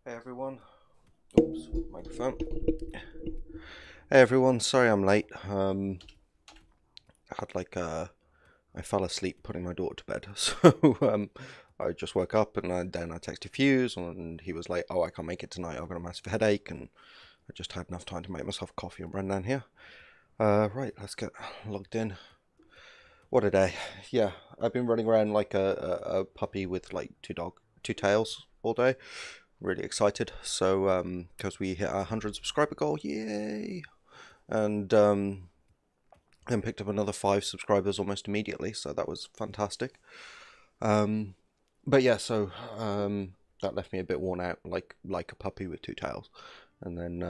Hey everyone. Oops, microphone. Hey everyone, sorry I'm late. I had I fell asleep putting my daughter to bed, so I just woke up and then I texted Fuse and he was like, "Oh, I can't make it tonight. I've got a massive headache," and I just had enough time to make myself a coffee and run down here. Right, let's get logged in. What a day! Yeah, I've been running around like a puppy with like two tails all day. Really excited. So because we hit our 100 subscriber goal, yay! And then picked up another 5 subscribers almost immediately, so that was fantastic. Um, but yeah, so that left me a bit worn out, like a puppy with two tails. And then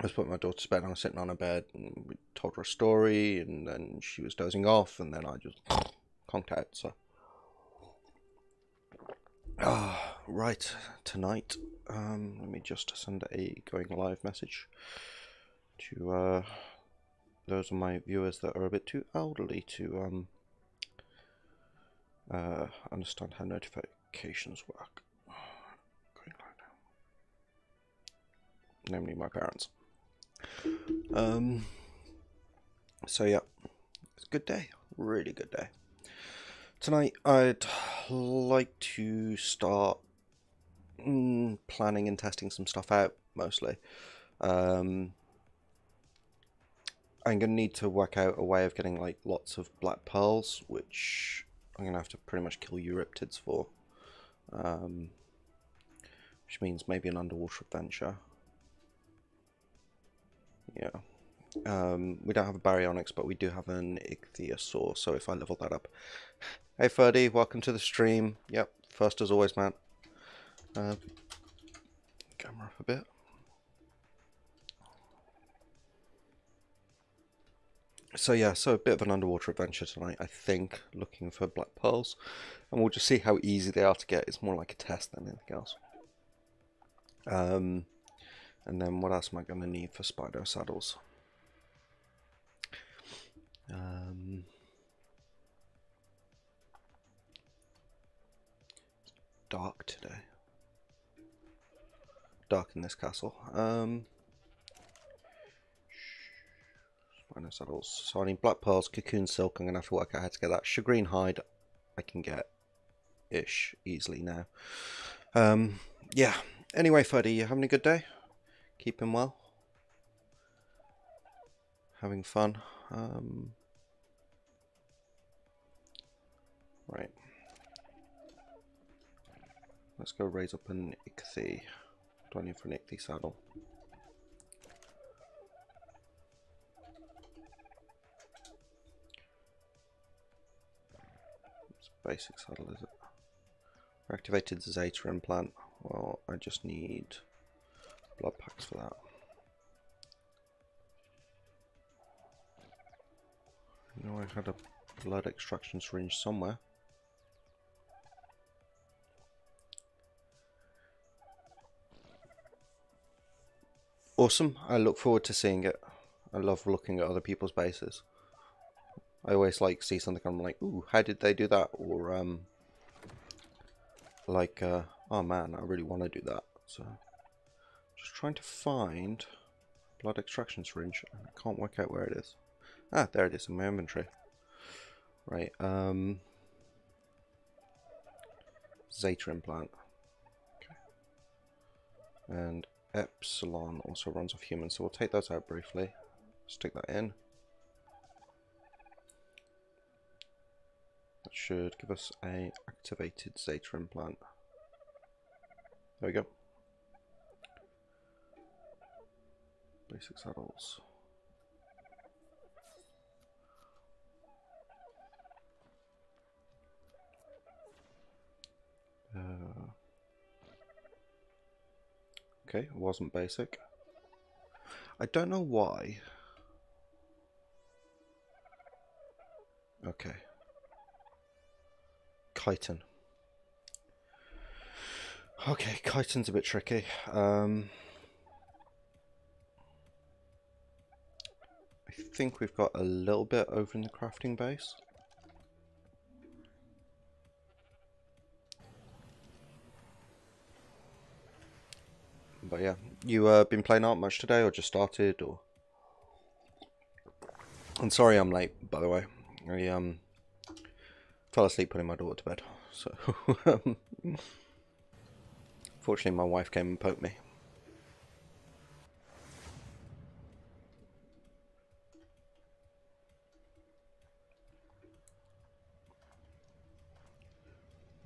I was putting my daughter to bed. I was sitting on her bed, and we told her a story, and then she was dozing off, and then I just conked out. So, right, tonight. Let me just send a going live message to those of my viewers that are a bit too elderly to understand how notifications work. Namely, my parents. So yeah, it's a good day, really good day. Tonight, I'd like to start planning and testing some stuff out, mostly. I'm going to need to work out a way of getting like lots of black pearls, which I'm going to have to pretty much kill Euryptids for. Which means maybe an underwater adventure. Yeah. We don't have a baryonyx, but we do have an ichthyosaur, so if I level that up. Hey Ferdy, welcome to the stream. Yep, first as always, man. Camera up a bit. So yeah, so a bit of an underwater adventure tonight, I think, looking for black pearls. And we'll just see how easy they are to get. It's more like a test than anything else. And then what else am I going to need for Spino saddles? Dark today. Dark in this castle. Spino saddles. So I need black pearls, cocoon silk. I'm going to have to work out how to get that. Shagreen hide I can get ish easily now. Yeah. Anyway, Fuddy, you having a good day? Keeping well? Having fun? Right. Let's go raise up an ichthy. Do I need for an ichthy saddle? It's a basic saddle, is it? Activated Zeta implant. Well, I just need blood packs for that. I know I had a blood extraction syringe somewhere. Awesome. I look forward to seeing it. I love looking at other people's bases. I always like see something and I'm like, ooh, how did they do that? Or oh man, I really want to do that. So just trying to find blood extraction syringe. I can't work out where it is. Ah, there it is in my inventory. Right, Zeta implant. Okay. And Epsilon also runs off humans, so we'll take those out briefly. Stick that in. That should give us a activated Zeta implant. There we go. Basic saddles. Okay, it wasn't basic. I don't know why. Okay. Chitin. Okay, chitin's a bit tricky. I think we've got a little bit over in the crafting base. But yeah, you been playing Ark much today, or just started, or? I'm sorry I'm late, by the way. I fell asleep putting my daughter to bed, so fortunately my wife came and poked me.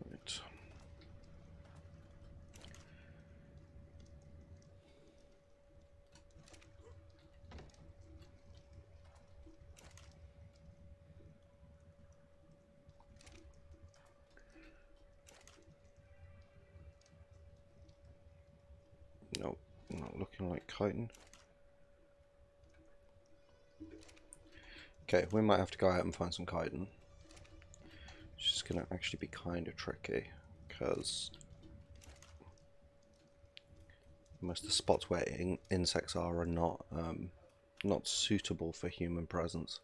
Right. Nope, not looking like chitin. Okay, we might have to go out and find some chitin. It's just gonna actually be kind of tricky, because most of the spots where insects are not not suitable for human presence.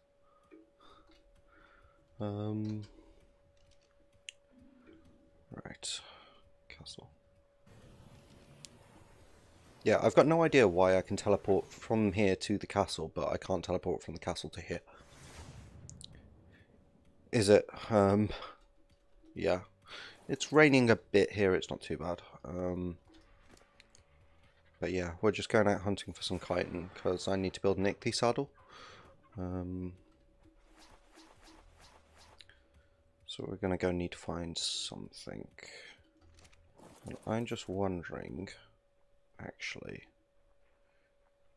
Right, castle. Yeah, I've got no idea why I can teleport from here to the castle, but I can't teleport from the castle to here. Is it? Yeah. It's raining a bit here, it's not too bad. But yeah, we're just going out hunting for some chitin, because I need to build an ichthy saddle. So we're going to go need to find something. And I'm just wondering, actually,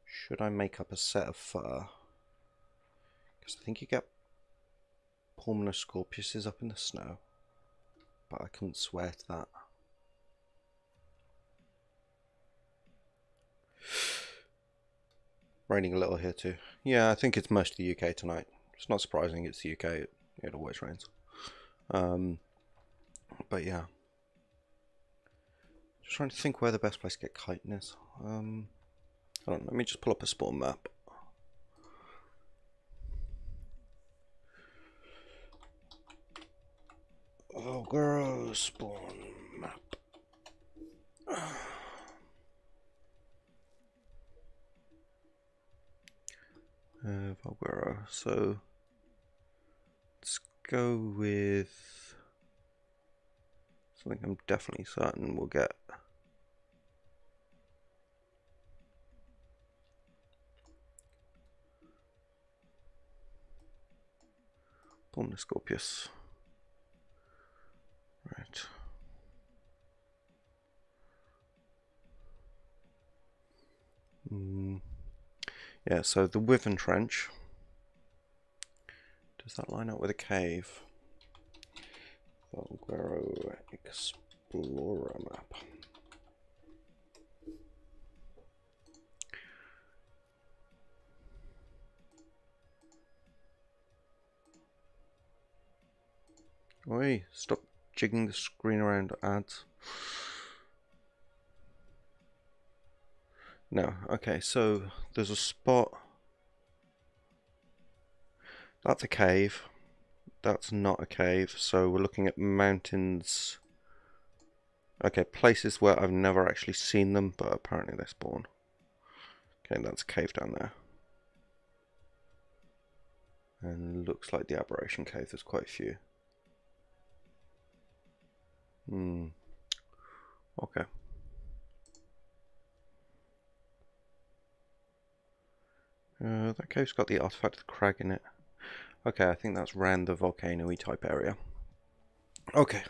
should I make up a set of fur? Because I think you get pulmonar scorpiuses up in the snow, but I couldn't swear to that. Raining a little here too. Yeah, I think it's most of the UK tonight. It's not surprising, it's the UK, it always rains. But yeah. Just trying to think where the best place to get chitin is. Hold on, let me just pull up a spawn map. Volguro spawn map. Volguro. So let's go with something I'm definitely certain we'll get. Pulmonar scorpius. Right. Yeah, so the Wyvern Trench. Does that line up with a cave? Volguro Explorer map. Oi, stop jigging the screen around ads. No, okay, so there's a spot. That's a cave. That's not a cave, so we're looking at mountains. Okay, places where I've never actually seen them, but apparently they spawn. Okay, that's a cave down there. And looks like the aberration cave, there's quite a few. Okay. That cave's got the artifact of the crag in it. Okay, I think that's round the volcano-y type area. Okay,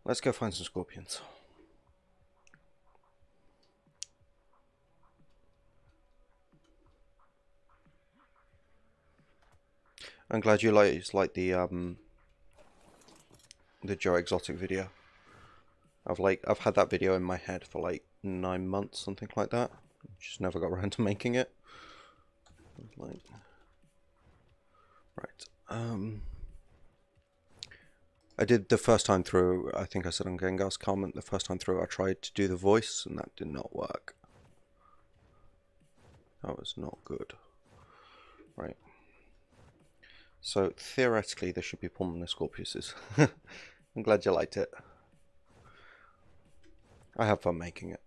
let's go find some scorpions. I'm glad you like the Joe Exotic video. I've had that video in my head for like 9 months, something like that. Just never got around to making it. Right. I did the first time through, I think I said on Gengar's comment, the first time through I tried to do the voice and that did not work. That was not good. Right. So theoretically there should be pulmonar scorpiuses. I'm glad you liked it. I have fun making it.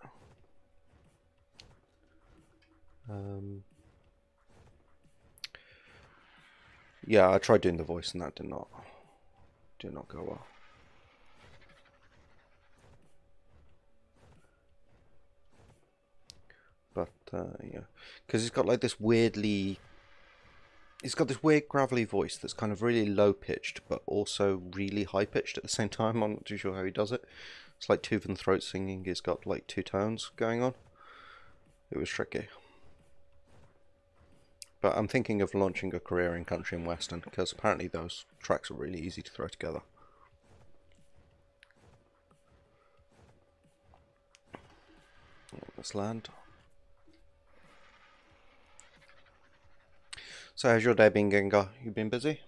Yeah, I tried doing the voice and that did not go well. But yeah, because he's got like this weirdly, he's got this weird gravelly voice that's kind of really low pitched, but also really high pitched at the same time. I'm not too sure how he does it. It's like tooth and throat singing. He's got like two tones going on. It was tricky. But I'm thinking of launching a career in country and western because apparently those tracks are really easy to throw together. Let's land. So how's your day been, Gengar? You been busy?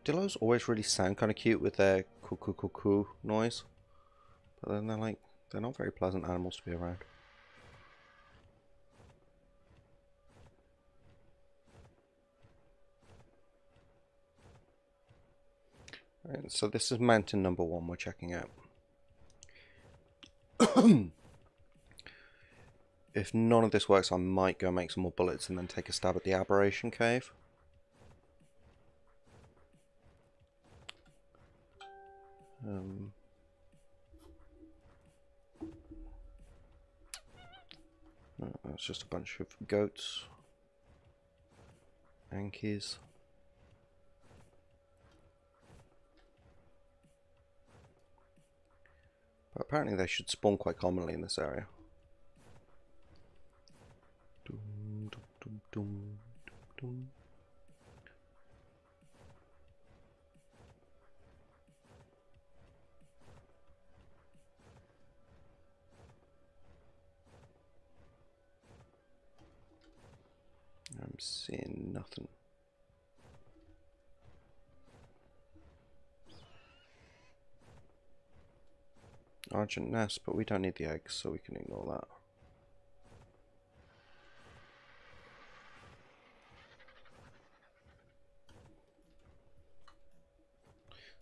Dillos always really sound kind of cute with their coo coo coo coo noise, but then they're not very pleasant animals to be around. Right, so this is mountain number 1 we're checking out. If none of this works, I might go make some more bullets and then take a stab at the aberration cave. That's just a bunch of goats. Ankies. But apparently they should spawn quite commonly in this area. Dum, dum, dum, dum, dum. I'm seeing nothing. Argent nest, but we don't need the eggs, so we can ignore that.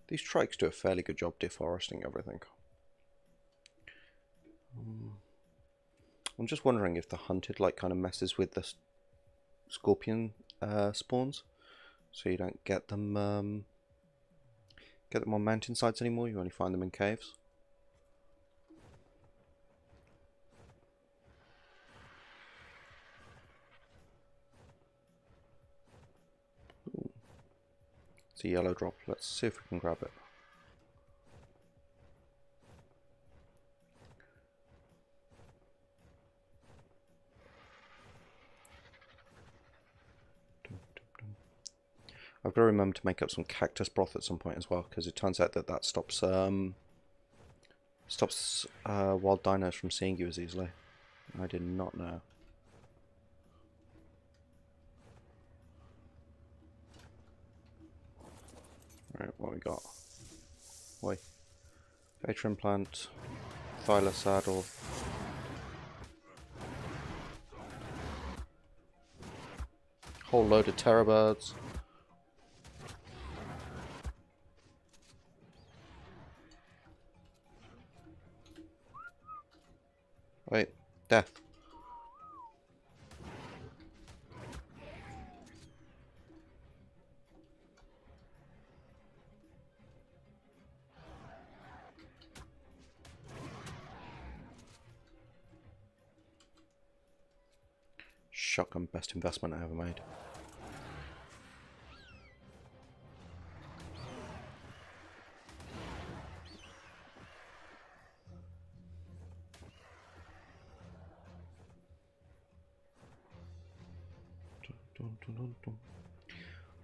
These trikes do a fairly good job deforesting everything. I'm just wondering if the hunted like kind of messes with the scorpion spawns, so you don't get them on mountainsides anymore. You only find them in caves. Ooh. It's a yellow drop. Let's see if we can grab it. I've got to remember to make up some cactus broth at some point as well, because it turns out that stops wild dinos from seeing you as easily. I did not know. Right, what we got? Wait. Atrium plant, thyla saddle. Whole load of terror birds. Wait, death. Shotgun, best investment I ever made.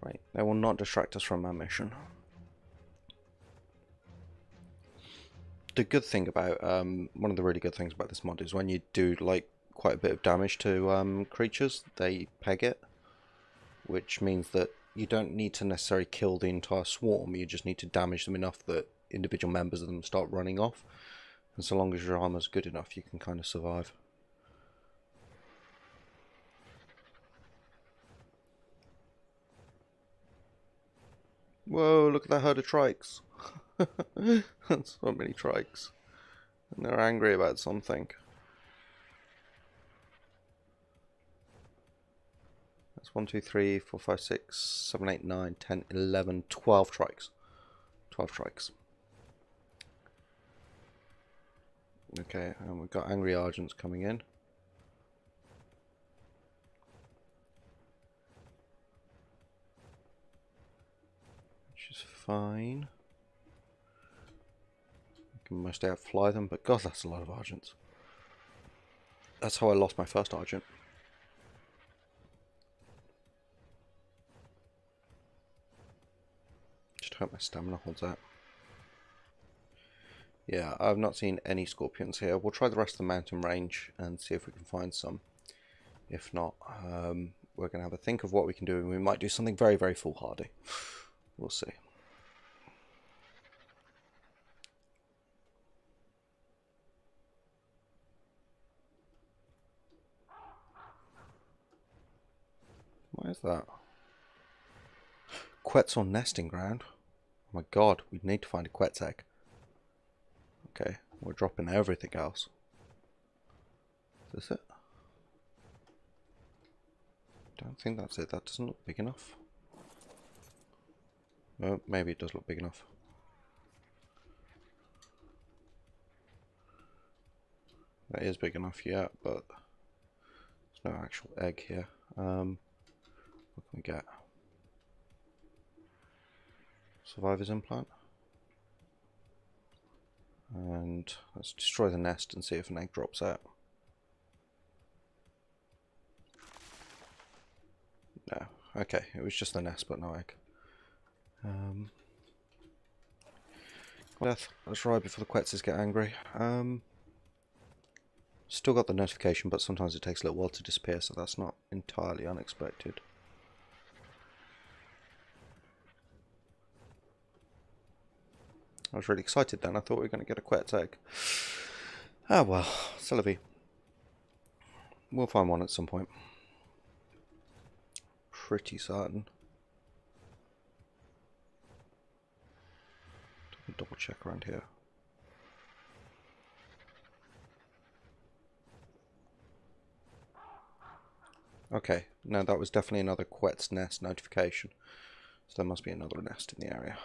Right, they will not distract us from our mission. The good thing about, one of the really good things about this mod is when you do like quite a bit of damage to creatures, they peg it, which means that you don't need to necessarily kill the entire swarm, you just need to damage them enough that individual members of them start running off. And so long as your armor's good enough, you can kind of survive. Whoa, look at that herd of trikes. That's so many trikes. And they're angry about something. That's 1, 2, 3, 4, 5, 6, 7, 8, 9, 10, 11, 12 trikes. 12 trikes. Okay, and we've got angry Argents coming in. Which is fine. You can mostly outfly them, but god, that's a lot of Argents. That's how I lost my first Argent. Just hope my stamina holds out. Yeah, I've not seen any scorpions here. We'll try the rest of the mountain range and see if we can find some. If not, we're going to have a think of what we can do, and we might do something very, very foolhardy. We'll see. Why is that? Quetzal nesting ground? Oh my god, we need to find a Quetz egg. Okay, we're dropping everything else. Is this it? Don't think that's it. That doesn't look big enough. Oh, maybe it does look big enough. That is big enough, yeah, but there's no actual egg here. What can we get? Survivor's implant. And let's destroy the nest and see if an egg drops out. No. Okay, it was just the nest but no egg. Let's ride before the Quetzes get angry. Still got the notification, but sometimes it takes a little while to disappear, so that's not entirely unexpected. I was really excited then. I thought we were going to get a Quetz egg. Ah well, c'est la vie. We'll find one at some point. Pretty certain. Double check around here. Okay, no, that was definitely another Quetz nest notification. So there must be another nest in the area.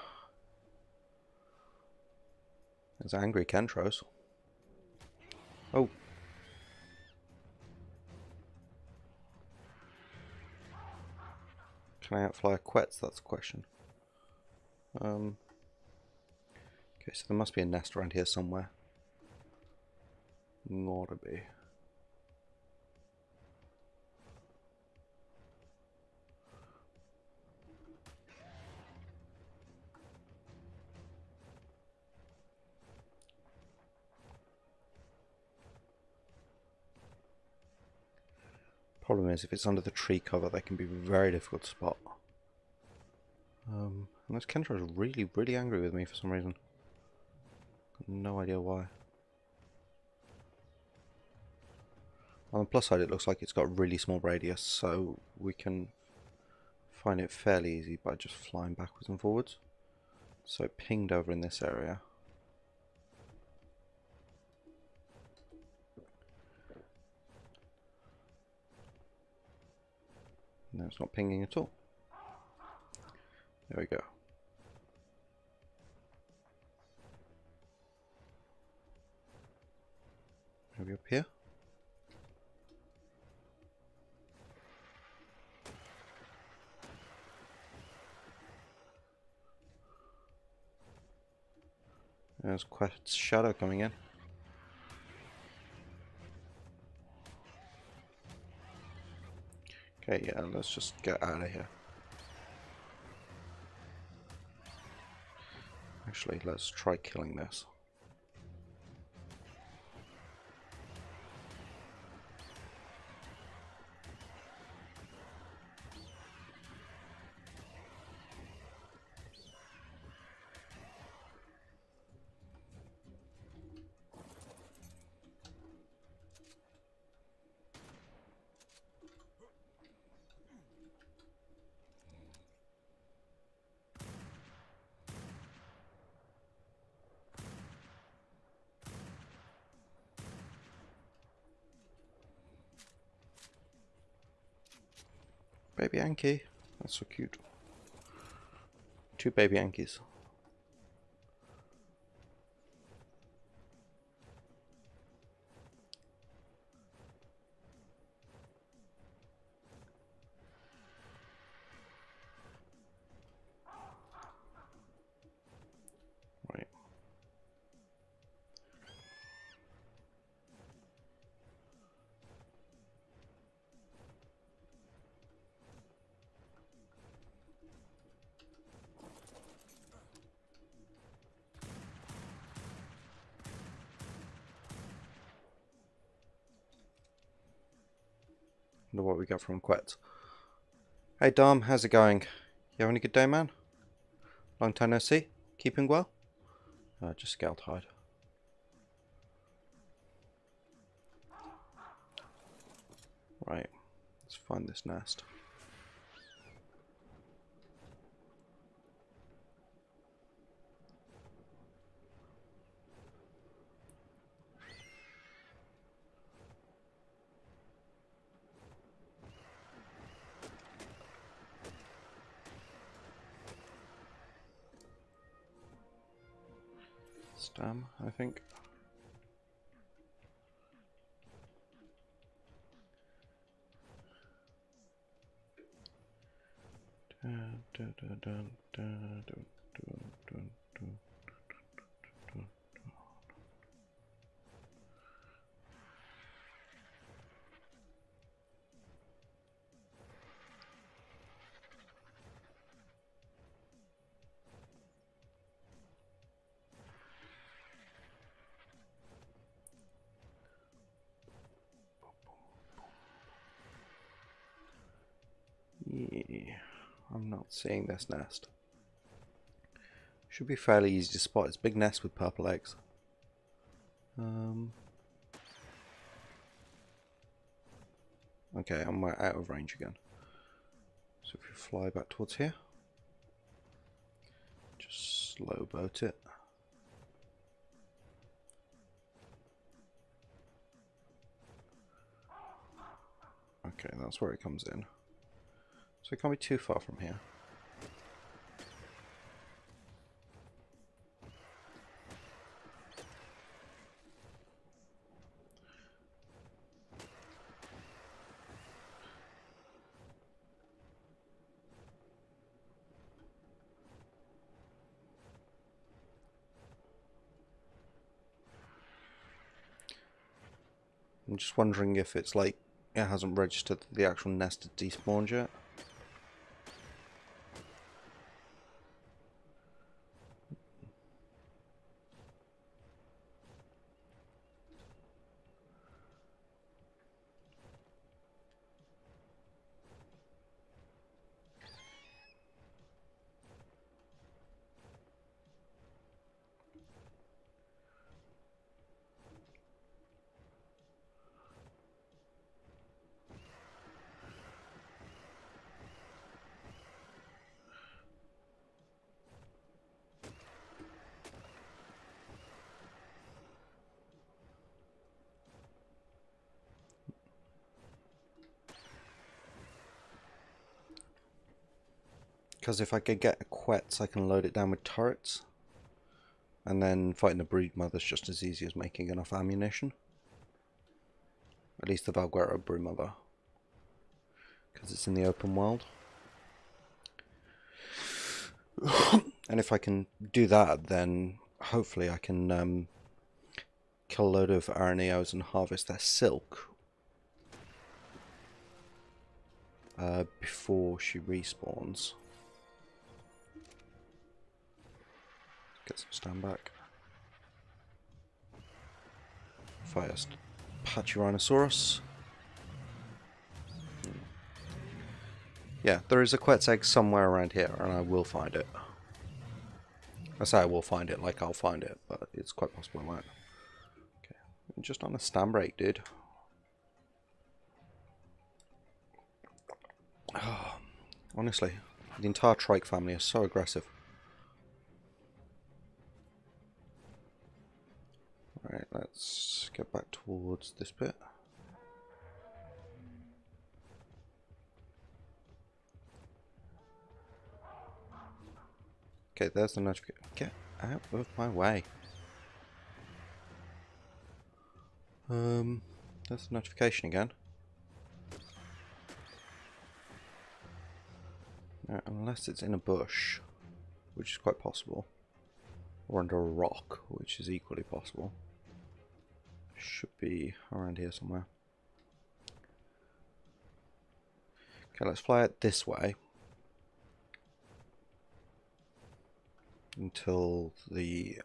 There's angry Kentros. Oh. Can I outfly a Quetz? That's the question. Okay, so there must be a nest around here somewhere. Gotta be. Problem is, if it's under the tree cover, they can be very difficult to spot. And this Kentra is really, really angry with me for some reason. No idea why. On the plus side, it looks like it's got a really small radius, so we can find it fairly easy by just flying backwards and forwards. So it pinged over in this area. No, it's not pinging at all. There we go. Maybe up here? There's Quet's shadow coming in. Okay, yeah, let's just get out of here. Actually, let's try killing this. Baby Yankee. That's so cute. 2 baby Yankees. Right. Wonder what we got from Quetz. Hey Dom, how's it going? You having a good day, man? Long time no see. Keeping well? Just scaled hide. Right. Let's find this nest. Stam, I think. Yeah, I'm not seeing this nest. Should be fairly easy to spot. It's a big nest with purple eggs. Okay, I'm out of range again. So if you fly back towards here, just slow boat it. Okay, that's where it comes in. So it can't be too far from here. I'm just wondering if it's like it hasn't registered that the actual nest has despawned yet. Because if I could get a Quetz, I can load it down with turrets. And then fighting the brood mother's just as easy as making enough ammunition. At least the Valguero brood mother. Because it's in the open world. And if I can do that, then hopefully I can kill a load of Araneos and harvest their silk. Before she respawns. Get some stand back. First, Pachyrhinosaurus. Yeah, there is a Quetz egg somewhere around here, and I will find it. I say I will find it, like I'll find it, but it's quite possible I won't. Okay, I'm just on a stand break, dude. Oh, honestly, the entire trike family is so aggressive. Alright, let's get back towards this bit. Okay, there's the notification. Get out of my way. There's the notification again. Now, unless it's in a bush, which is quite possible, or under a rock, which is equally possible. Should be around here somewhere. Okay, let's fly it this way until the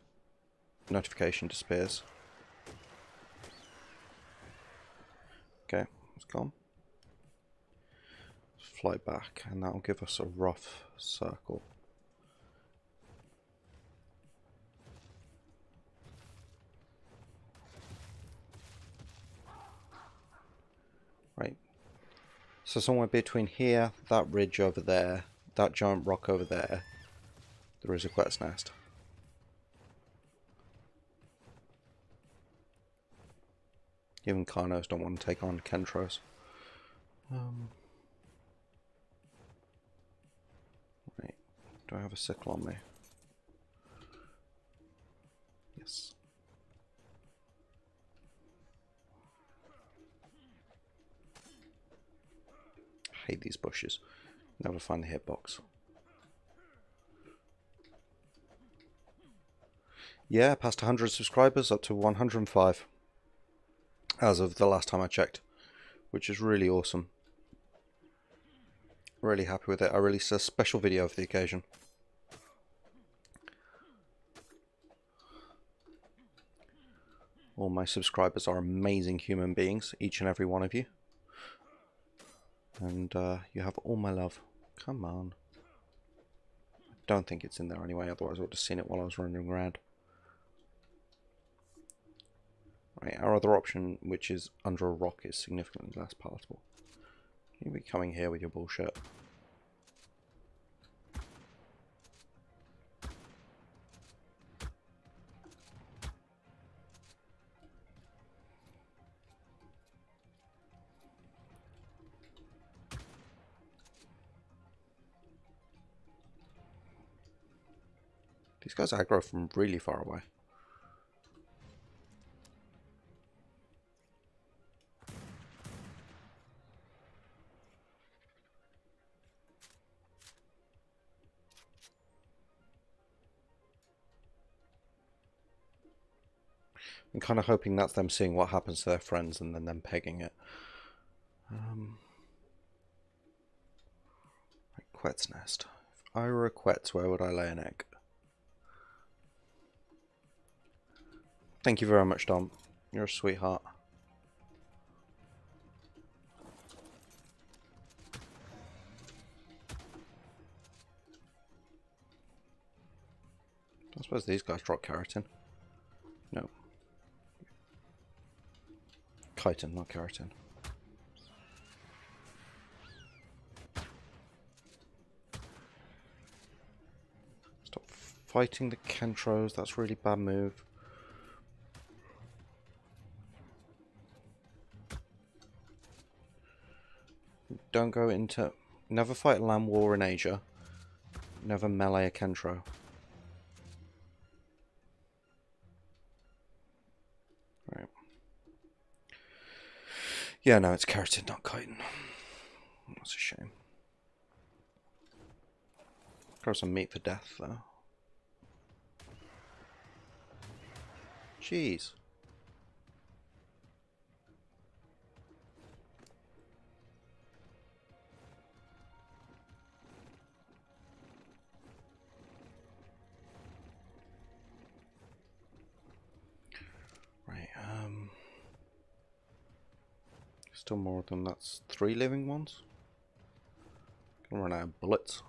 notification disappears. Okay, it's gone. Let's fly back, and that will give us a rough circle. Right. So somewhere between here, that ridge over there, that giant rock over there, there is a quet's nest. Even Carnos don't want to take on Kentros. Right. Do I have a sickle on me? Yes. I hate these bushes. Never find the hitbox. Yeah, past 100 subscribers, up to 105. As of the last time I checked. Which is really awesome. Really happy with it. I released a special video for the occasion. All my subscribers are amazing human beings, each and every one of you. And you have all my love. Come on. I don't think it's in there anyway, otherwise I would have seen it while I was running around. Right, our other option, which is under a rock, is significantly less palatable. You be coming here with your bullshit. These guys aggro from really far away. I'm kind of hoping that's them seeing what happens to their friends and then them pegging it. Quet's nest. If I were a Quetz, where would I lay an egg? Thank you very much, Dom. You're a sweetheart. I suppose these guys drop keratin. No. Chitin, not keratin. Stop fighting the Kentros, that's a really bad move. Don't go into... Never fight land war in Asia. Never melee a Kentro. Right. Yeah, no, it's keratin, not chitin. That's a shame. Grow some meat for death, though. Jeez. Right, still more of them. That's 3 living ones. Gonna run out of bullets.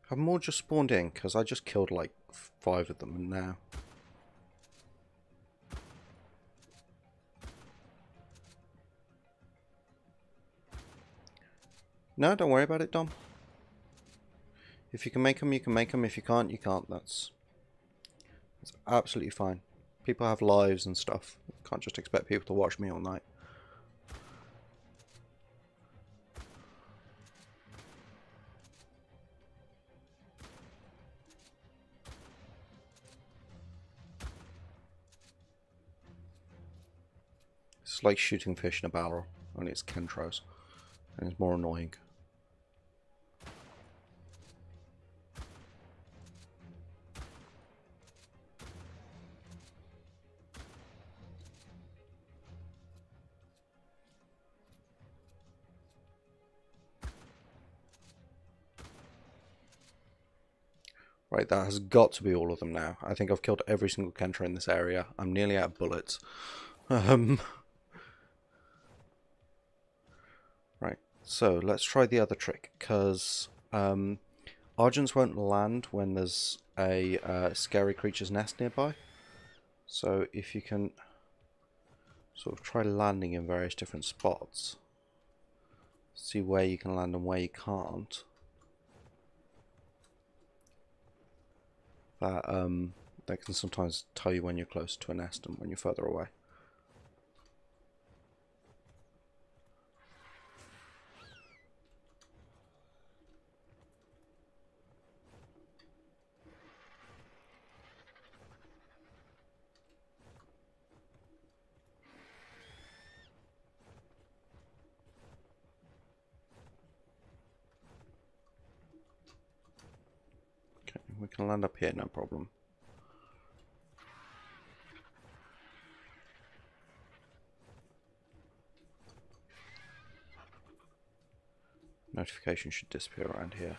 Have more just spawned in, because I just killed like 5 of them now. No, don't worry about it, Dom. If you can make them, you can make them. If you can't, you can't. That's absolutely fine. People have lives and stuff. Can't just expect people to watch me all night. It's like shooting fish in a barrel, only it's Kentros, and it's more annoying. Right, that has got to be all of them now. I think I've killed every single Kentro in this area. I'm nearly out of bullets. Right, so let's try the other trick, because Argents won't land when there's a scary creature's nest nearby. So if you can sort of try landing in various different spots, see where you can land and where you can't. That can sometimes tell you when you're close to a nest and when you're further away. Okay, we can land up here, no problem. Notification should disappear around here.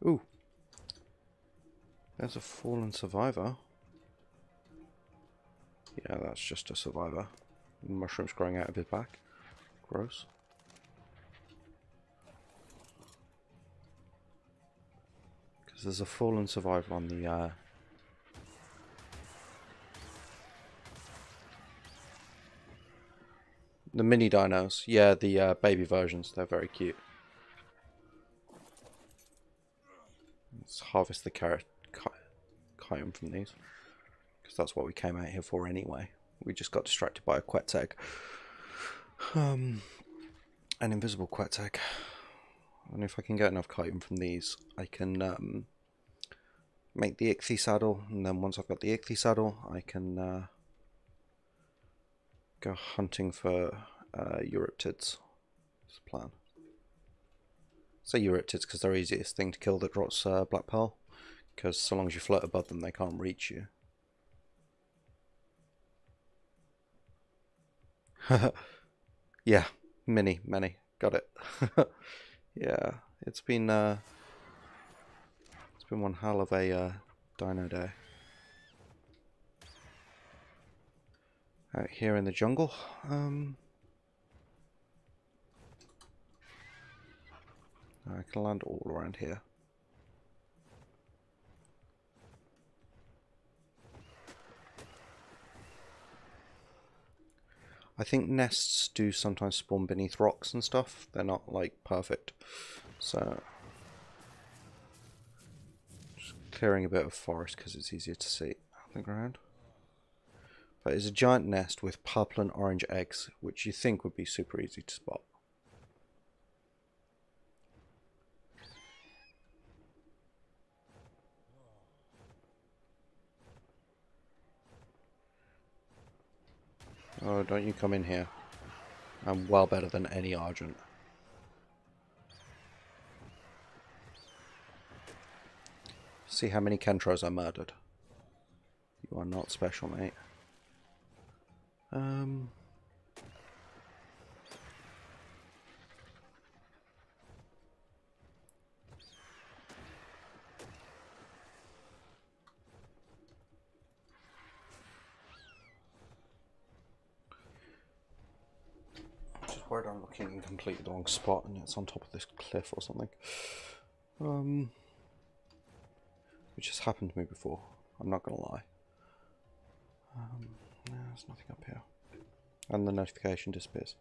Ooh. There's a fallen survivor. Yeah, that's just a survivor. Mushrooms growing out of his back. Gross. Because there's a fallen survivor on the mini dinos. Yeah, the baby versions. They're very cute. Let's harvest the chitin from these, because that's what we came out here for anyway. We just got distracted by a Quetzeg. An invisible Quetzeg. And if I can get enough chitin from these, I can make the ichthy saddle, and then once I've got the ichthy saddle, I can go hunting for Euryptids. That's the plan. Say Euryptids because they're easiest thing to kill that drops Black Pearl, because so long as you float above them, they can't reach you. Yeah, many, got it. Yeah, it's been one hell of a dino day. Out here in the jungle. I can land all around here. I think nests do sometimes spawn beneath rocks and stuff. They're not like perfect. So just clearing a bit of forest because it's easier to see on the ground. But it's a giant nest with purple and orange eggs, which you think would be super easy to spot. Oh, don't you come in here. I'm well better than any Argent. See how many Kentros I murdered. You are not special, mate. Just worried I'm looking in completely the wrong spot and it's on top of this cliff or something. Which has happened to me before. I'm not gonna lie. No, there's nothing up here. And the notification disappears.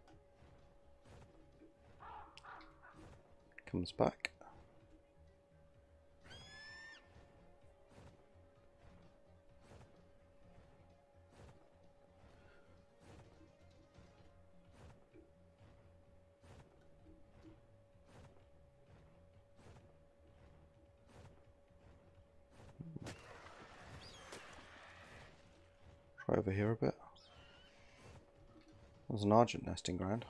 Comes back. Try over here a bit. There's an Argent nesting ground.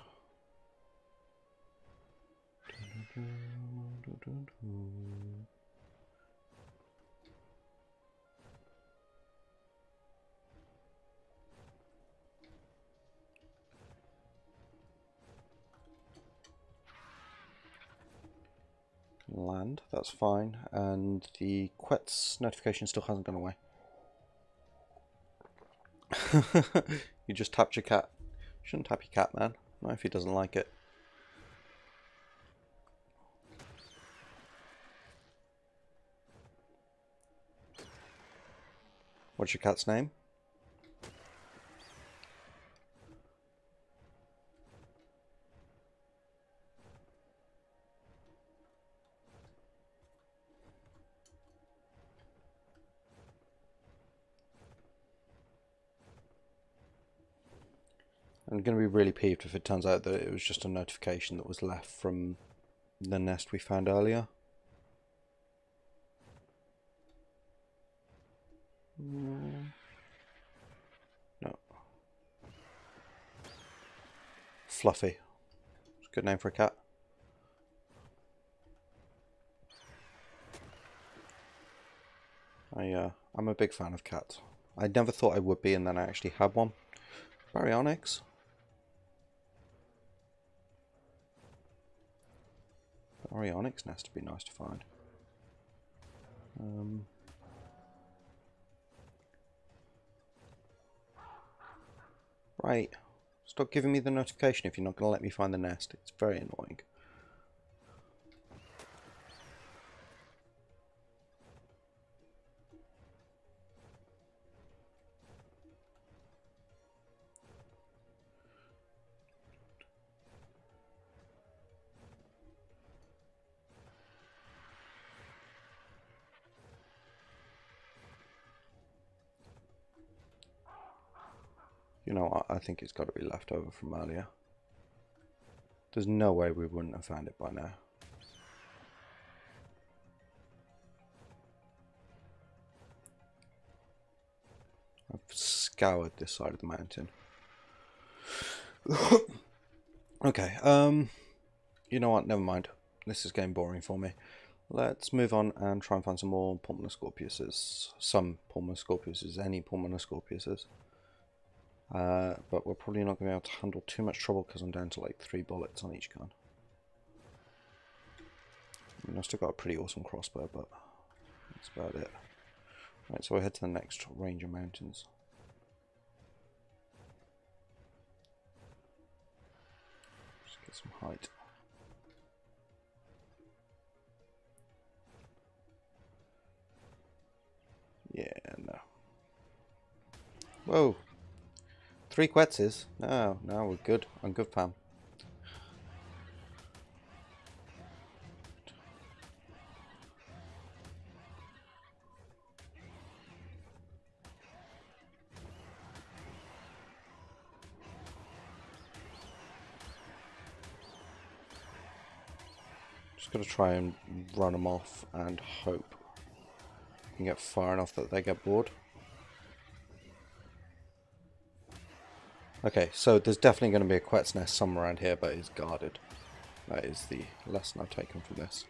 Land, that's fine. And the Quet's notification still hasn't gone away. You just tapped your cat. You shouldn't tap your cat, man. Not if he doesn't like it. What's your cat's name? I'm going to be really peeved if it turns out that it was just a notification that was left from the nest we found earlier. No. Fluffy. It's a good name for a cat. I'm a big fan of cats. I never thought I would be, and then I actually had one. Baryonyx. Baryonyx nest would be nice to find. Right. Stop giving me the notification if you're not going to let me find the nest. It's very annoying. You know, I think it's got to be left over from earlier. There's no way we wouldn't have found it by now. I've scoured this side of the mountain. Okay, you know what, never mind. This is getting boring for me. Let's move on and try and find some more Pulmonoscorpiuses. Some Pulmonoscorpiuses, any Pulmonoscorpiuses. But we're probably not going to be able to handle too much trouble because I'm down to like 3 bullets on each gun. I mean, I've still got a pretty awesome crossbow, but that's about it. Right, so we'll head to the next range of mountains. Just get some height. Yeah, no. Whoa! 3 Quetzes? No, no, we're good. I'm good, fam. Just gotta try and run them off and hope we can get far enough that they get bored. Okay, so there's definitely going to be a Quet's nest somewhere around here, but it's guarded. That is the lesson I've taken from this.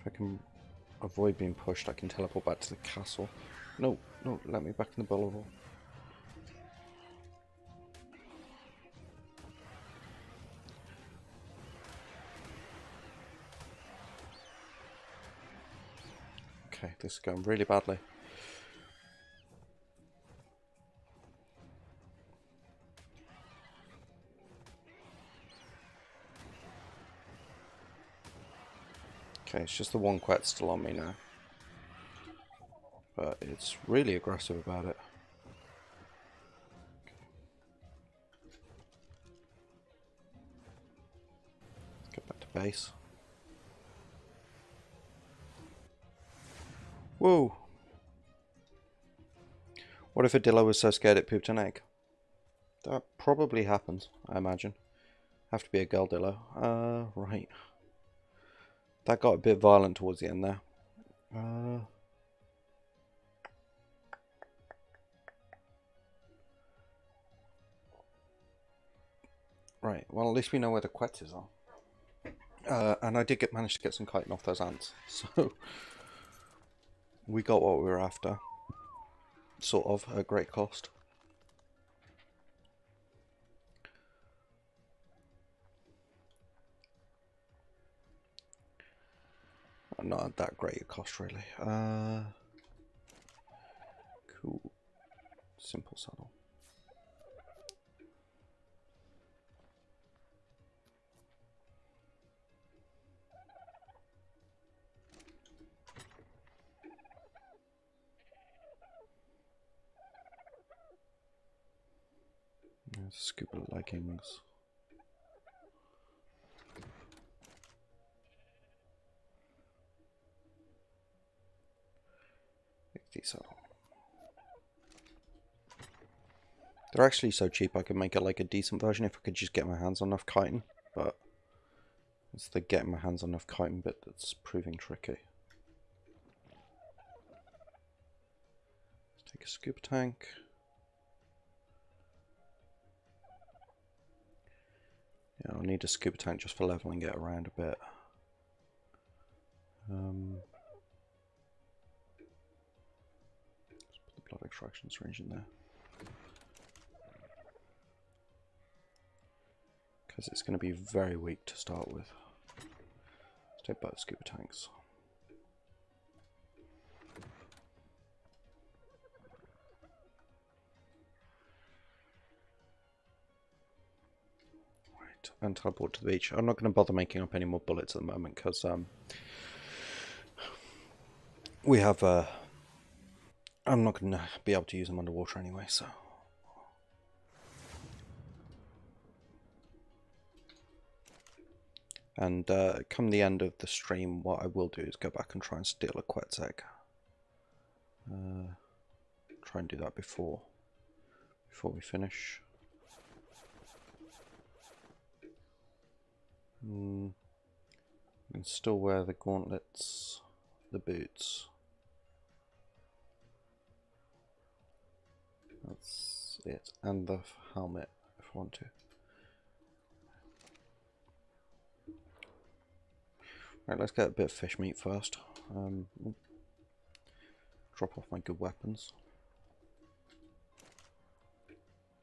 If I can avoid being pushed, I can teleport back to the castle. No, no, let me back in the bubble. Okay, this is going really badly. Okay, it's just the one Quet still on me now. but it's really aggressive about it. Let's get back to base. Whoa! What if a dillo was so scared it pooped an egg? That probably happens, I imagine. Have to be a girl dillo. Right. That got a bit violent towards the end there. Right, well at least we know where the quetzes are. And I did manage to get some chitin off those ants, so we got what we were after. Sort of, at great cost. Not at that great a cost, really. Cool. Simple saddle. Scuba leggings. Saddle. They're actually so cheap I could make it like a decent version if I could just get my hands on enough chitin, but it's the getting my hands on enough chitin bit that's proving tricky. Let's take a scuba tank. Yeah, I'll need a scuba tank just for leveling it around a bit. Let's put the blood extraction syringe in there. Because it's going to be very weak to start with. Let's take both scuba tanks. Right, and teleport to the beach. I'm not going to bother making up any more bullets at the moment because we have I'm not going to be able to use them underwater anyway, so. And come the end of the stream, what I will do is go back and try and steal a quetz egg. Try and do that before we finish. I can still wear the gauntlets, the boots. That's it, and the helmet if I want to. Right, let's get a bit of fish meat first. Drop off my good weapons.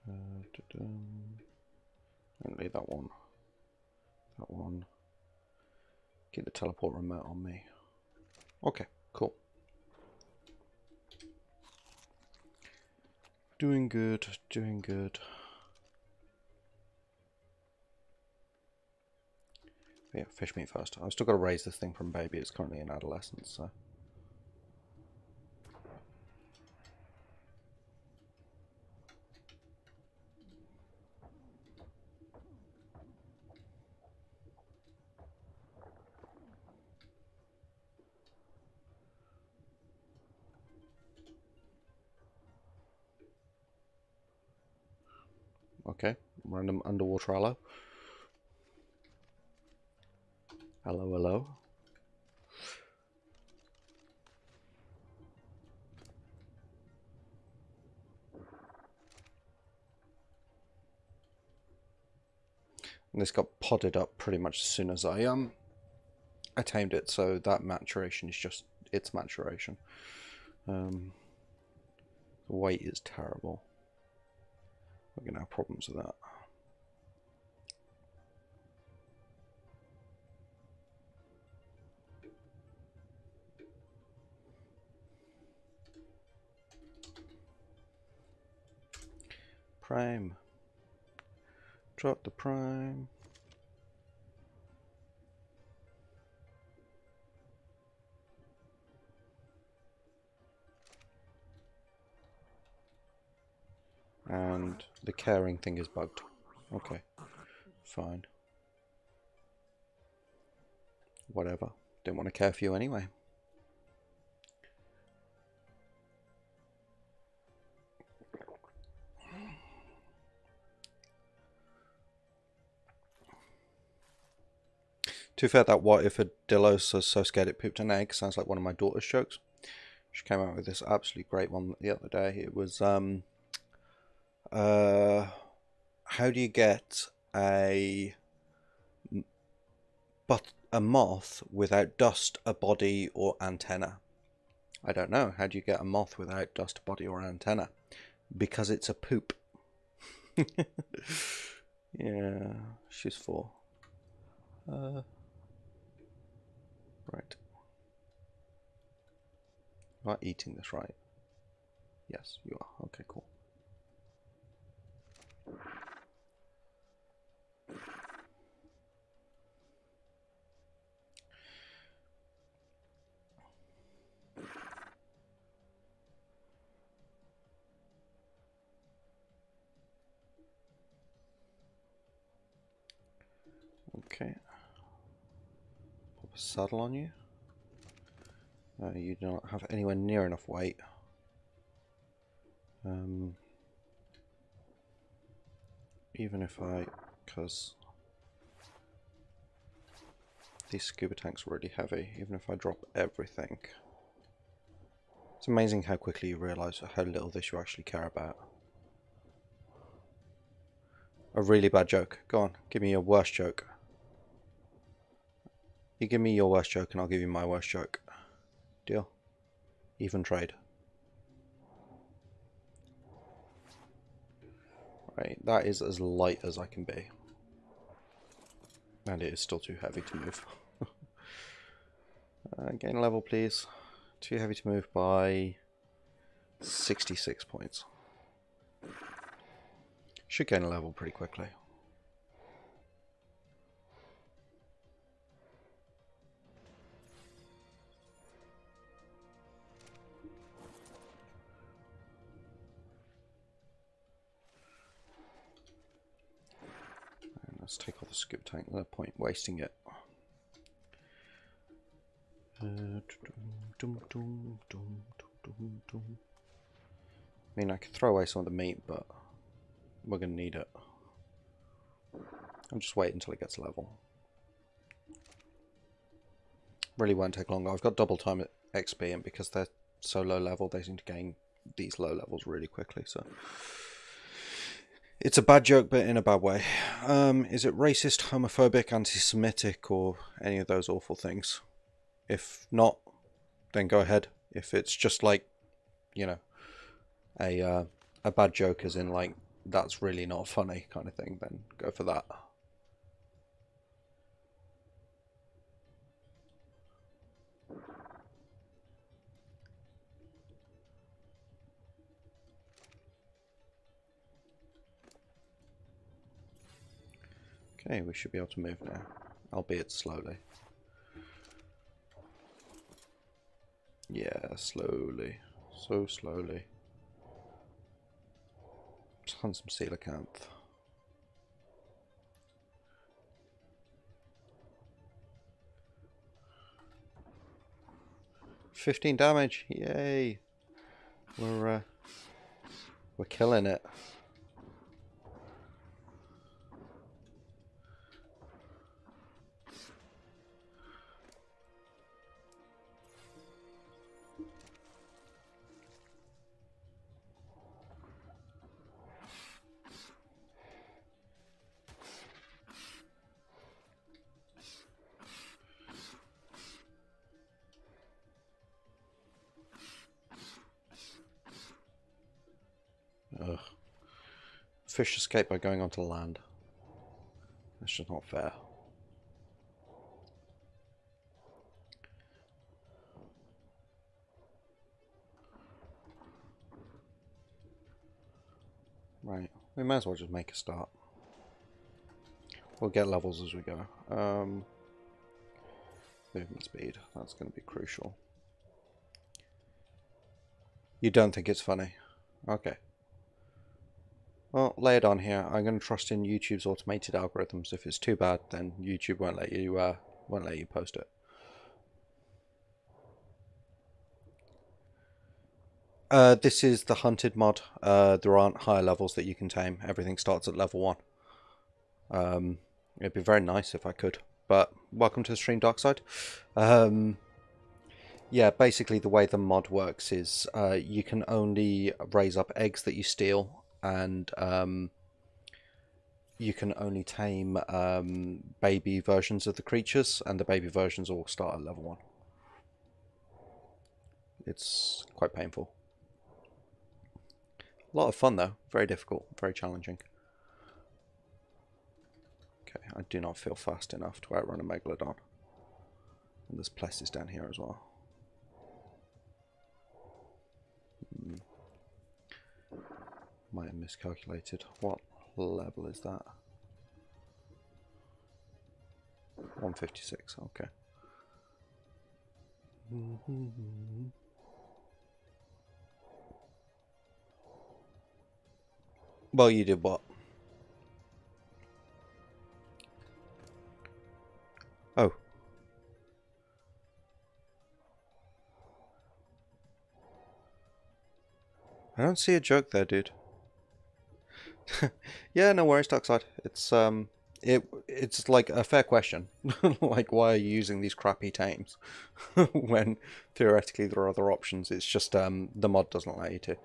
Don't leave that one. That one. Get the teleport remote on me. Okay, cool. Doing good, doing good. Yeah, fish meat first. I've still got to raise this thing from baby. It's currently in adolescence, so. Okay, random underwater hello. Hello, hello. And this got podded up pretty much as soon as I tamed it, so that maturation is just its maturation. The weight is terrible. We're gonna have problems with that. Prime. Drop the prime. And the caring thing is bugged. Okay, fine. Whatever. Didn't want to care for you anyway. To be fair, that what if a Dillos was so scared it pooped an egg sounds like one of my daughter's jokes. She came out with this absolutely great one the other day. It was, how do you get a moth without dust, a body, or antenna? I don't know. How do you get a moth without dust, a body, or antenna? Because it's a poop. Yeah, she's 4. Right. You are eating this, right? Yes, you are. Okay, cool. Okay. Pop a saddle on you. You do not have anywhere near enough weight. Even if because these scuba tanks are really heavy, even if I drop everything. It's amazing how quickly you realise how little this you actually care about. A really bad joke. Go on, give me your worst joke. You give me your worst joke and I'll give you my worst joke. Deal? Even trade. Right, that is as light as I can be. And it is still too heavy to move. Gain a level, please. Too heavy to move by 66 points. Should gain a level pretty quickly. And let's take off the scuba tank. No point wasting it. I mean, I could throw away some of the meat, but we're going to need it. I'll just wait until it gets level. Really won't take long. I've got double time XP, and because they're so low level, they seem to gain these low levels really quickly. So it's a bad joke, but in a bad way. Is it racist, homophobic, anti-Semitic, or any of those awful things? If not, then go ahead. If it's just like, you know, a bad joke as in like, that's really not funny kind of thing, then go for that. Okay, we should be able to move now, albeit slowly. Yeah, slowly. So slowly. Let's hunt some coelacanth. $15 damage, yay! We're killing it. Ugh. Fish escape by going onto land. That's just not fair. Right, we might as well just make a start. We'll get levels as we go. Movement speed, that's going to be crucial. You don't think it's funny? Okay. Well, lay it on here. I'm going to trust in YouTube's automated algorithms. If it's too bad, then YouTube won't let you post it. This is the Hunted mod. There aren't higher levels that you can tame. Everything starts at level 1. It'd be very nice if I could, but welcome to the stream, Darkside. Yeah, basically the way the mod works is you can only raise up eggs that you steal, and you can only tame baby versions of the creatures, and the baby versions all start at level 1. It's quite painful. A lot of fun though, very difficult, very challenging. Okay, I do not feel fast enough to outrun a Megalodon. And there's places down here as well. Might have miscalculated. What level is that? 156, okay. Well, you did what? Oh. I don't see a joke there, dude. Yeah, no worries, Darkside. It's like a fair question. Like, why are you using these crappy tames when theoretically there are other options? It's just the mod doesn't allow you to.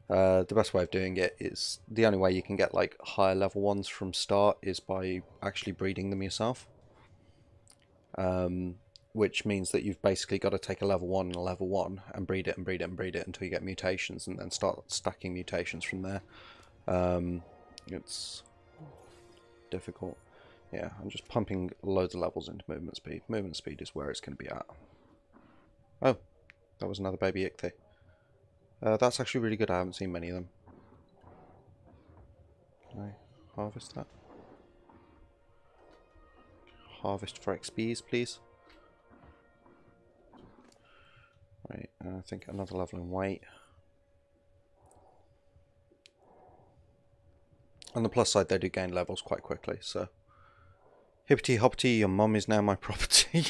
The best way of doing it is the only way you can get like higher level ones from start is by actually breeding them yourself. Which means that you've basically got to take a level 1 and a level 1 and breed it and breed it and breed it until you get mutations, and then start stacking mutations from there. It's difficult. Yeah, I'm just pumping loads of levels into movement speed. Movement speed is where it's going to be at. Oh, that was another baby ichthy. That's actually really good. I haven't seen many of them. Can I harvest that? Harvest for XPs, please. Right, and I think another level in weight. On the plus side, they do gain levels quite quickly, so... Hippity hoppity, your mum is now my property.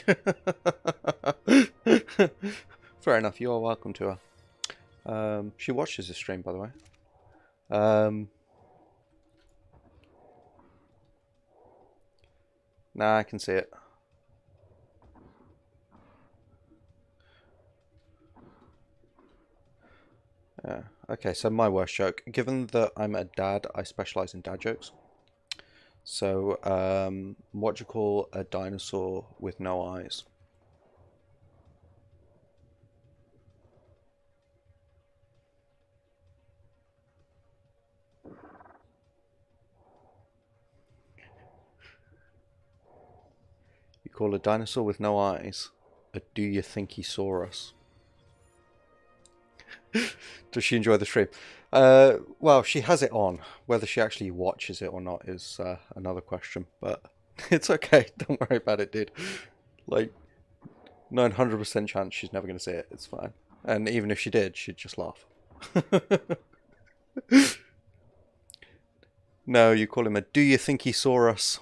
Fair enough, you are welcome to her. She watches this stream, by the way. Nah, I can see it. Yeah. Okay, so my worst joke. Given that I'm a dad, I specialise in dad jokes. So, what do you call a dinosaur with no eyes? You call a dinosaur with no eyes a do you think he saw us? Does she enjoy the stream? Well, she has it on. Whether she actually watches it or not is another question, but it's okay. Don't worry about it, dude. Like, 900% chance she's never going to see it. It's fine. And even if she did, she'd just laugh. No, you call him a do you think he saw us?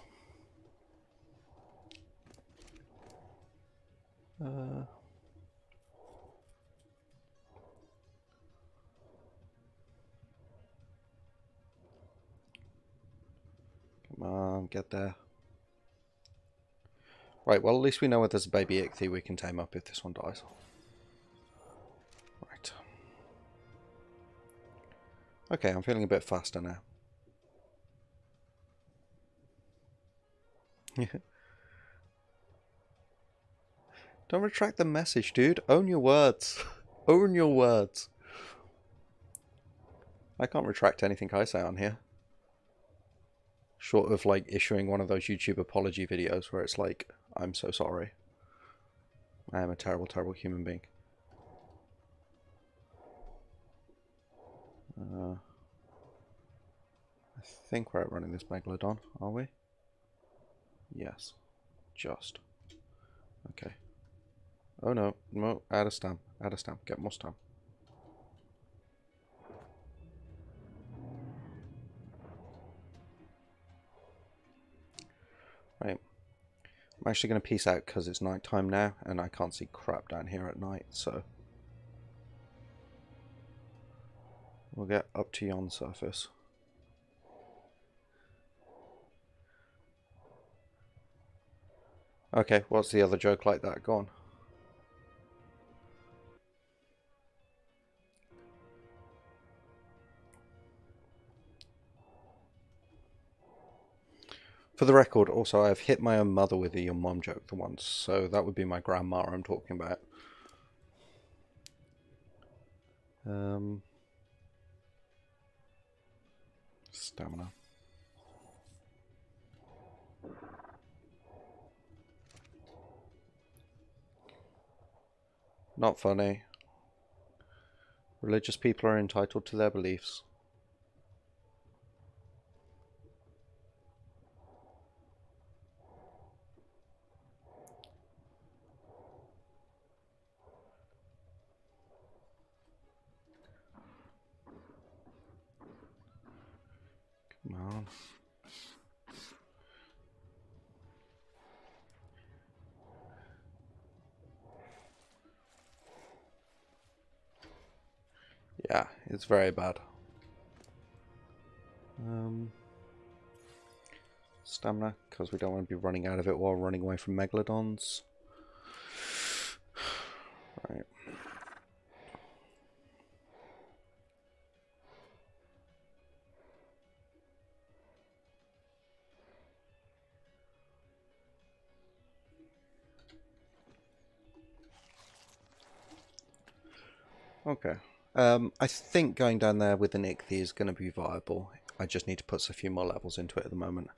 Come on, get there. Right, well, at least we know where there's a baby ichthy we can tame up if this one dies. Right. Okay, I'm feeling a bit faster now. Don't retract the message, dude. Own your words. Own your words. I can't retract anything I say on here. Short of, like, issuing one of those YouTube apology videos where it's like, I'm so sorry. I am a terrible, terrible human being. I think we're outrunning this Megalodon, are we? Yes. Just. Okay. Oh no, no, add a stamp, get more stamp. I'm actually going to peace out because it's night time now and I can't see crap down here at night, so we'll get up to yon surface. Okay, what's the other joke like that? Go on. For the record, also, I've hit my own mother with a your mom joke the once, so that would be my grandma I'm talking about. Stamina. Not funny. Religious people are entitled to their beliefs. Come on. Yeah, it's very bad. Stamina, because we don't want to be running out of it while running away from megalodons. Right. Okay. I think going down there with an ichthy is going to be viable. I just need to put a few more levels into it at the moment.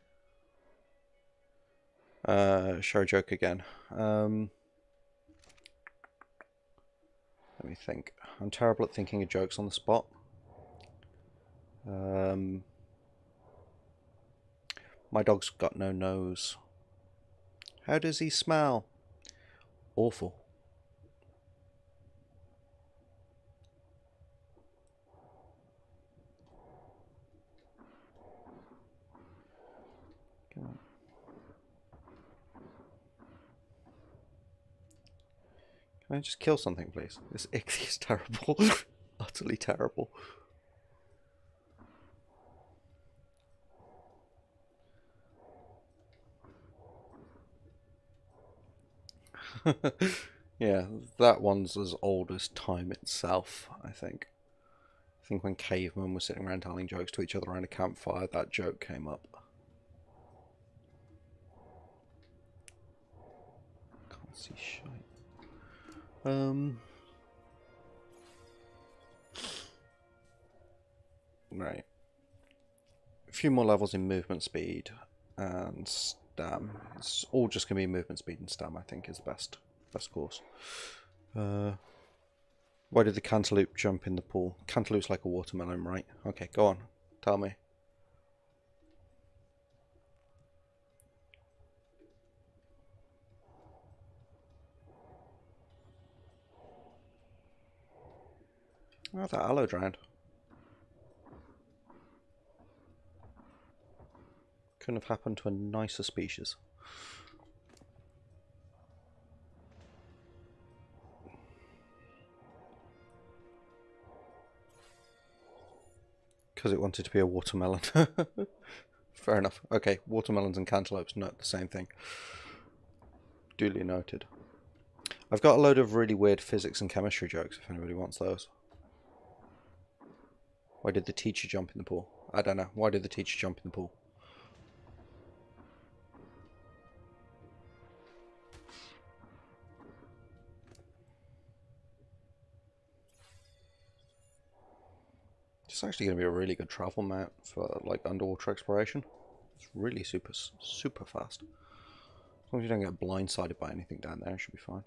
Share a joke again. Let me think. I'm terrible at thinking of jokes on the spot. My dog's got no nose. How does he smell? Awful. Come on. Can I just kill something, please? This ichthy is terrible. Utterly terrible. Yeah, that one's as old as time itself, I think. I think when cavemen were sitting around telling jokes to each other around a campfire, that joke came up. Can't see shite. Right. A few more levels in movement speed and stam. It's all just going to be movement speed and stam, I think, is the best course. Why did the cantaloupe jump in the pool? Cantaloupe's like a watermelon, right? Okay, go on. Tell me. Oh, that aloe drowned. Couldn't have happened to a nicer species. Because it wanted to be a watermelon. Fair enough. Okay, watermelons and cantaloupes, not the same thing. Duly noted. I've got a load of really weird physics and chemistry jokes if anybody wants those. Why did the teacher jump in the pool? I don't know. Why did the teacher jump in the pool? It's actually going to be a really good travel map for like underwater exploration. It's really super fast. As long as you don't get blindsided by anything down there, it should be fine.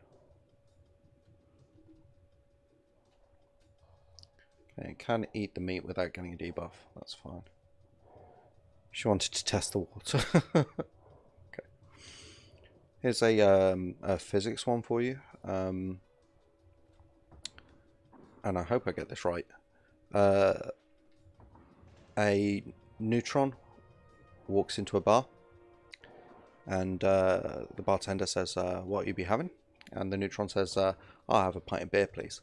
Okay, it can eat the meat without getting a debuff. That's fine. She wanted to test the water. Okay. Here's a physics one for you. And I hope I get this right. A neutron walks into a bar. And the bartender says, what you be having? And the neutron says, I'll have a pint of beer, please.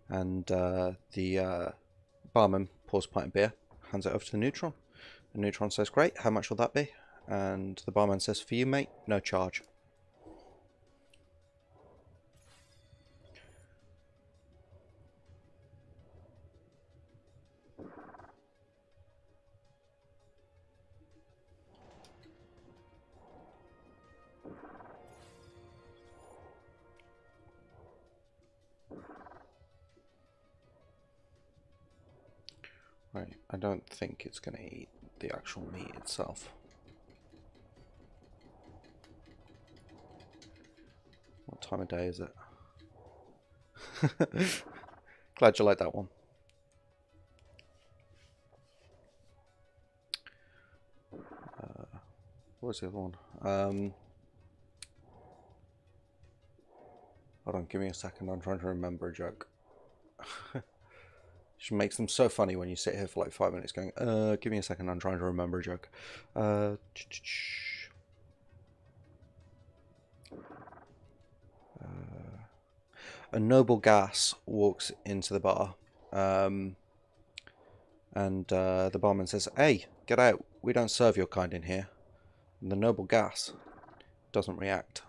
And the barman pours a pint of beer, hands it over to the neutron. The neutron says, great, how much will that be? And the barman says, for you, mate, no charge. Right, I don't think it's going to eat the actual meat itself. What time of day is it? Glad you like that one. What was the other one? Hold on, give me a second. I'm trying to remember a joke. She makes them so funny when you sit here for like 5 minutes going, give me a second, I'm trying to remember a joke. A noble gas walks into the bar, and the barman says, hey, get out, we don't serve your kind in here. And the noble gas doesn't react.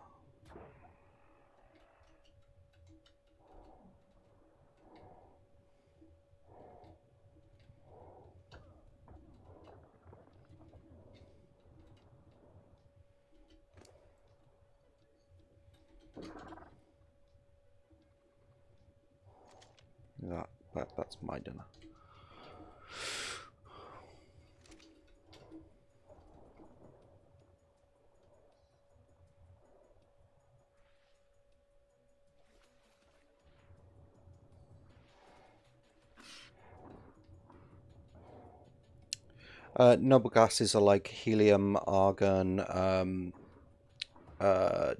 That's my dinner. Noble gases are like helium, argon,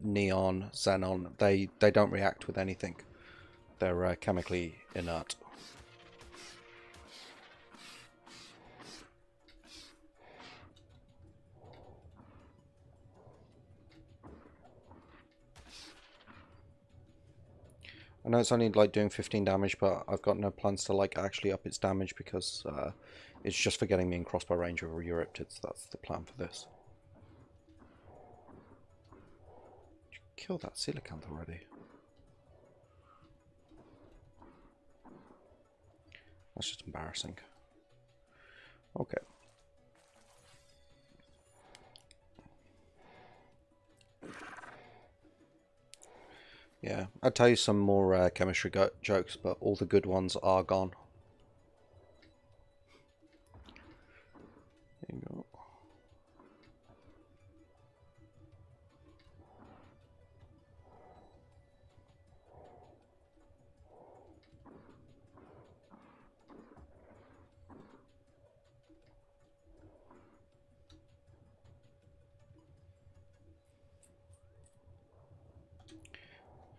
neon, xenon. They don't react with anything. They're chemically inert. I know it's only like doing 15 damage, but I've got no plans to like actually up its damage because it's just for getting me in crossbow range over Euryptids. That's the plan for this. Did you kill that coelacanth already? That's just embarrassing. Okay. Yeah, I'd tell you some more chemistry jokes, but all the good ones are gone. There you go.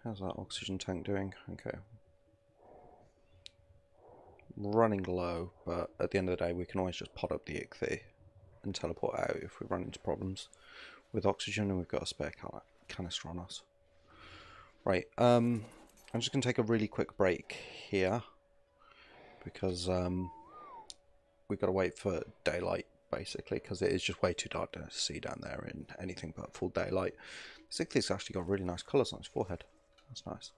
How's that oxygen tank doing? Okay. Running low, but at the end of the day we can always just pot up the ichthy and teleport out if we run into problems with oxygen, and we've got a spare canister on us. Right, I'm just going to take a really quick break here because we've got to wait for daylight basically, because it is just way too dark to see down there in anything but full daylight. This ichthy's actually got really nice colours on its forehead. That's nice.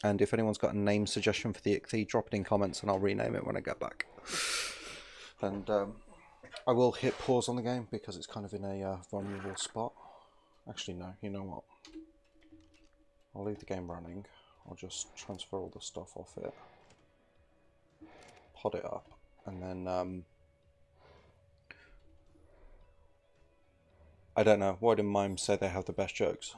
And if anyone's got a name suggestion for the ichthy, drop it in comments and I'll rename it when I get back. And I will hit pause on the game because it's kind of in a vulnerable spot. Actually, no, you know what? I'll leave the game running. I'll just transfer all the stuff off it, pod it up, and then I don't know. Why do mimes say they have the best jokes?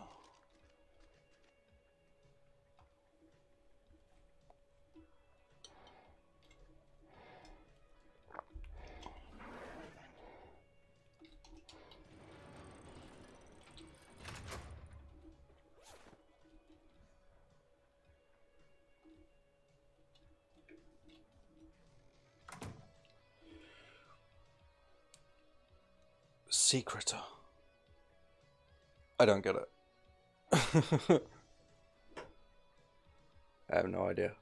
Secreter. I don't get it. I have no idea.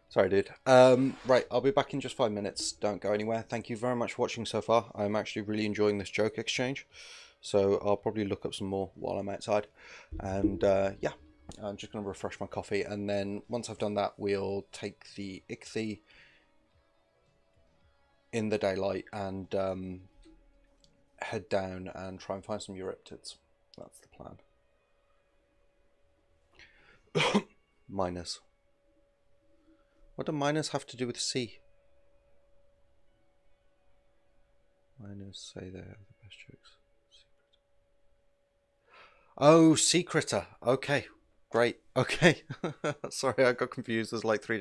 Sorry, dude. Right, I'll be back in just 5 minutes. Don't go anywhere. Thank you very much for watching so far. I'm actually really enjoying this joke exchange. So I'll probably look up some more while I'm outside. And yeah, I'm just going to refresh my coffee. And then once I've done that, we'll take the ichthy in the daylight and head down and try and find some Euryptids. That's the plan. Miners. What do miners have to do with sea? Miners say they have the best jokes. Oh, Secreter. Okay, great. Okay. Sorry, I got confused. There's like two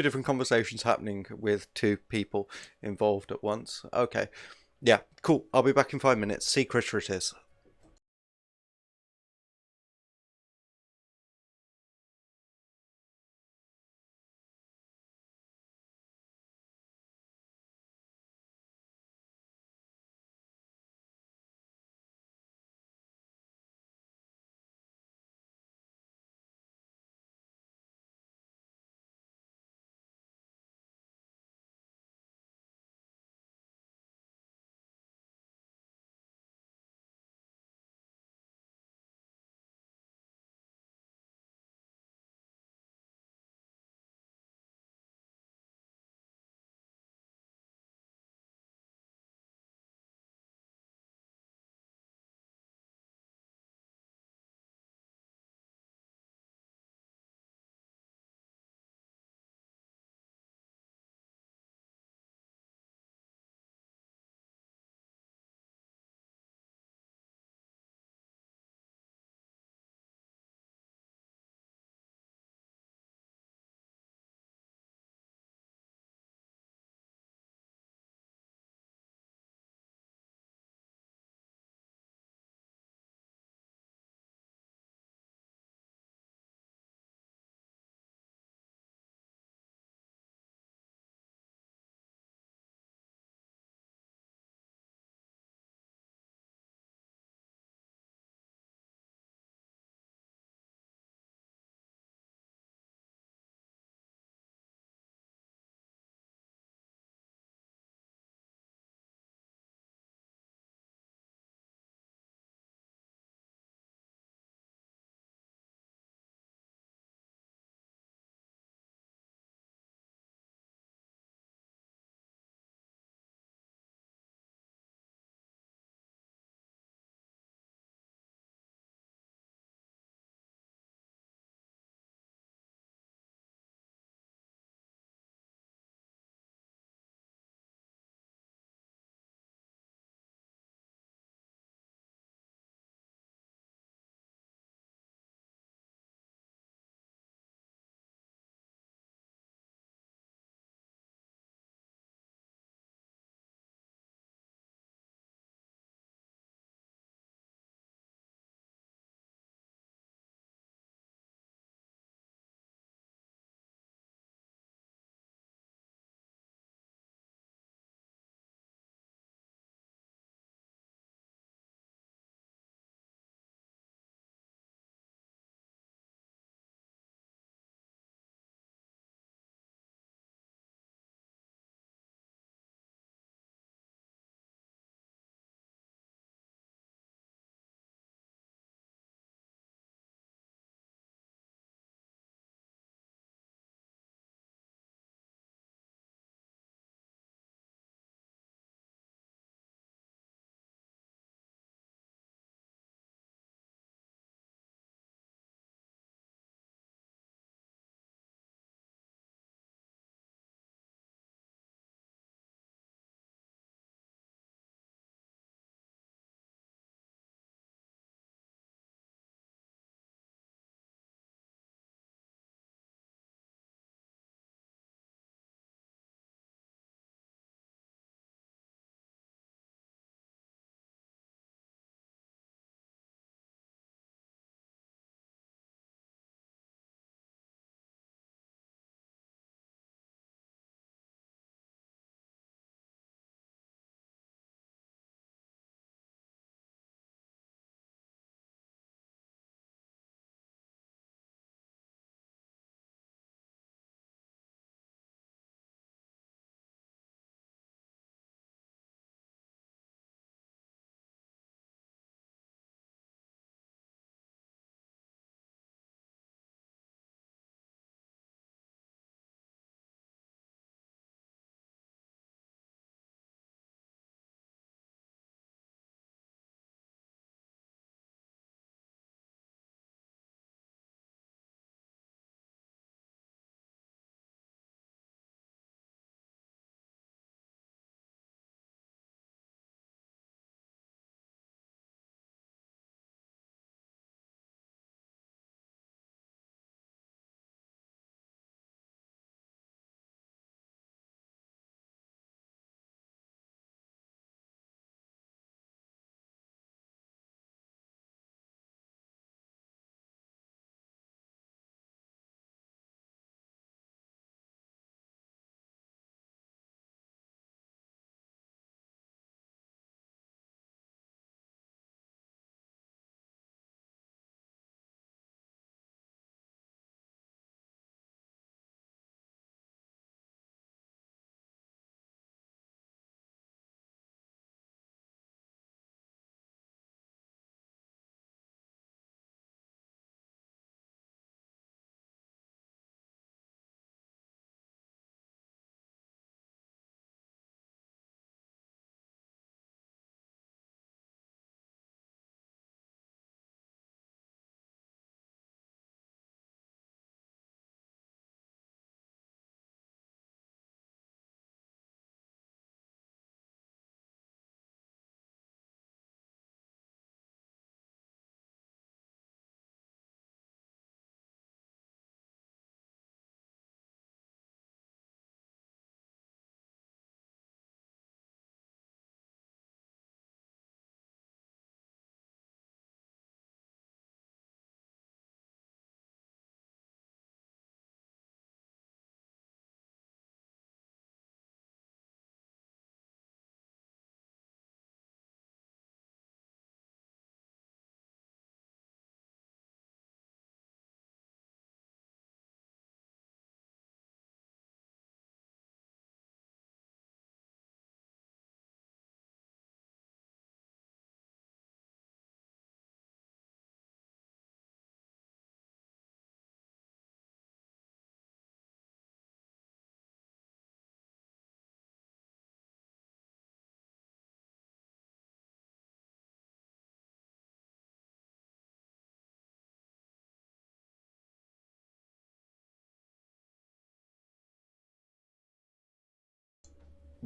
different conversations happening with two people involved at once. Okay. Yeah, cool. I'll be back in 5 minutes. Secreter it is.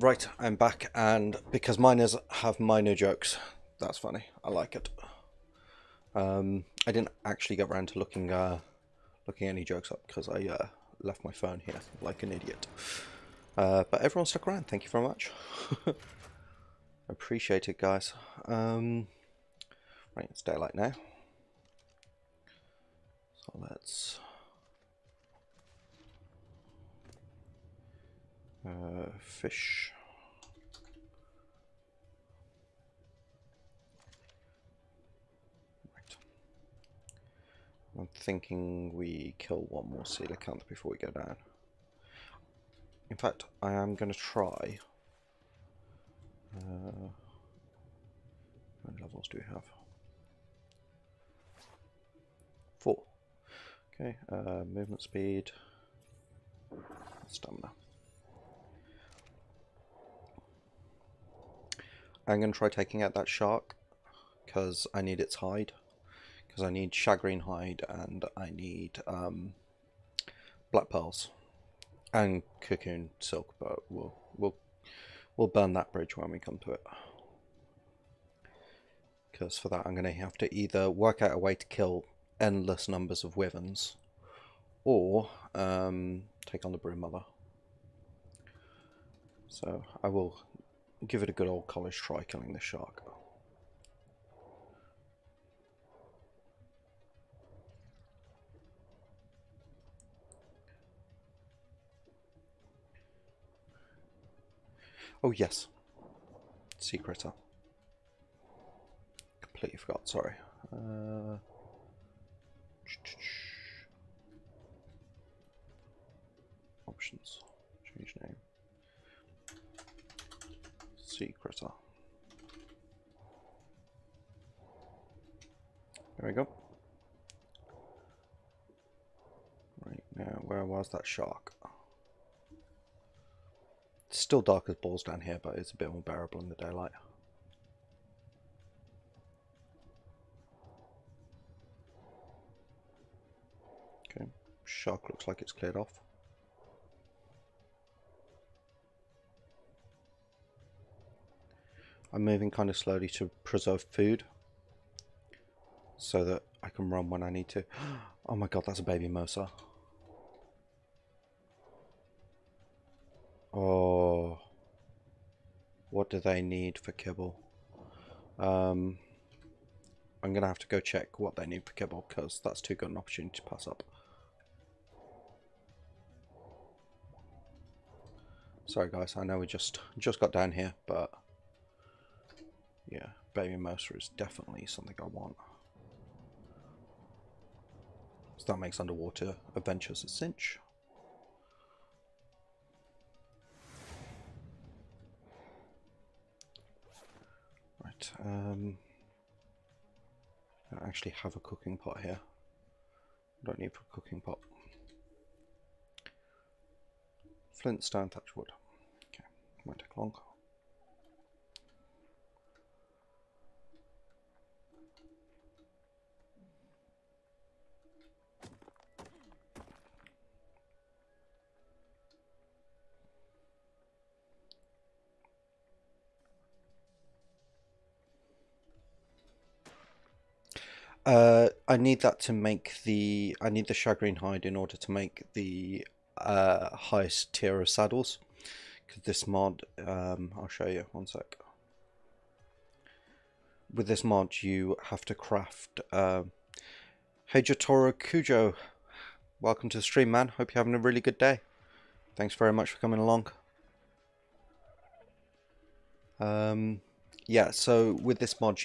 Right, I'm back, and because miners have miner jokes, that's funny. I like it. I didn't actually get around to looking any jokes up because I left my phone here like an idiot. But everyone stuck around. Thank you very much. Appreciate it, guys. Right, it's daylight now, so let's fish. Right. I'm thinking we kill one more coelacanth before we go down. In fact, I am going to try. How many levels do we have? 4. Okay, movement speed, stamina. I'm going to try taking out that shark because I need its hide. Because I need shagreen hide and I need black pearls and cocoon silk, but we'll burn that bridge when we come to it. Because for that I'm going to have to either work out a way to kill endless numbers of wyverns or take on the broom mother. So I will give it a good old college try killing this shark. Oh yes, sea critter. Completely forgot, sorry. Options, change name. Sea critter. There we go. Right, now where was that shark? It's still dark as balls down here, but it's a bit more bearable in the daylight. Okay, shark looks like it's cleared off. I'm moving kind of slowly to preserve food so that I can run when I need to. Oh my god, that's a baby mosa. Oh, what do they need for kibble? I'm gonna have to go check what they need for kibble because that's too good an opportunity to pass up. Sorry guys, I know we just got down here, but yeah, baby mosa is definitely something I want. So that makes underwater adventures a cinch. Right, I actually have a cooking pot here. I don't need a cooking pot. Flint, stone, thatch wood. Okay, won't take long. I need that to make the. I need the shagreen hide in order to make the highest tier of saddles. Because this mod, I'll show you. One sec. With this mod, you have to craft. Hey Jotaro Kujo, welcome to the stream, man. Hope you're having a really good day. Thanks very much for coming along. Yeah, so with this mod,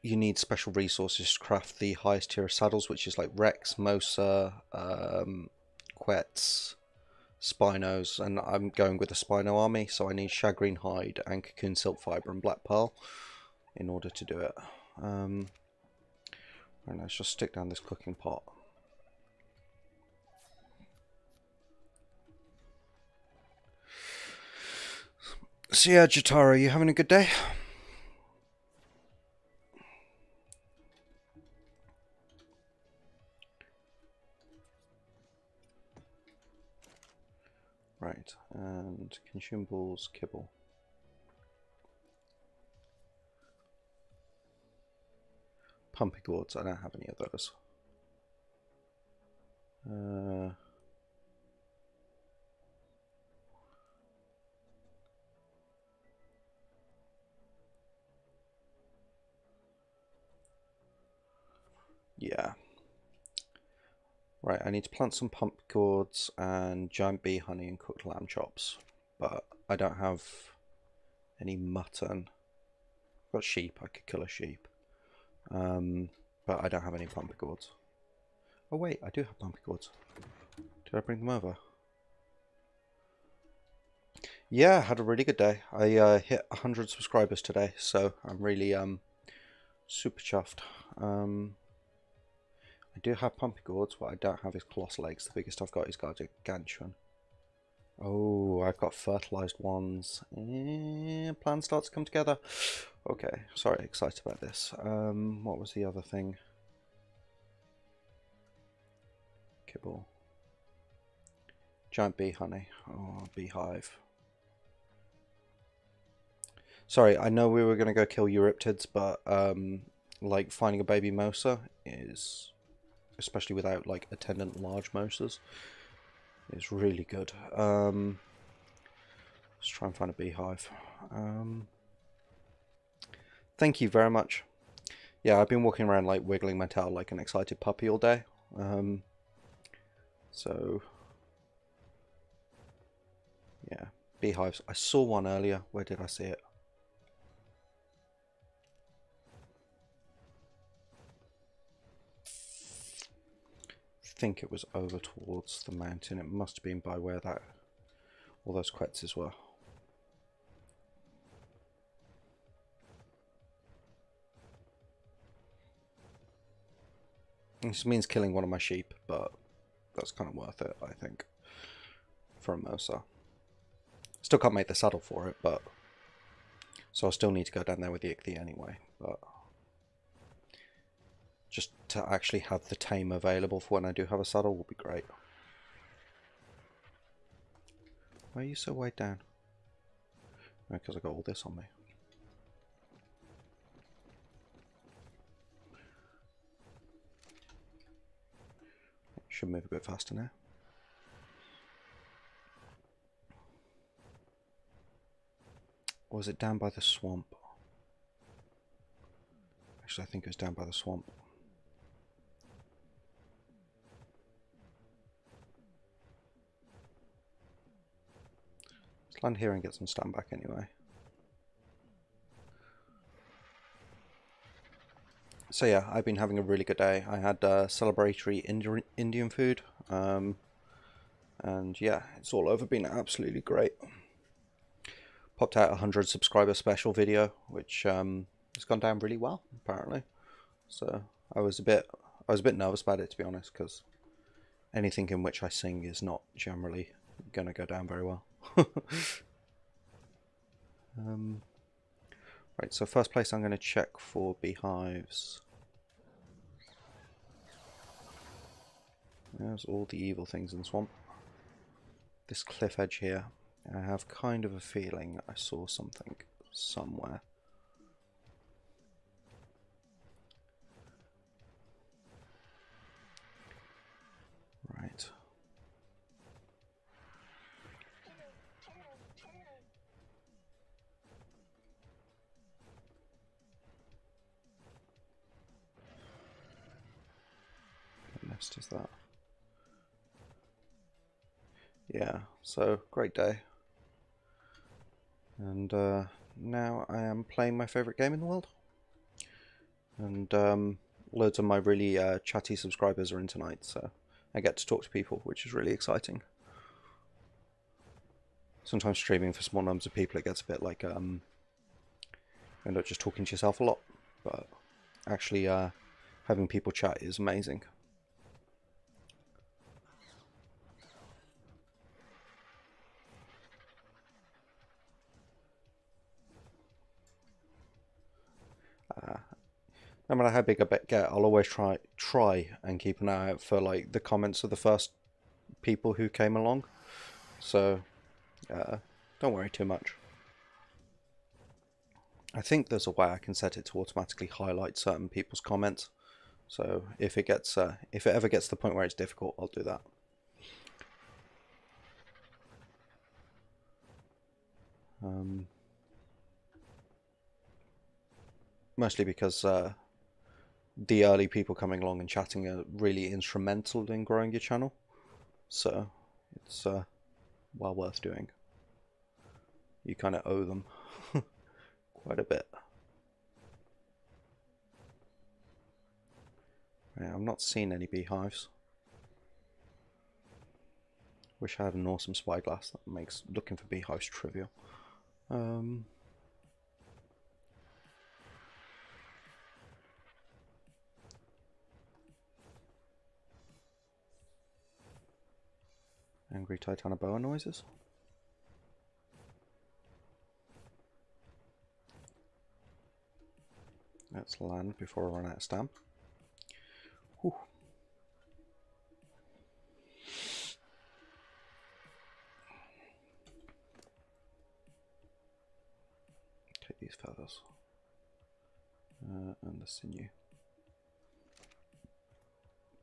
you need special resources to craft the highest tier of saddles, which is like Rex, Mosa, Quets, Spinos, and I'm going with the Spino army, so I need shagreen hide and cocoon silk fiber and black pearl in order to do it. And let's just stick down this cooking pot. So yeah, Jotaro, you having a good day? Right, And consumables, kibble. Pumpy gourds, I don't have any of those. Yeah. Right, I need to plant some pumpkin gourds and giant bee honey and cooked lamb chops. But I don't have any mutton. I've got sheep, I could kill a sheep. But I don't have any pumpkin gourds. Oh wait, I do have pumpkin gourds. Did I bring them over? Yeah, I had a really good day. I hit 100 subscribers today, so I'm really super chuffed. I do have pumpkin gourds, what I don't have is colossal eggs. The biggest I've got is gargantuan. Oh, I've got fertilized ones. Plan starts to come together. Okay, sorry, excited about this. What was the other thing? Kibble. Giant bee honey. Oh, beehive. Sorry, I know we were going to go kill Euryptids, but like finding a baby Mosa is, especially without like attendant large Mosas, is really good. Let's try and find a beehive. Thank you very much. Yeah, I've been walking around like wiggling my tail like an excited puppy all day. So yeah, beehives. I saw one earlier. Where did I see it? I think it was over towards the mountain. It must have been by where that all those quetzes were. This means killing one of my sheep, but that's kind of worth it, I think, for a Mosa. Still can't make the saddle for it, but so I'll still need to go down there with the Ichthy anyway, but just to actually have the tame available for when I do have a saddle will be great. Why are you so weighed down? Because I got all this on me. Should move a bit faster now. Or was it down by the swamp? Actually, I think it was down by the swamp. Let's land here and get some stand back anyway. So yeah, I've been having a really good day. I had celebratory Indian food, and yeah, it's all over. Been absolutely great. Popped out a 100 subscriber special video, which has gone down really well apparently. So I was a bit nervous about it, to be honest, because anything in which I sing is not generally gonna go down very well. Right, so first place I'm going to check for beehives. There's all the evil things in the swamp. This cliff edge here, I have kind of a feeling I saw something somewhere. Right. What nest is that? Yeah, so great day. And now I am playing my favourite game in the world. And loads of my really chatty subscribers are in tonight, so I get to talk to people, which is really exciting. Sometimes streaming for small numbers of people, it gets a bit like you end up just talking to yourself a lot, but actually having people chat is amazing. No matter how big I get, I'll always try and keep an eye out for like the comments of the first people who came along. So Don't worry too much. I think there's a way I can set it to automatically highlight certain people's comments. So if it ever gets to the point where it's difficult, I'll do that. Mostly because the early people coming along and chatting are really instrumental in growing your channel. So it's well worth doing. You kind of owe them quite a bit. Yeah, I'm not seeing any beehives. Wish I had an awesome spyglass that makes looking for beehives trivial. Angry Titanoboa noises. Let's land before I run out of stamp. Whew. Take these feathers and the sinew.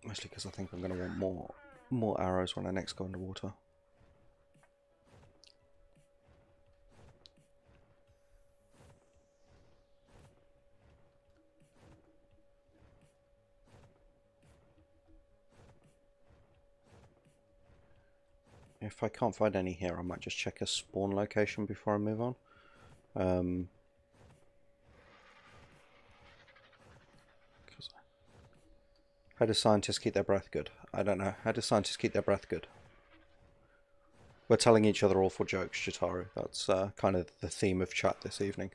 Mostly because I think I'm going to want more arrows when I next go underwater. If I can't find any here, I might just check a spawn location before I move on. How do scientists keep their breath good? I don't know. How do scientists keep their breath good? We're telling each other awful jokes, Jataru. That's kind of the theme of chat this evening.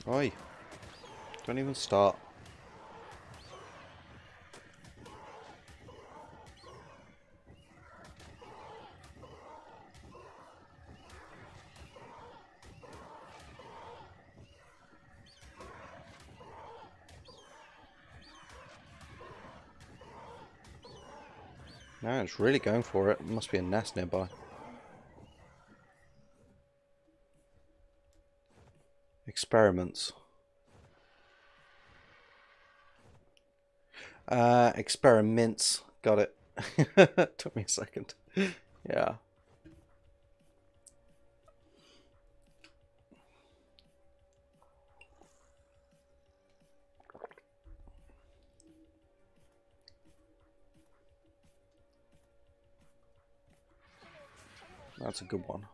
Oi. Don't even start. No, it's really going for it. There must be a nest nearby. Experiments. Experiments. Got it. Took me a second. Yeah. That's a good one.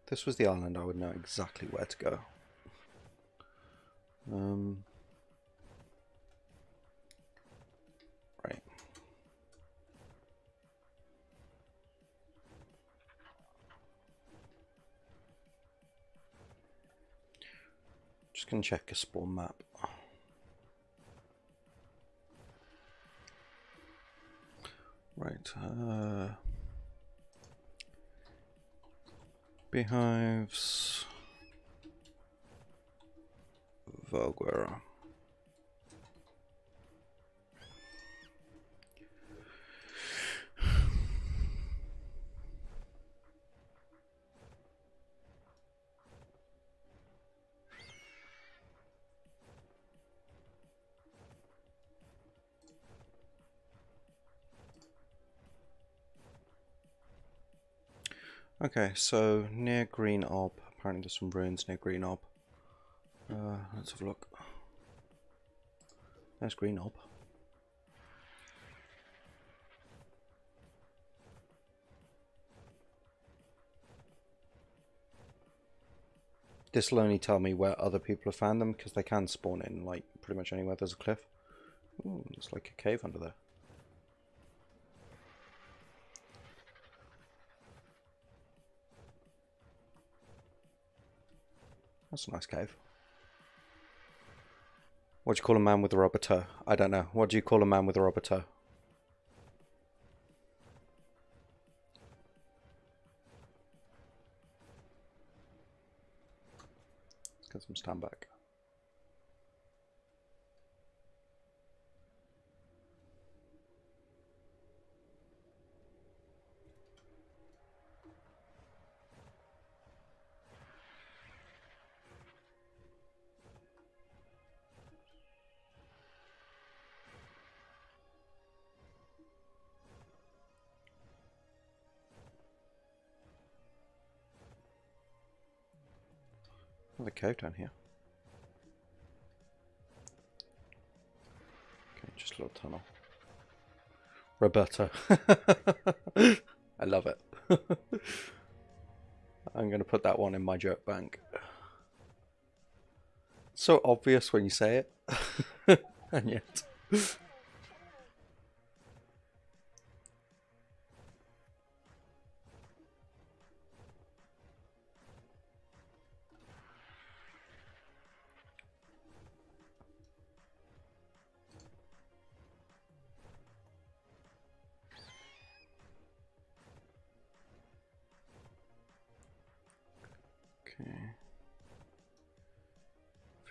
If this was the island, I would know exactly where to go. Right. Just gonna check a spawn map. Right. Beehives. Valguera. Okay, so near Green Ob. Apparently there's some ruins near Green Ob. Let's have a look. There's Green Ob. This will only tell me where other people have found them, because they can spawn in, like, pretty much anywhere there's a cliff. Ooh, it's like a cave under there. That's a nice cave. What do you call a man with a rubber toe? I don't know. What do you call a man with a rubber toe? Let's get some stand back. Another cave down here. Okay, just a little tunnel. Roberto. I love it. I'm going to put that one in my joke bank. So obvious when you say it. And yet. Okay.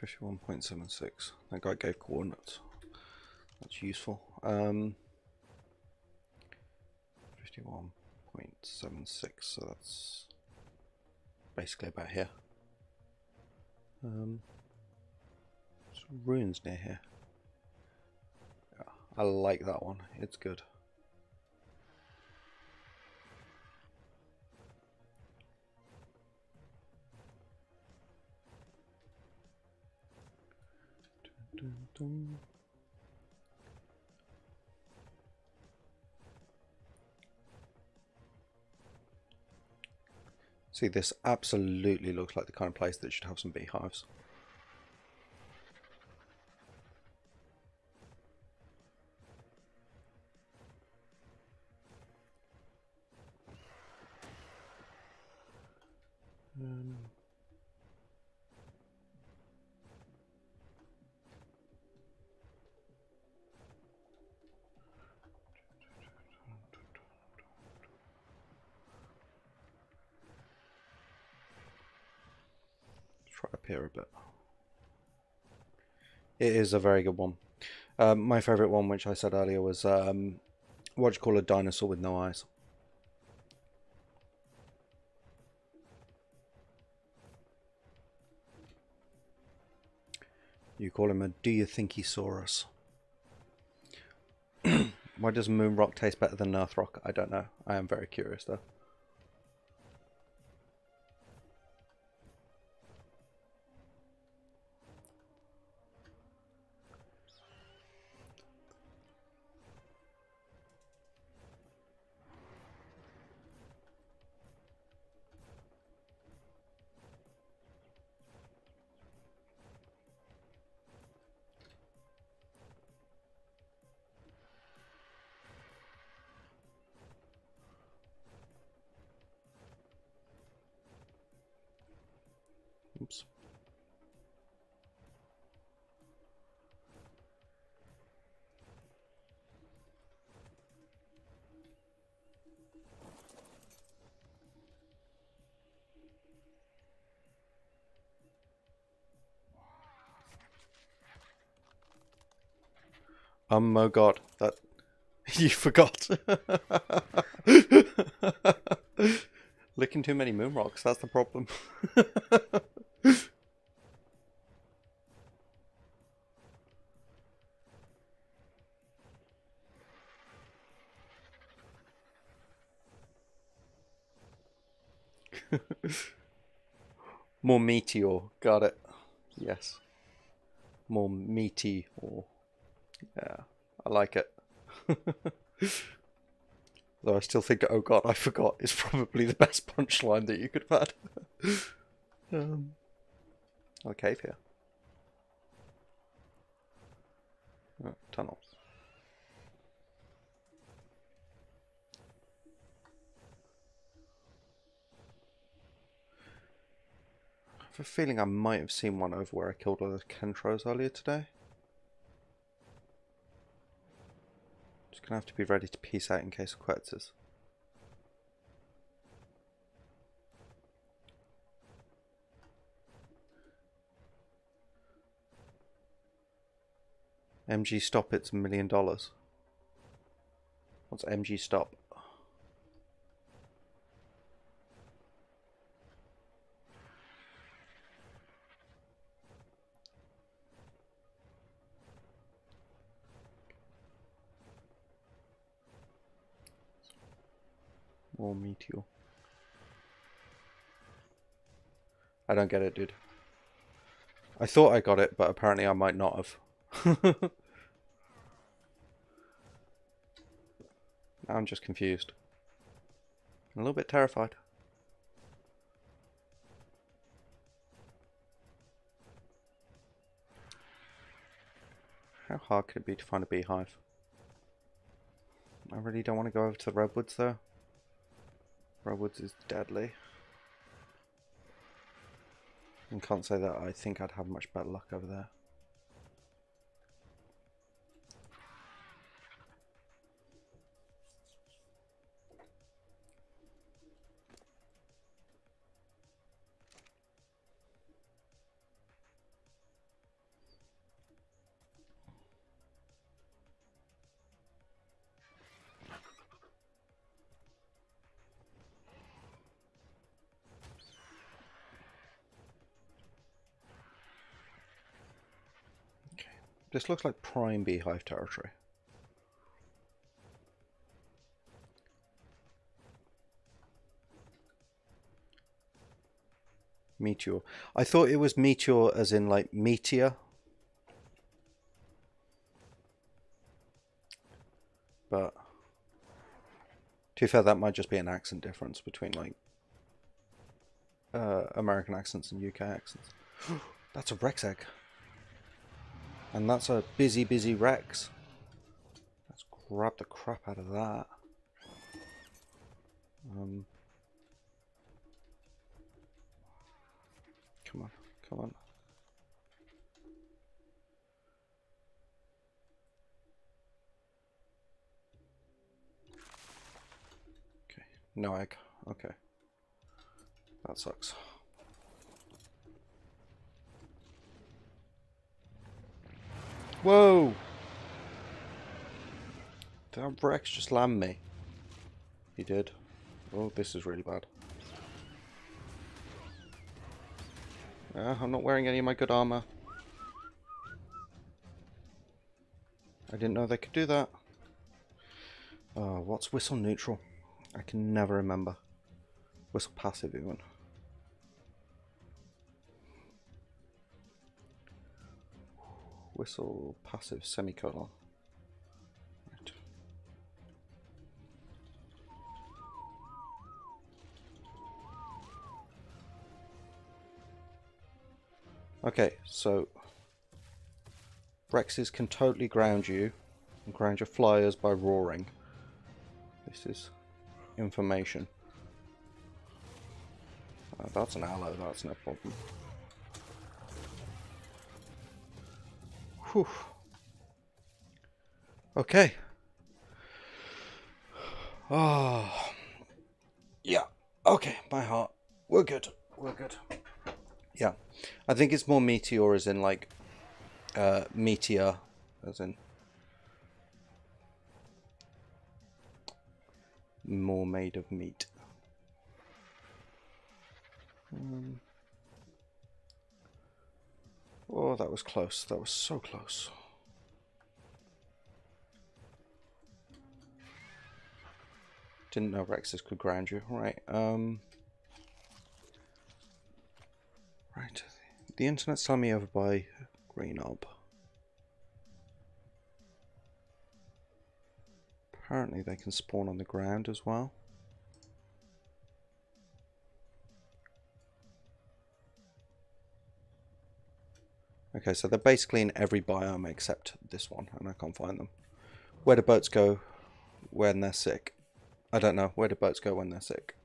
51.76. That guy gave coordinates. That's useful. 51.76, so that's basically about here. Some ruins near here. Yeah, I like that one. It's good. Dun, dun. See, this absolutely looks like the kind of place that should have some beehives. Try up here a bit. It is a very good one. My favourite one, which I said earlier, was what do you call a dinosaur with no eyes? You call him a do you think he saw us? Why does moon rock taste better than earth rock? I don't know. I am very curious though. Oops. Oh god, that you forgot. Licking too many moon rocks, that's the problem. More meteor, got it. Yes. More meaty or yeah, I like it. Though I still think, oh god, I forgot, is probably the best punchline that you could have had. Oh, a cave here. Oh, tunnel. I have a feeling I might have seen one over where I killed all those Kentros earlier today. Just gonna have to be ready to peace out in case of Quetzes. MG stop, it's $1 million. What's MG stop? More meteor. I don't get it, dude. I thought I got it, but apparently I might not have. Now I'm just confused. I'm a little bit terrified. How hard could it be to find a beehive? I really don't want to go over to the redwoods though. Redwoods is deadly. And can't say that I think I'd have much better luck over there. This looks like prime beehive territory. Meteor. I thought it was meteor as in like meteor. But to be fair, that might just be an accent difference between like American accents and UK accents. That's a Rex egg. And that's a busy Rex. Let's grab the crap out of that. Come on, come on. Okay, no egg. Okay. That sucks. Whoa! Did that Rex just land me? He did. Oh, this is really bad. I'm not wearing any of my good armor. I didn't know they could do that. What's whistle neutral? I can never remember. Whistle passive even. Whistle passive semicolon. Right. Okay, so Rexes can totally ground you and ground your flyers by roaring. This is information. That's an aloe, that's no problem. Whew. Okay. Oh. Yeah. Okay, my heart. We're good. We're good. Yeah. I think it's more meteor as in like meteor as in more made of meat. Oh, that was close. That was so close. Didn't know Rexes could ground you. Right. Right. The internet's telling me over by Green Ob. Apparently they can spawn on the ground as well. Okay, so they're basically in every biome except this one, and I can't find them. Where do boats go when they're sick? I don't know. Where do boats go when they're sick?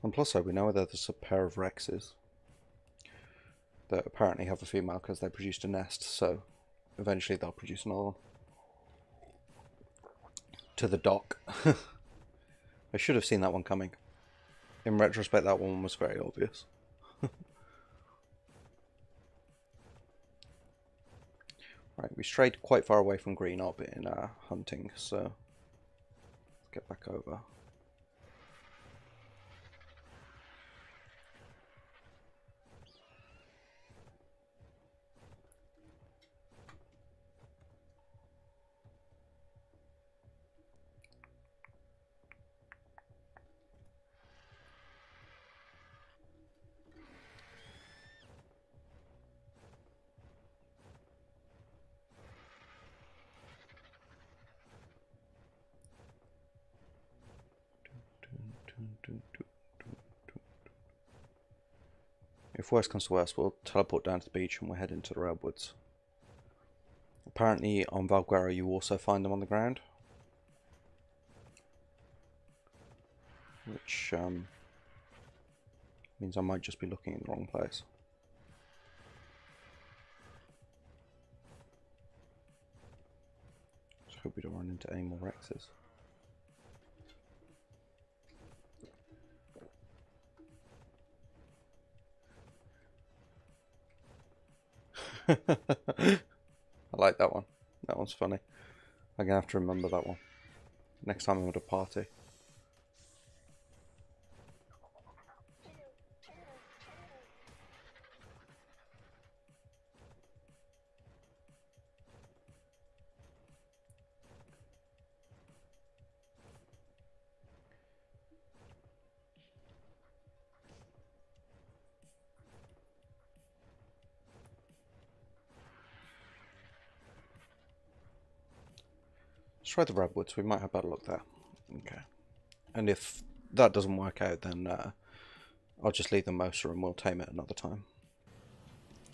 And plus, we know that there's a pair of Rexes that apparently have a female because they produced a nest, so eventually they'll produce another one. To the dock. I should have seen that one coming. In retrospect, that one was very obvious. Right, we strayed quite far away from Green Ob in hunting, so let's get back over. If worst comes to worst, we'll teleport down to the beach and we'll head into the redwoods. Apparently on Valguero you also find them on the ground. Which means I might just be looking in the wrong place. Just hope we don't run into any more Rexes. I like that one. That one's funny. I'm gonna have to remember that one next time I'm at a party. Let's try the redwoods. We might have better luck there. Okay. And if that doesn't work out, then I'll just leave the Mosa and we'll tame it another time.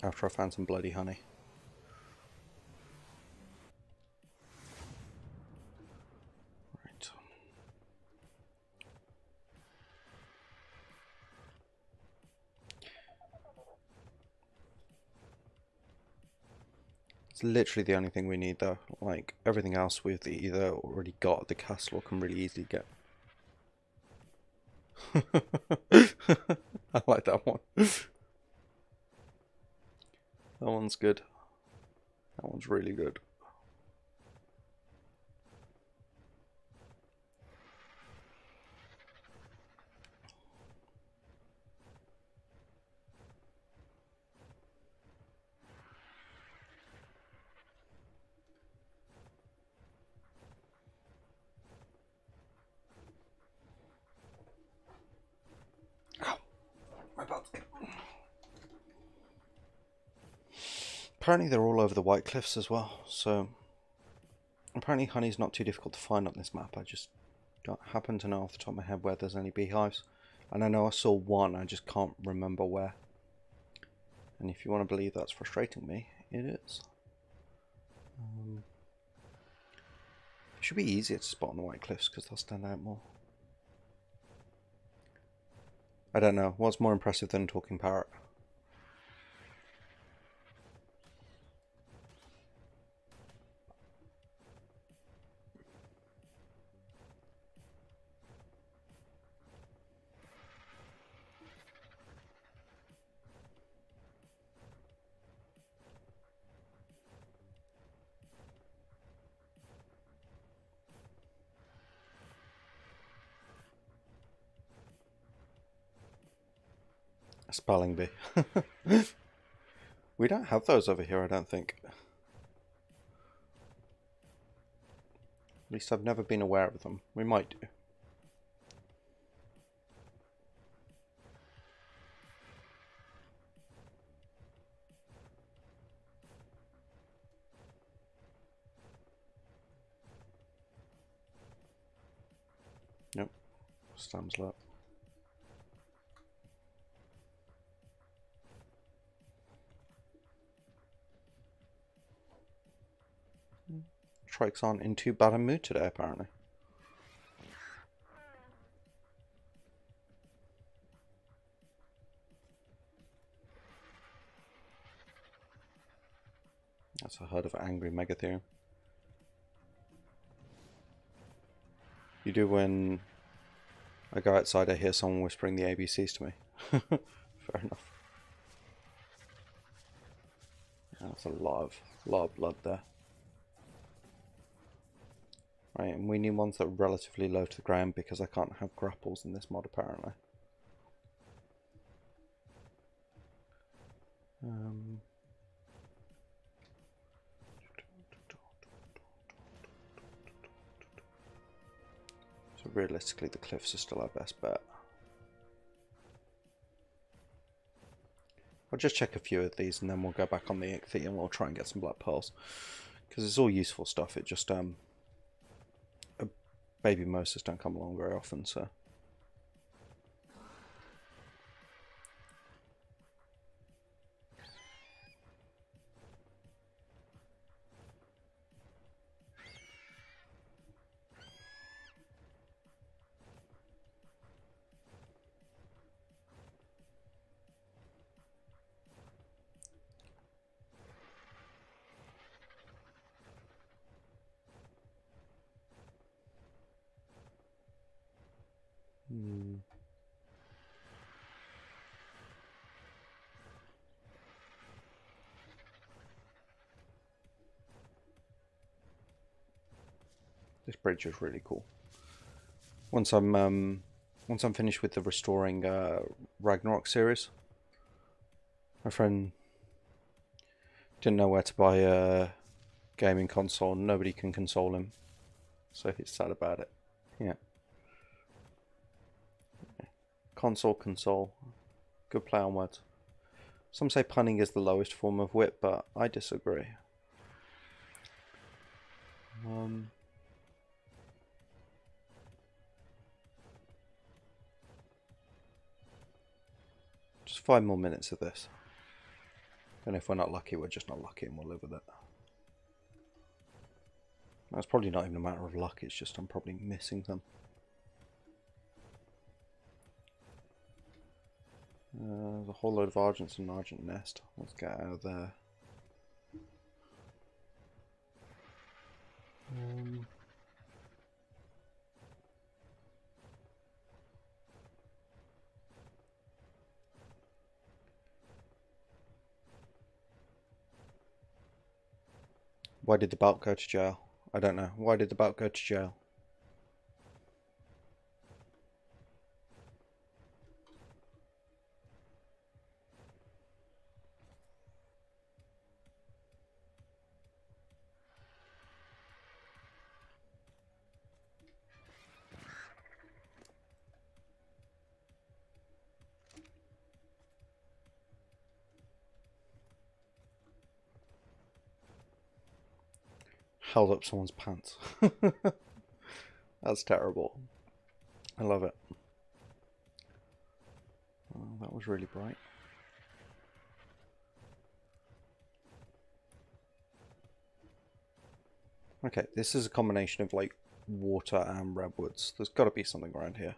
After I found some bloody honey. Right. It's literally the only thing we need though. Like, everything else we've either already got at the castle or can really easily get. I like that one. That one's good. That one's really good. Ow, my butt. Apparently they're all over the White Cliffs as well, so apparently honey's not too difficult to find on this map. I just don't happen to know off the top of my head where there's any beehives. And I know I saw one, I just can't remember where. And if you want to believe that's frustrating me, it is. It should be easier to spot on the White Cliffs because they'll stand out more. I don't know, what's more impressive than a talking parrot? A spelling bee. We don't have those over here, I don't think. At least I've never been aware of them. We might do. Stam's low. Trikes aren't in too bad a mood today, apparently. That's a herd of angry Megatherium. You do when I go outside, I hear someone whispering the ABCs to me. Fair enough. That's a lot of blood there. Right, and we need ones that are relatively low to the ground because I can't have grapples in this mod apparently. So realistically the cliffs are still our best bet. I'll just check a few of these and then we'll go back on the Ichthy and we'll try and get some black pearls. Because it's all useful stuff, it just baby moses don't come along very often, so. This bridge is really cool. Once I'm finished with the Restoring Ragnarok series, my friend didn't know where to buy a gaming console. Nobody can console him, so he's sad about it. Yeah. Console. Good play on words. Some say punning is the lowest form of wit, but I disagree. Just 5 more minutes of this. And if we're not lucky, we're just not lucky and we'll live with it. That's probably not even a matter of luck, it's just I'm probably missing them. There's a whole load of Argents in Argent Nest. Let's get out of there. Why did the belt go to jail? I don't know. Why did the belt go to jail? Held up someone's pants. That's terrible. I love it. Oh, that was really bright. Okay, this is a combination of like water and redwoods. There's got to be something around here.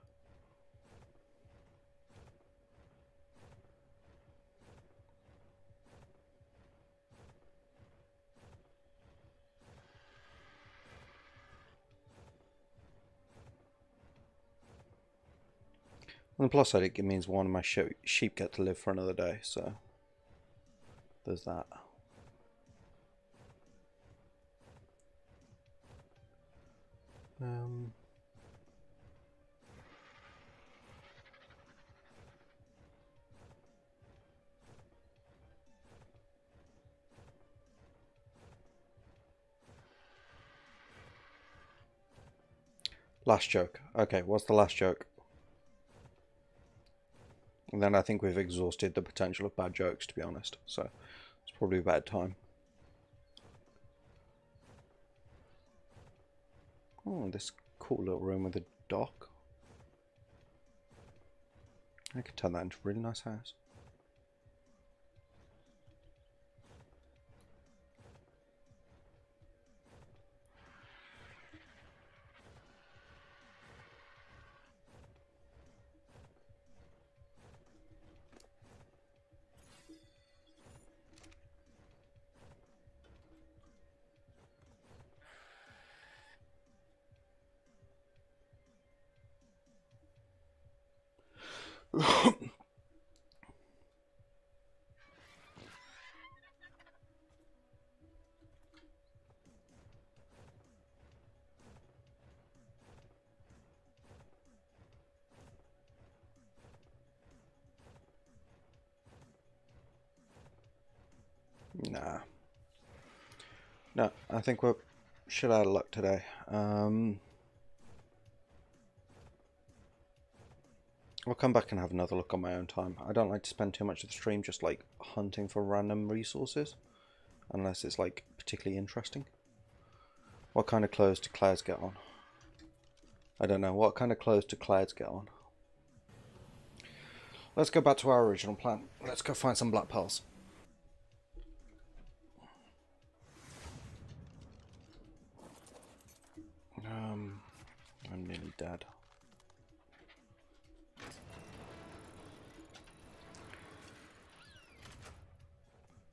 On the plus side, it means one of my sheep get to live for another day, so there's that. Last joke. Okay, what's the last joke? And then I think we've exhausted the potential of bad jokes, to be honest. So it's probably a bad time. Oh, this cool little room with a dock. I could turn that into a really nice house. Nah. No, I think we're shit out of luck today. I'll come back and have another look on my own time. I don't like to spend too much of the stream just like hunting for random resources, unless it's like particularly interesting. What kind of clothes do clouds get on? I don't know. What kind of clothes do clouds get on? Let's go back to our original plan. Let's go find some black pearls. I'm nearly dead.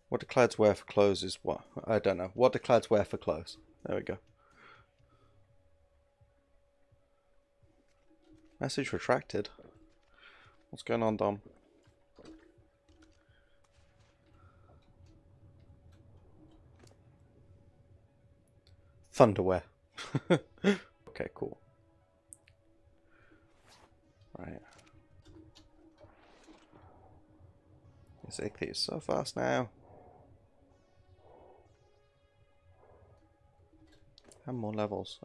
What do clouds wear for clothes is what? I don't know. What do clouds wear for clothes? There we go. Message retracted. What's going on, Dom? Thunderwear. Okay, cool. Right. This ichthys is so fast now. And more levels.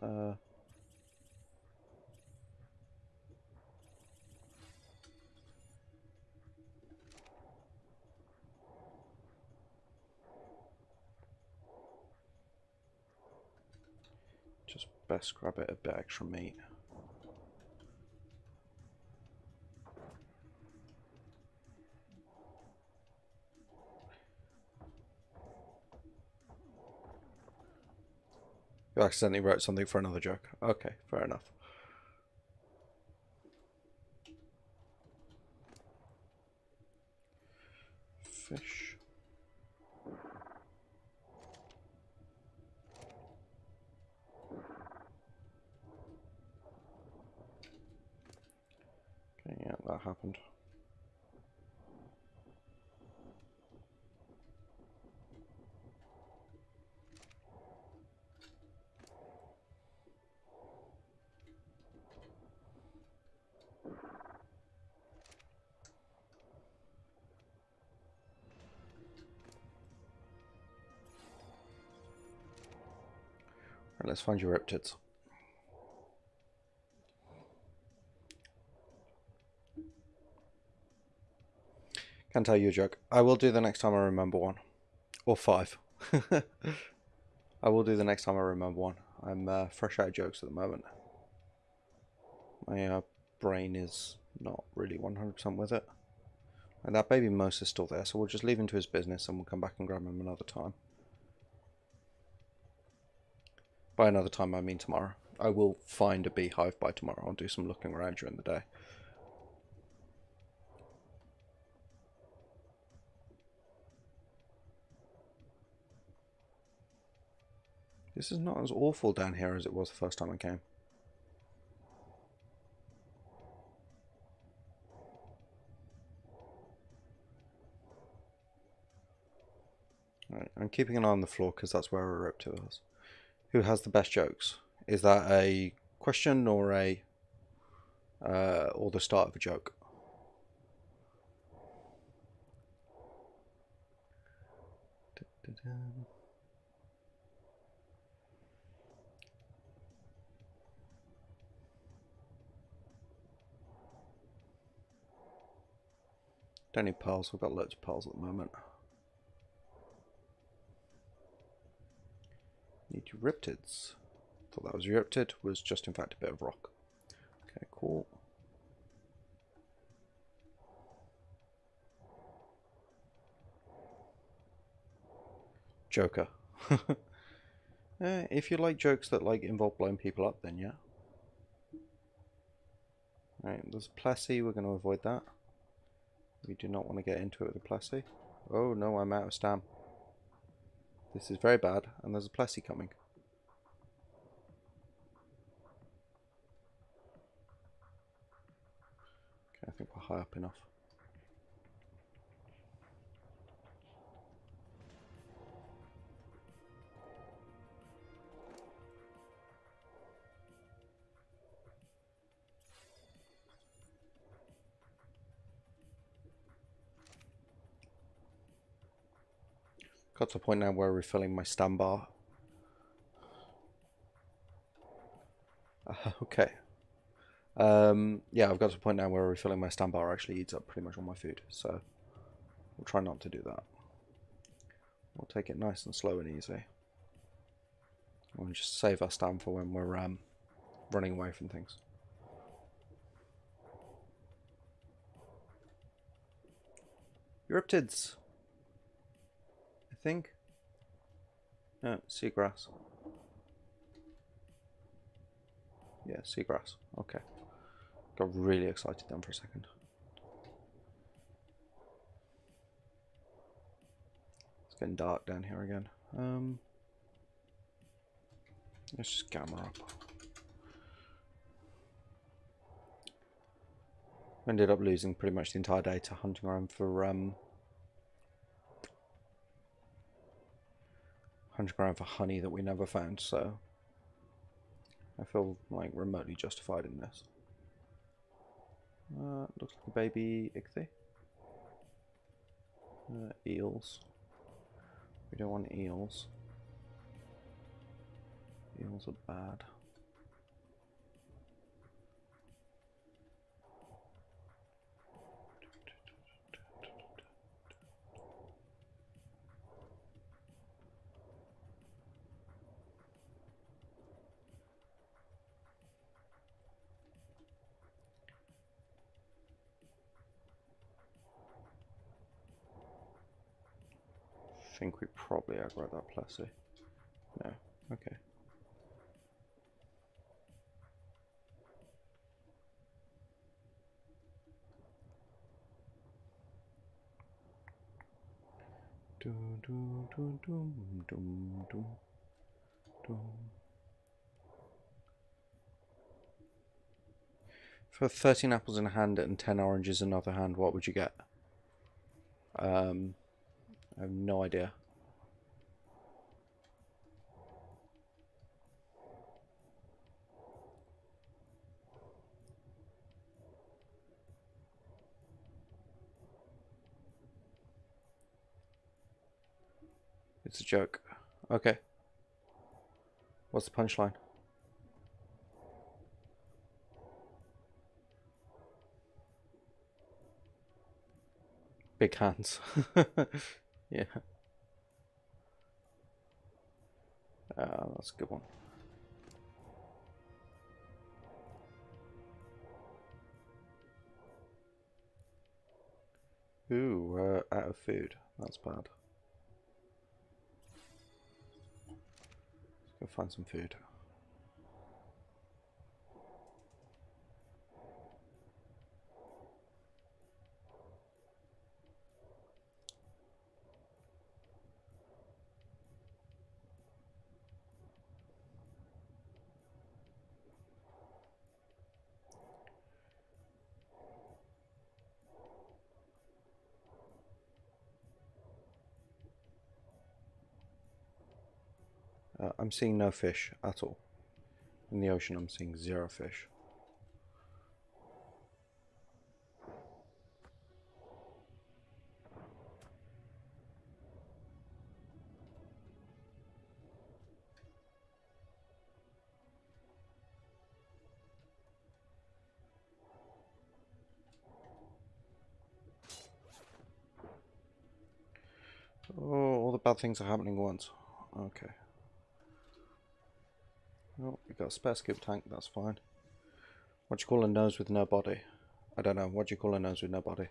Just best grab it a bit extra meat. You accidentally wrote something for another joke. Okay, fair enough. Fish. Okay, yeah, that happened. Right, let's find your riptids. Can't tell you a joke. I will do the next time I remember one. Or 5. I will do the next time I remember one. I'm fresh out of jokes at the moment. My brain is not really 100% with it. And that baby mouse is still there, so we'll just leave him to his business and we'll come back and grab him another time. By another time, I mean tomorrow. I will find a beehive by tomorrow. I'll do some looking around during the day. This is not as awful down here as it was the first time I came. Right, I'm keeping an eye on the floor because that's where we're up to us. Who has the best jokes? Is that a question or a or the start of a joke? Don't need pearls. We've got loads of pearls at the moment. Need your riptids. Thought that was your riptid. Was just in fact a bit of rock. Okay, cool. Joker. If you like jokes that like involve blowing people up, then yeah. Right, there's Plessy, we're going to avoid that. We do not want to get into it with a Plessy. Oh no, I'm out of stam. This is very bad, and there's a Plessy coming. Okay, I think we're high up enough. Got to a point now where we're refilling my stam bar. Okay. Yeah, I've got to a point now where refilling my stam bar actually eats up pretty much all my food, so we'll try not to do that. We'll take it nice and slow and easy. We'll just save our stam for when we're running away from things. Euryptids, I think. No, seagrass. Yeah, seagrass. Okay. Got really excited then for a second. It's getting dark down here again. Let's just gamma up. Ended up losing pretty much the entire day to hunting around for honey that we never found, so I feel like remotely justified in this. Looks like a baby ichthy. Eels. We don't want eels. Eels are bad. I think we probably aggro that Plessy. No, okay. For 13 apples in a hand and 10 oranges in another hand, what would you get? I have no idea. It's a joke. Okay. What's the punchline? Big hands. Yeah. That's a good one. Ooh, we're out of food. That's bad. Let's go find some food. I'm seeing no fish at all. In the ocean, I'm seeing 0 fish. Oh, all the bad things are happening once. Okay. Oh, we got a spare scuba tank, that's fine. What do you call a nose with no body? I don't know, what do you call a nose with no body?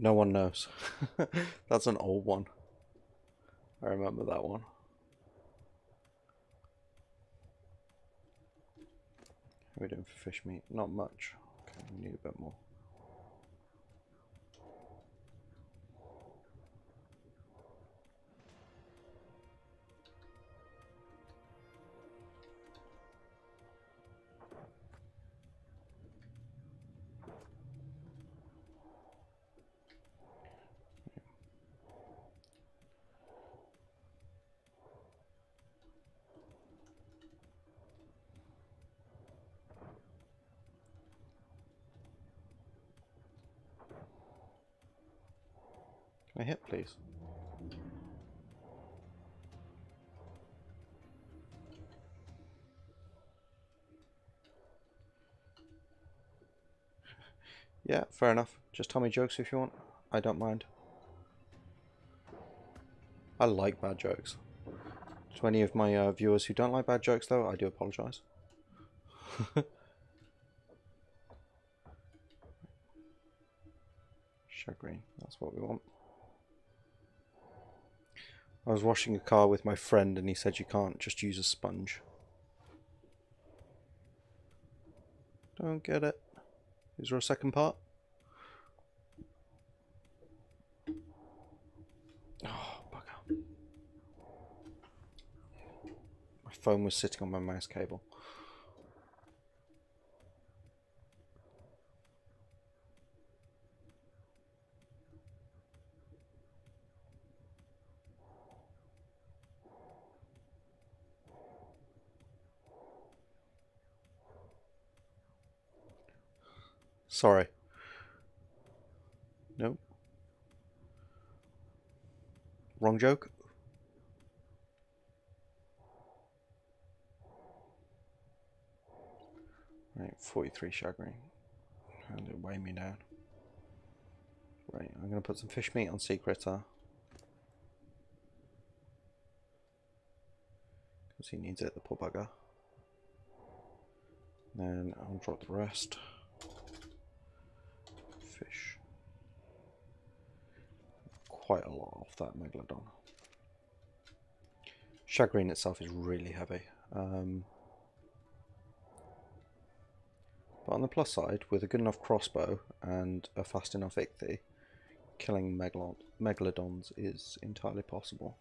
No one knows. That's an old one. I remember that one. How are we doing for fish meat? Not much. Okay, we need a bit more. Can I hit, please? Yeah, fair enough. Just tell me jokes if you want. I don't mind. I like bad jokes. To any of my viewers who don't like bad jokes, though, I do apologise. Chagrin, that's what we want. I was washing a car with my friend and he said you can't just use a sponge. Don't get it. Is there a second part? Oh, bugger. My phone was sitting on my mouse cable. Sorry. No. Wrong joke? Right, 43 chagrin. And it weigh me down. Right, I'm going to put some fish meat on Secretor. Because he needs it, the poor bugger. Then I'll drop the rest. Fish. Quite a lot off that Megalodon. Chagrin itself is really heavy. But on the plus side, with a good enough crossbow and a fast enough ichthy, killing megalodons is entirely possible.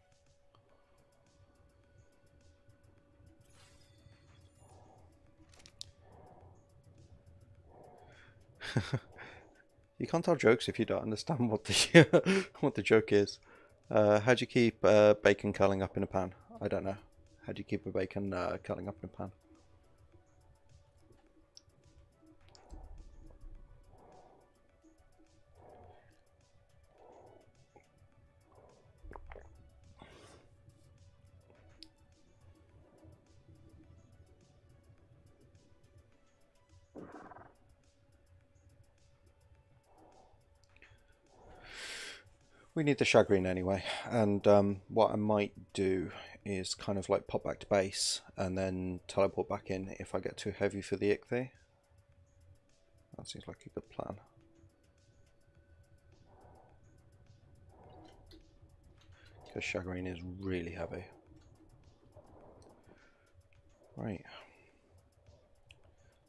You can't tell jokes if you don't understand what the what the joke is. How do you keep bacon curling up in a pan? I don't know. How do you keep a bacon curling up in a pan? We need the chagrin anyway, and what I might do is kind of like pop back to base and then teleport back in if I get too heavy for the ichthy. That seems like a good plan. Because chagrin is really heavy. Right.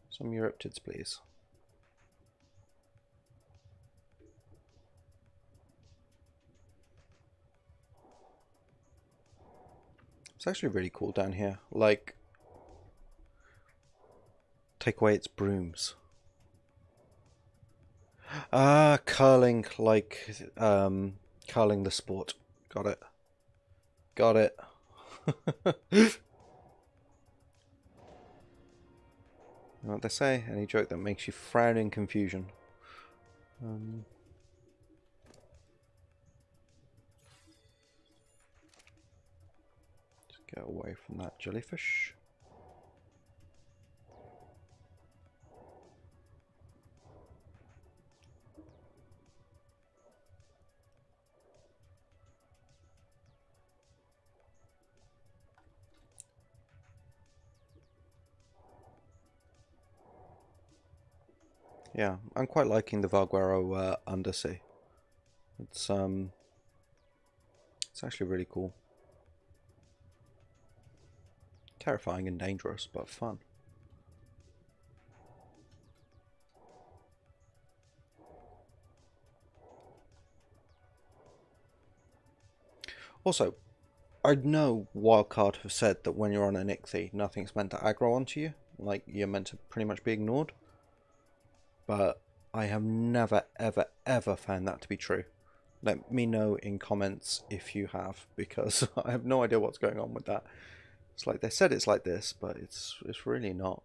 Some Euryptids, please. It's actually really cool down here. Like, take away its brooms. Ah, curling, like, curling the sport. Got it. Got it. You know what they say? Any joke that makes you frown in confusion. Just get away from that jellyfish. Yeah, I'm quite liking the Valguero Undersea. It's actually really cool. Terrifying and dangerous, but fun. Also, I know Wildcard have said that when you're on an Ichthy, nothing's meant to aggro onto you. Like, you're meant to pretty much be ignored. But I have never, ever, ever found that to be true. Let me know in comments if you have, because I have no idea what's going on with that. It's like they said it's like this, but it's really not.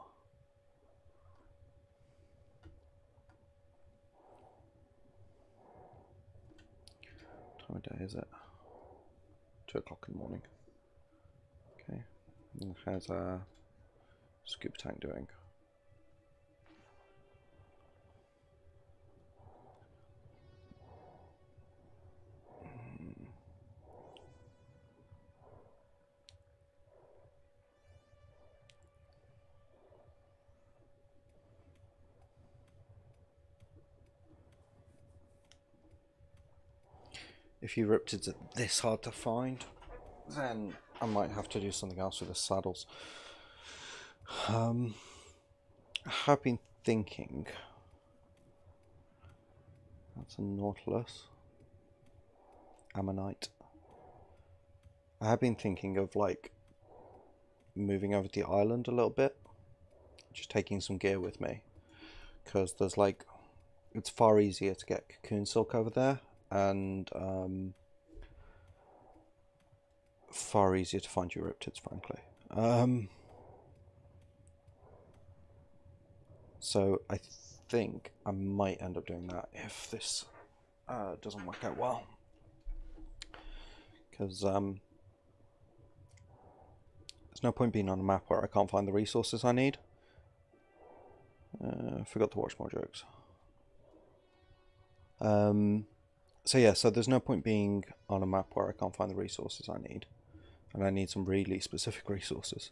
What time of day is it? 2 o'clock in the morning. Okay. And how's our scuba tank doing? If Euryptids are this hard to find, then I might have to do something else with the saddles. I have been thinking. That's a Nautilus. Ammonite. I have been thinking of like moving over to the island a little bit, just taking some gear with me, because there's like, it's far easier to get cocoon silk over there, and far easier to find Euryptids, frankly. So I think I might end up doing that if this doesn't work out well, because there's no point being on a map where I can't find the resources I need. Forgot to watch more jokes. So yeah, so there's no point being on a map where I can't find the resources I need, and I need some really specific resources.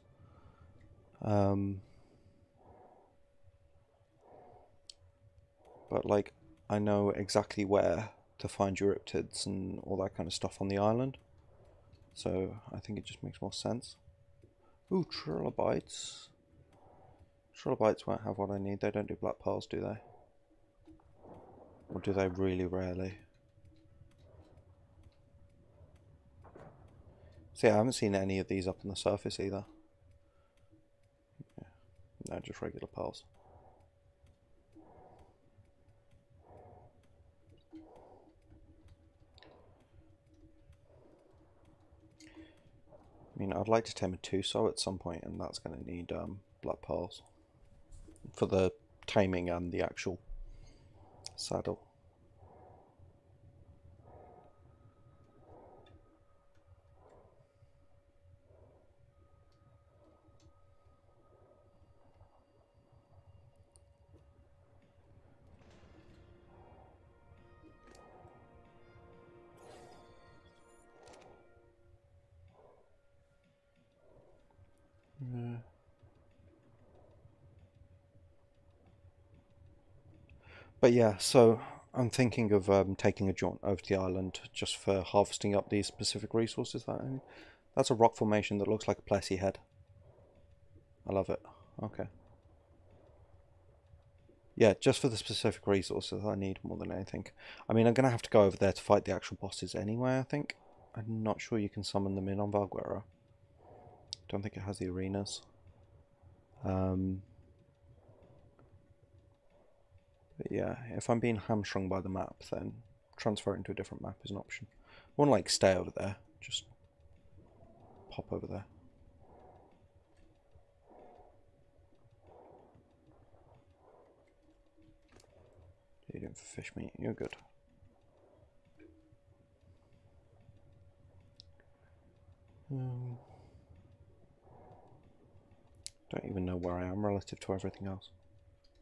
But like, I know exactly where to find Euryptids and all that kind of stuff on the island, so I think it just makes more sense. Ooh, trilobites. Trilobites won't have what I need. They don't do black pearls, do they? Or do they really rarely? See, I haven't seen any of these up on the surface either. Yeah. No, just regular pearls. I mean, I'd like to tame a Tuso at some point, and that's going to need black pearls for the taming and the actual saddle. Yeah. But yeah, so I'm thinking of taking a jaunt over to the island just for harvesting up these specific resources that I need. That's a rock formation that looks like a Plessy head. I love it. Okay. Yeah, just for the specific resources I need more than anything. I mean, I'm going to have to go over there to fight the actual bosses anyway, I think. I'm not sure you can summon them in on Valguera. Don't think it has the arenas. But yeah, if I'm being hamstrung by the map, then transfer it into a different map is an option. I won't like stay over there, just pop over there. You're doing for fish meat, you're good. Don't even know where I am relative to everything else.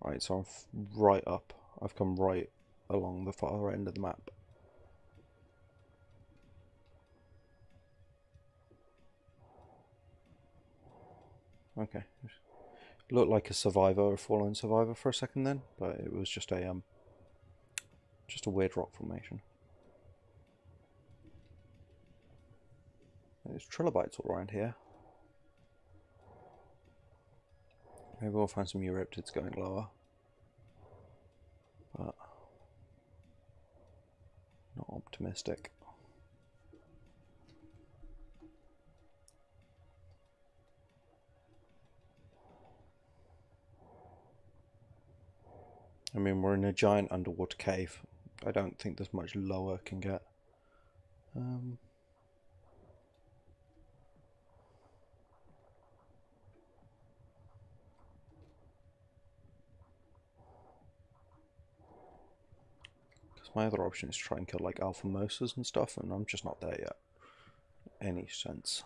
Right, so I'm right up. I've come right along the far end of the map. Okay. Looked like a survivor, a fallen survivor for a second then, but it was just a weird rock formation. There's trilobites all around here. Maybe we'll find some Euryptids going lower. But not optimistic. I mean, we're in a giant underwater cave. I don't think there's much lower can get. My other option is to try and kill like alpha mosas and stuff, and I'm just not there yet. Any sense.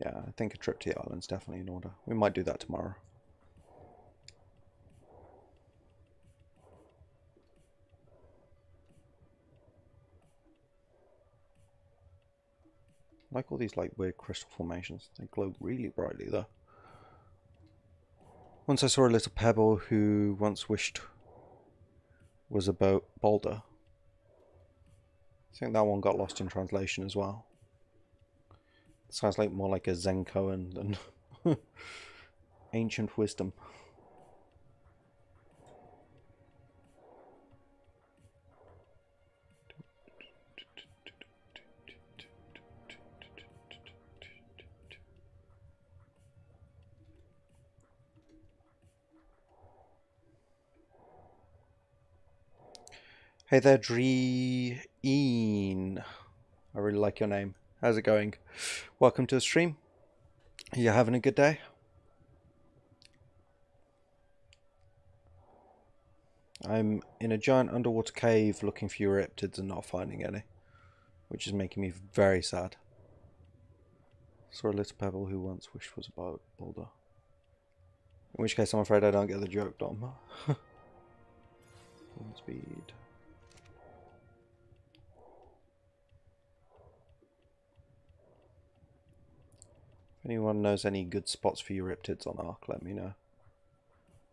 Yeah, I think a trip to the island's definitely in order. We might do that tomorrow. I like all these like weird crystal formations. They glow really brightly though. Once I saw a little pebble who once wished was a boulder. I think that one got lost in translation as well. It sounds like more like a Zen koan than ancient wisdom. Hey there, Dreen. I really like your name. How's it going? Welcome to the stream. Are you having a good day? I'm in a giant underwater cave looking for Euryptids and not finding any, which is making me very sad. Saw a little pebble who once wished was a boulder. In which case I'm afraid I don't get the joke, Dom. Speed. If anyone knows any good spots for Euryptids on Ark, let me know.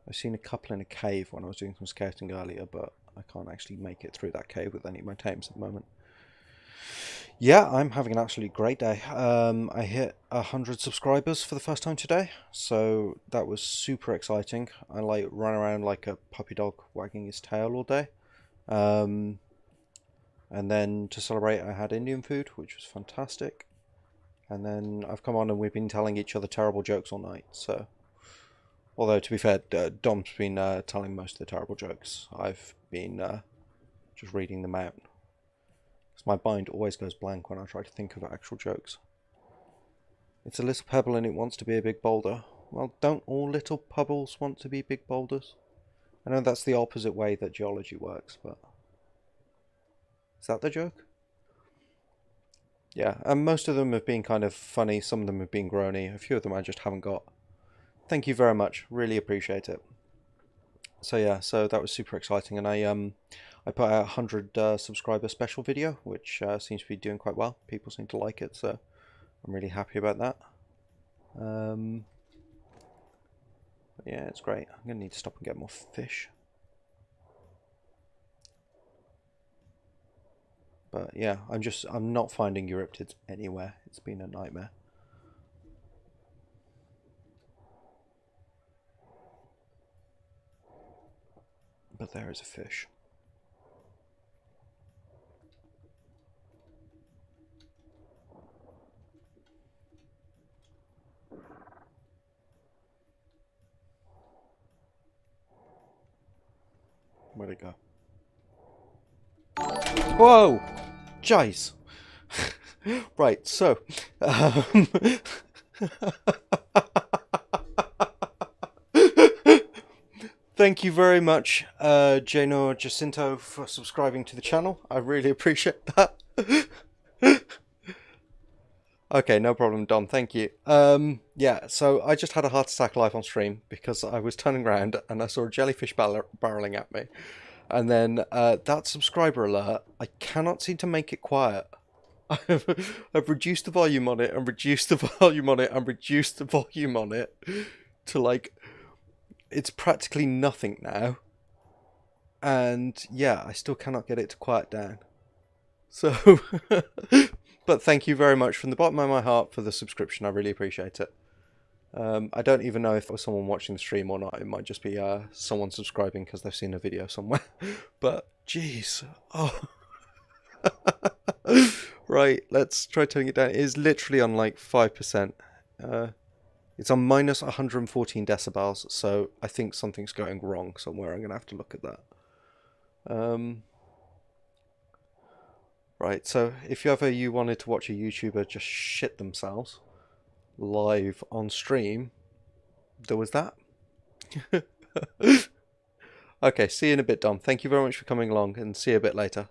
I've seen a couple in a cave when I was doing some scouting earlier, but I can't actually make it through that cave with any of my tames at the moment. Yeah, I'm having an absolutely great day. I hit 100 subscribers for the first time today, so that was super exciting. I like run around like a puppy dog wagging his tail all day. And then to celebrate I had Indian food, which was fantastic. And then I've come on and we've been telling each other terrible jokes all night, so... Although, to be fair, Dom's been telling most of the terrible jokes. I've been just reading them out. Because my mind always goes blank when I try to think of actual jokes. It's a little pebble and it wants to be a big boulder. Well, don't all little pebbles want to be big boulders? I know that's the opposite way that geology works, but... Is that the joke? Yeah, and most of them have been kind of funny, some of them have been groany, a few of them I just haven't got. Thank you very much, really appreciate it. So yeah, so that was super exciting, and I put out a 100 subscriber special video, which seems to be doing quite well. People seem to like it, so I'm really happy about that. Yeah, it's great. I'm going to need to stop and get more fish. But yeah, I'm not finding Euryptids anywhere. It's been a nightmare. But there is a fish. Where'd it go? Whoa! Jace! Right, so... Thank you very much, Jano Jacinto, for subscribing to the channel. I really appreciate that. Okay, no problem, Dom. Thank you. Yeah, so I just had a heart attack live on stream because I was turning around and I saw a jellyfish barreling at me. And then that subscriber alert, I cannot seem to make it quiet. I've reduced the volume on it and reduced the volume on it and reduced the volume on it to like, it's practically nothing now. And yeah, I still cannot get it to quiet down. So, but thank you very much from the bottom of my heart for the subscription. I really appreciate it. I don't even know if it was someone watching the stream or not. It might just be someone subscribing because they've seen a video somewhere. But, jeez. Oh. Right, let's try turning it down. It is literally on like 5%. It's on minus 114 decibels, so I think something's going wrong somewhere. I'm going to have to look at that. Right, so if ever you wanted to watch a YouTuber just shit themselves live on stream, there was that. Okay, see you in a bit, Dom. Thank you very much for coming along, and see you a bit later.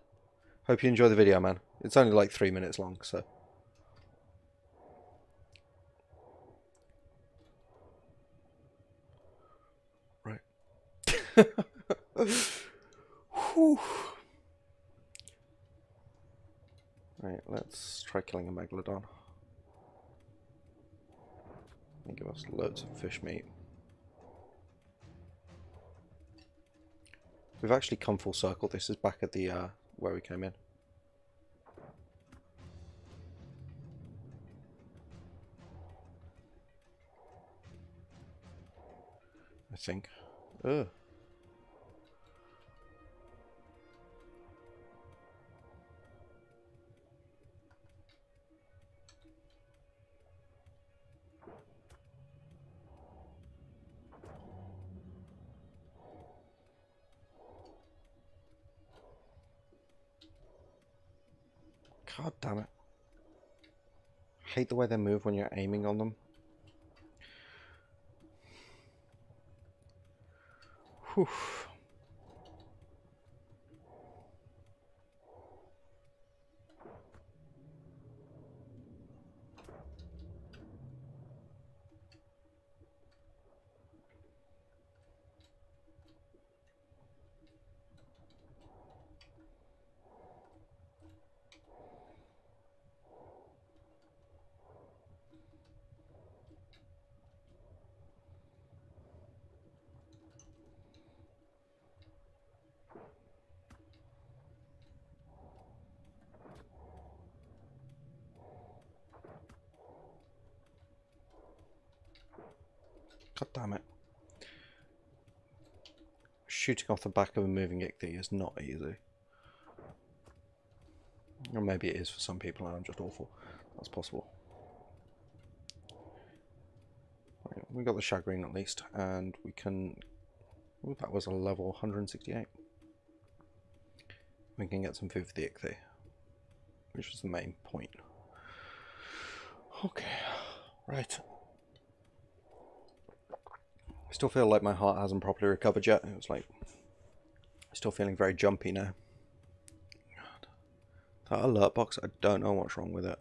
Hope you enjoy the video, man. It's only like 3 minutes long, so. Right. Whew. Right, let's try killing a megalodon. And give us loads of fish meat. We've actually come full circle. This is back at the where we came in. I think. Ugh. God damn it. I hate the way they move when you're aiming on them. Whew. God damn it. Shooting off the back of a moving ichthy is not easy. Or maybe it is for some people and I'm just awful. That's possible. Right, we got the shagreen at least, and we can... Ooh, that was a level 168. We can get some food for the ichthy, which was the main point. Okay, right. I still feel like my heart hasn't properly recovered yet. It was like, still feeling very jumpy now. God. That alert box, I don't know what's wrong with it.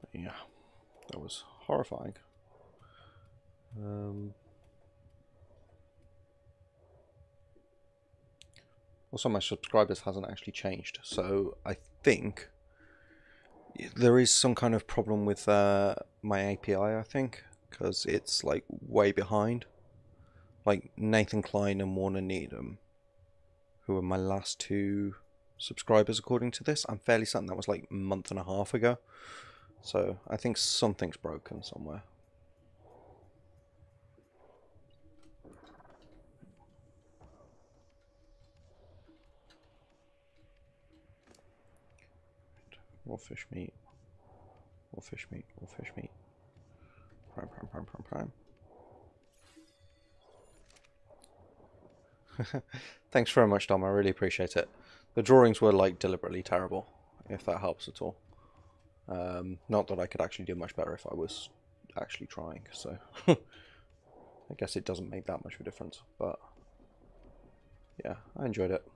But yeah, that was horrifying. Also, my subscribers hasn't actually changed, so I think there is some kind of problem with my API, I think, because it's like way behind. Like Nathan Klein and Warner Needham, who are my last two subscribers according to this, I'm fairly certain that was like a month and a half ago. So I think something's broken somewhere. Raw fish meat. Raw fish meat. Raw fish meat. Prime, prime, prime, prime, prime. Thanks very much, Dom. I really appreciate it. The drawings were like deliberately terrible, if that helps at all. Not that I could actually do much better if I was actually trying, so I guess it doesn't make that much of a difference. But yeah, I enjoyed it.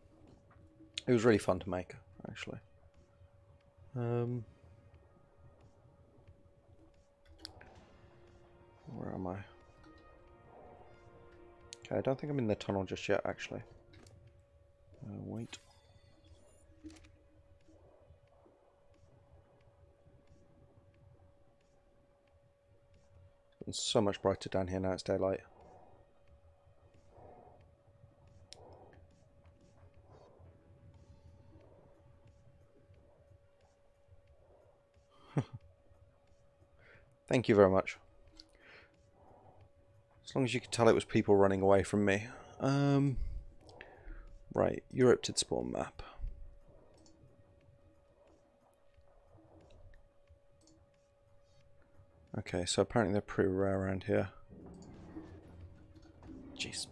It was really fun to make, actually. Where am I? Okay, I don't think I'm in the tunnel just yet, actually. Wait. It's so much brighter down here now it's daylight. Thank you very much. As long as you could tell it was people running away from me. Right, Euriptid spawn map. Okay, so apparently they're pretty rare around here. Jeez.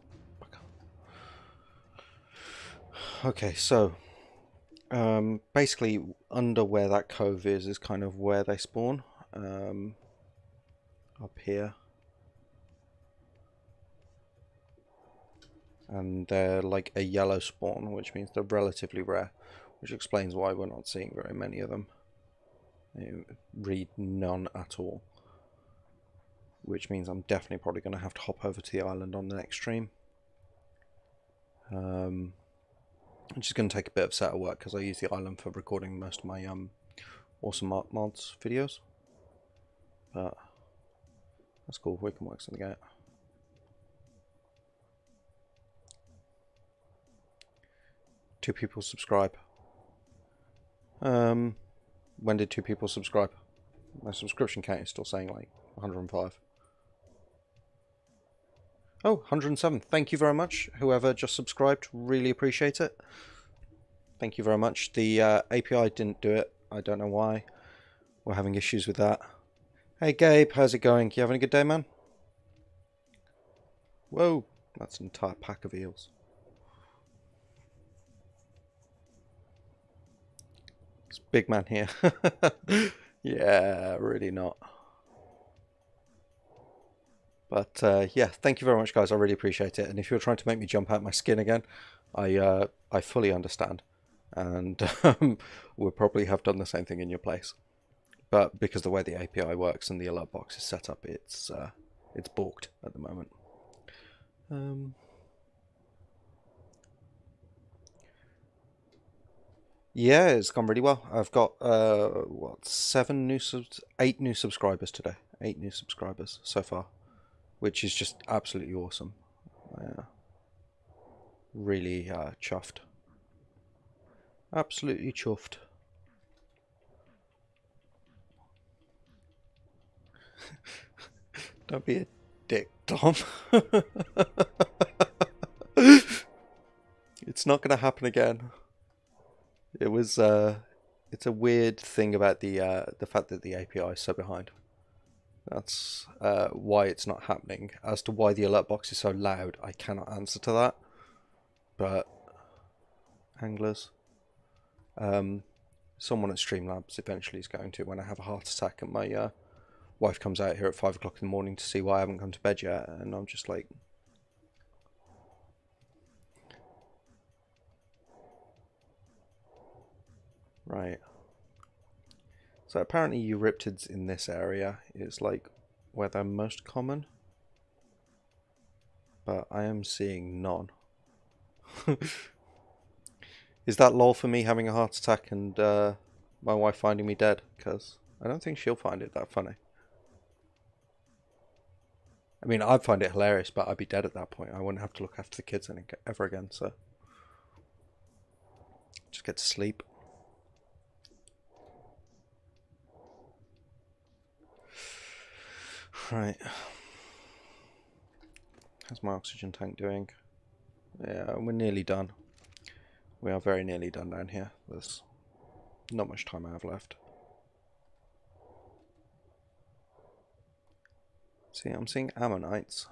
Okay, so basically under where that cove is kind of where they spawn. Up here. And they're like a yellow spawn, which means they're relatively rare, which explains why we're not seeing very many of them. Read none at all, which means I'm definitely probably going to have to hop over to the island on the next stream. Which is going to take a bit of setup work because I use the island for recording most of my awesome art mods videos. But that's cool, we can work something out. Two people subscribe. When did 2 people subscribe? My subscription count is still saying like 105. Oh, 107. Thank you very much, whoever just subscribed. Really appreciate it. Thank you very much. The API didn't do it. I don't know why. We're having issues with that. Hey Gabe, how's it going? You having a good day, man? Whoa, that's an entire pack of eels. It's big man here. Yeah, really not. But yeah, thank you very much, guys. I really appreciate it. And if you're trying to make me jump out my skin again, I fully understand. And we'll probably have done the same thing in your place. But because the way the API works and the alert box is set up, it's balked at the moment. Yeah, it's gone really well. I've got what, 8 new subscribers today. 8 new subscribers so far, which is just absolutely awesome. Really chuffed. Absolutely chuffed. Don't be a dick, Tom. It's not going to happen again. It was it's a weird thing about the fact that the API is so behind. That's why it's not happening. As to why the alert box is so loud, I cannot answer to that. But anglers, someone at Streamlabs eventually is going to, when I have a heart attack and my wife comes out here at 5 o'clock in the morning to see why I haven't come to bed yet, and I'm just like, right. So apparently Euryptids in this area is like where they're most common, but I am seeing none. Is that lol for me having a heart attack and my wife finding me dead? Because I don't think she'll find it that funny. I mean, I'd find it hilarious, but I'd be dead at that point. I wouldn't have to look after the kids ever again, so just get to sleep. Right. How's my oxygen tank doing? Yeah, we're nearly done. We are very nearly done down here. There's not much time I have left. See, I'm seeing ammonites.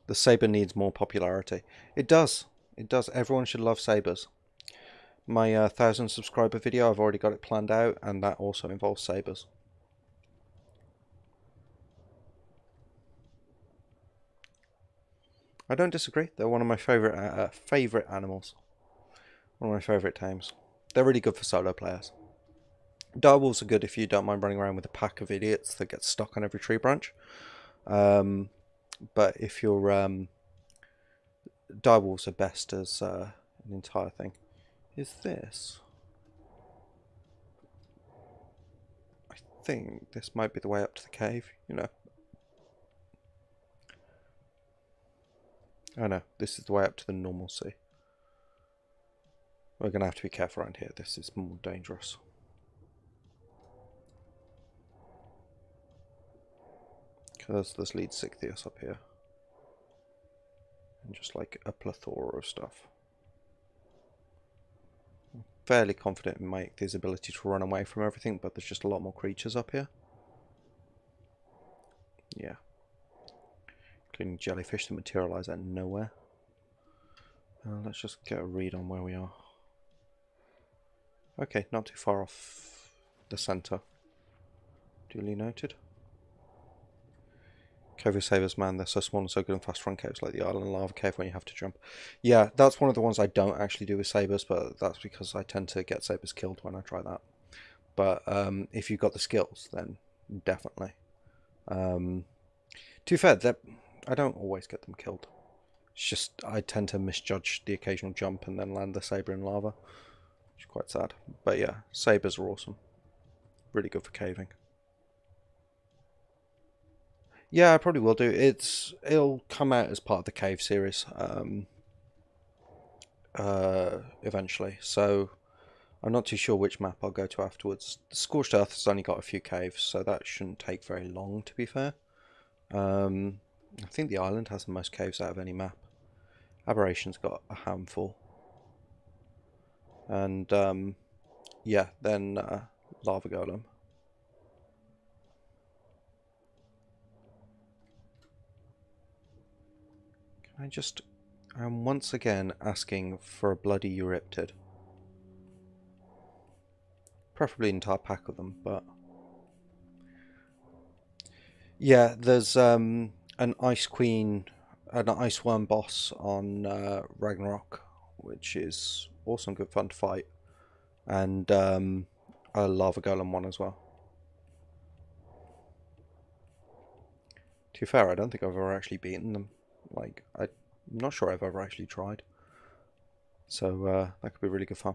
The saber needs more popularity. It does. It does. Everyone should love sabers. My 1,000 subscriber video, I've already got it planned out, and that also involves sabers. I don't disagree. They're one of my favorite animals. One of my favorite tames. They're really good for solo players. Direwolves are good if you don't mind running around with a pack of idiots that get stuck on every tree branch. But if you're direwolves are best as an entire thing. Is this? I think this might be the way up to the cave. You know. Oh no, this is the way up to the normal sea. We're going to have to be careful around here. This is more dangerous. Because there's lead Sichthius up here. And just like a plethora of stuff. I'm fairly confident in my Ichthyor's ability to run away from everything, but there's just a lot more creatures up here. Yeah. Including jellyfish that materialise out of nowhere. Let's just get a read on where we are. Okay, not too far off the centre. Duly noted. Cave of Savers, man, they're so small and so good and fast run caves like the Island Lava Cave when you have to jump. Yeah, that's one of the ones I don't actually do with sabers, but that's because I tend to get sabers killed when I try that. But if you've got the skills, then definitely. To be fair, I don't always get them killed. It's just I tend to misjudge the occasional jump and then land the saber in lava, which is quite sad. But yeah, sabers are awesome. Really good for caving. Yeah, I probably will do. It'll come out as part of the cave series eventually. So I'm not too sure which map I'll go to afterwards. The Scorched Earth has only got a few caves, so that shouldn't take very long, to be fair. I think the island has the most caves out of any map. Aberration's got a handful. And yeah, then Lava Golem. I'm once again asking for a bloody Euryptid. Preferably an entire pack of them, but... Yeah, there's an Ice Queen, an Ice Worm boss on Ragnarok, which is awesome, good fun to fight. And a Lava Golem one as well. To be fair, I don't think I've ever actually beaten them. Like, I'm not sure I've ever actually tried. So that could be really good fun.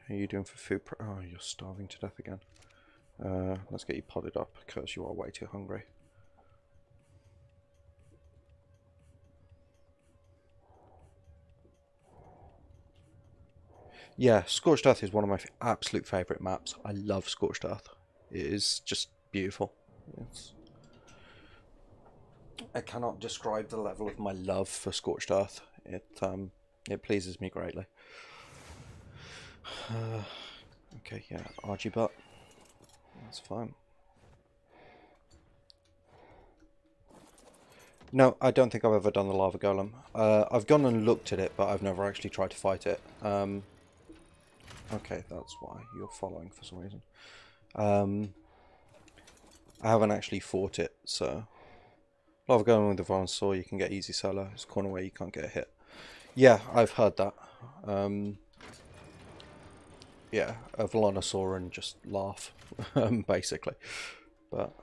How are you doing for food? Oh, you're starving to death again. Let's get you potted up because you are way too hungry. Yeah, Scorched Earth is one of my absolute favourite maps. I love Scorched Earth. It is just beautiful. I cannot describe the level of my love for Scorched Earth. It pleases me greatly. Okay, yeah, Archie butt. That's fine. No, I don't think I've ever done the Lava Golem. I've gone and looked at it, but I've never actually tried to fight it. Okay, that's why you're following for some reason. I haven't actually fought it, so... Lava Golem with the Volunsaur, you can get easy solo. It's a corner where you can't get a hit. Yeah, I've heard that. Yeah, a Volunsaur and just laugh, basically. But...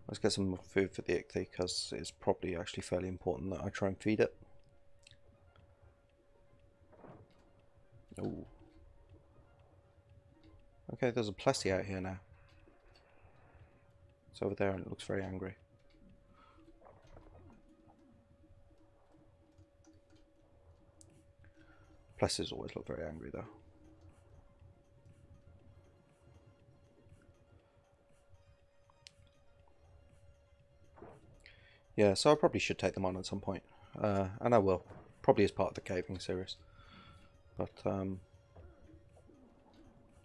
let's get some more food for the Ichthy, because it's probably actually fairly important that I try and feed it. Ooh. Okay, there's a Plessy out here now. It's over there and it looks very angry. Plessies always look very angry though. Yeah, so I probably should take them on at some point. And I will. Probably as part of the caving series. But,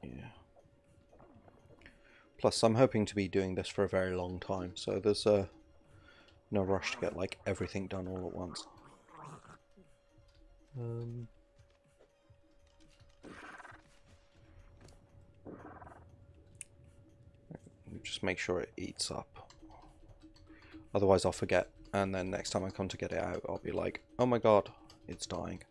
yeah. Plus, I'm hoping to be doing this for a very long time, so there's no rush to get, like, everything done all at once. Just make sure it eats up. Otherwise I'll forget, and then next time I come to get it out, I'll be like, oh my god, it's dying.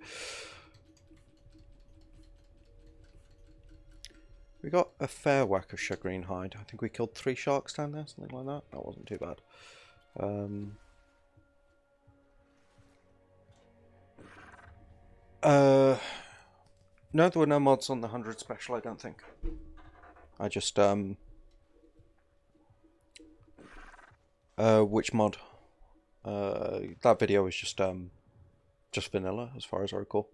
We got a fair whack of shagreen hide. I think we killed 3 sharks down there, something like that. That wasn't too bad. No, there were no mods on the 100 special, I don't think. I just, which mod? That video was just vanilla, as far as I recall.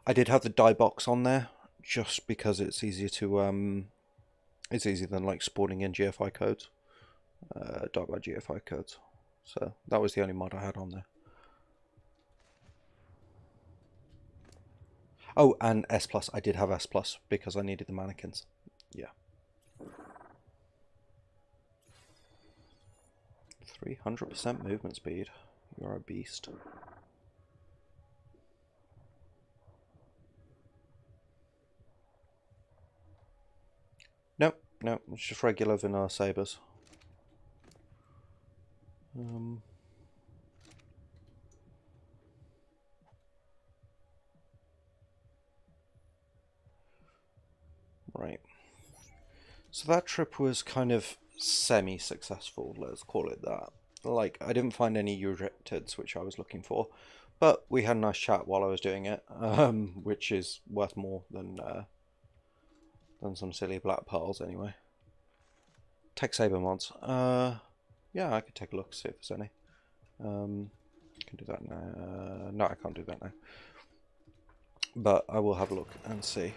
I did have the die box on there, just because it's easier to, it's easier than, like, spawning in GFI codes. Die by GFI codes. So, that was the only mod I had on there. Oh, and S+. I did have S+, because I needed the mannequins. Yeah. 300% movement speed. You're a beast. Nope, nope, it's just regular vanilla sabers. Right. So that trip was kind of semi-successful, let's call it that. Like, I didn't find any Euryptids, which I was looking for, but we had a nice chat while I was doing it, which is worth more than some silly black pearls anyway. Tech Saber mods. Yeah, I could take a look, see if there's any. I can do that now. No, I can't do that now. But I will have a look and see.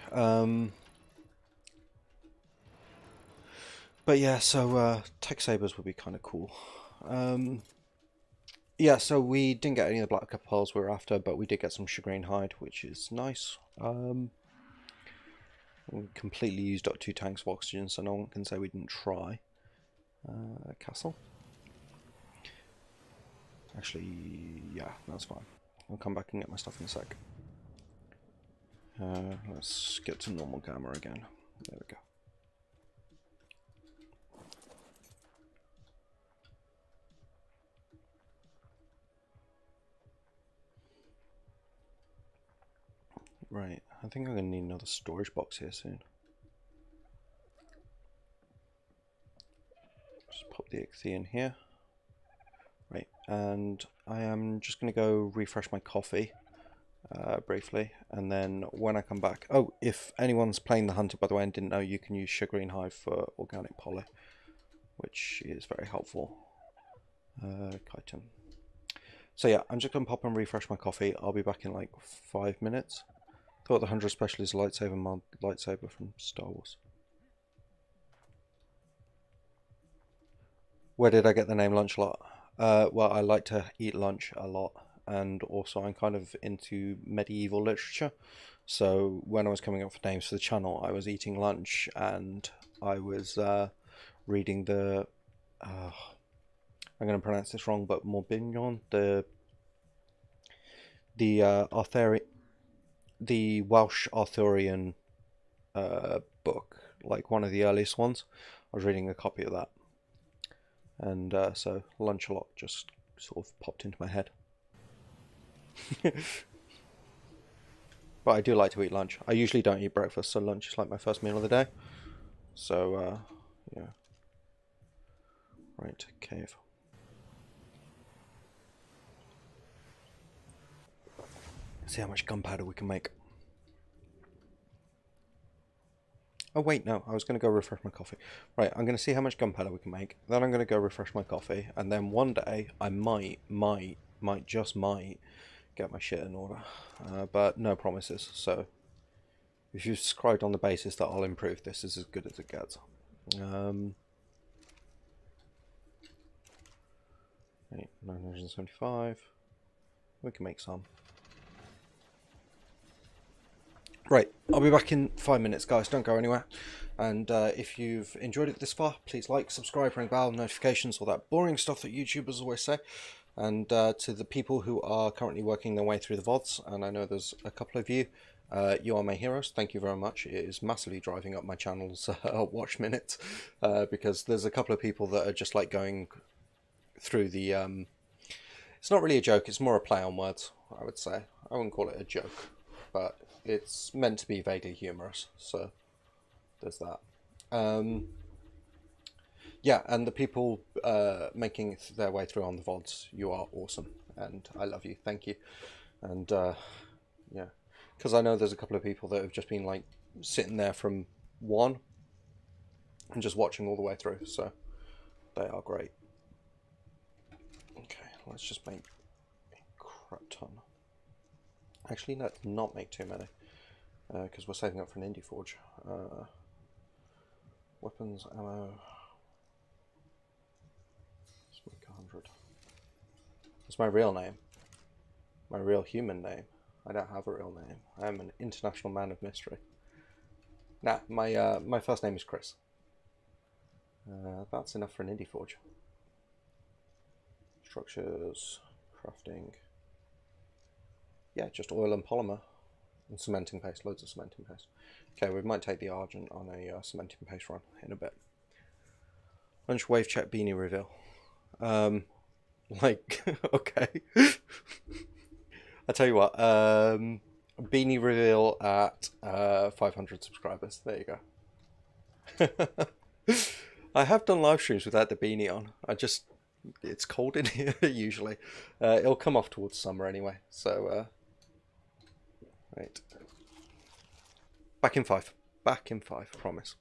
But yeah, so Tech Sabers would be kind of cool. Yeah, so we didn't get any of the black pearls we were after, but we did get some shagreen hide, which is nice. We completely used up 2 tanks of oxygen, so no one can say we didn't try. Castle. Actually, yeah, that's fine. I'll come back and get my stuff in a sec. Let's get to normal gamma again. There we go. Right, I think I'm going to need another storage box here soon. Just pop the Ichthy in here. Right, and I am just going to go refresh my coffee briefly, and then when I come back... Oh, if anyone's playing The Hunted, by the way, and didn't know, you can use shagreen hide for organic poly, which is very helpful. Chitin. So yeah, I'm just going to pop and refresh my coffee. I'll be back in like 5 minutes. Thought the 100 special is lightsaber mod, lightsaber from Star Wars. Where did I get the name Lunch a lot? Well, I like to eat lunch a lot, and also I'm kind of into medieval literature. So when I was coming up for names for the channel, I was eating lunch and I was reading the... I'm going to pronounce this wrong, but Morbignon, the Welsh Arthurian book, like one of the earliest ones. I was reading a copy of that, and so lunch a lot just sort of popped into my head. But I do like to eat lunch. I usually don't eat breakfast, so lunch is like my first meal of the day. So yeah. Right, cave. See how much gunpowder we can make. Oh wait, no, I was going to go refresh my coffee. Right, I'm going to see how much gunpowder we can make. Then I'm going to go refresh my coffee, and then one day I might get my shit in order. But no promises. So if you've subscribed on the basis that I'll improve, this is as good as it gets. Right, 975. We can make some. Right, I'll be back in 5 minutes, guys. Don't go anywhere. And if you've enjoyed it this far, please like, subscribe, ring bell, notifications, all that boring stuff that YouTubers always say. And to the people who are currently working their way through the VODs, and I know there's a couple of you, you are my heroes. Thank you very much. It is massively driving up my channel's watch minutes, because there's a couple of people that are just like going through the... It's not really a joke, it's more a play on words, I would say. I wouldn't call it a joke, but it's meant to be vaguely humorous, so there's that. Yeah, and the people making their way through on the VODs, you are awesome, and I love you. Thank you. And yeah, because I know there's a couple of people that have just been like sitting there from one and just watching all the way through, so they are great. Okay, let's just make a crap ton. Actually, let's not make too many, because we're saving up for an indie forge. Weapons, ammo. Let's make 100. That's my real name. My real human name. I don't have a real name. I am an international man of mystery. Nah, my first name is Chris. That's enough for an indie forge. Structures, crafting. Yeah, just oil and polymer. And cementing paste, loads of cementing paste. Okay, we might take the Argent on a cementing paste run in a bit. Lunch wave check beanie reveal. Like, okay. I tell you what, beanie reveal at 500 subscribers. There you go. I have done live streams without the beanie on. It's cold in here usually. It'll come off towards summer anyway. So, right. Back in 5. Back in 5, promise.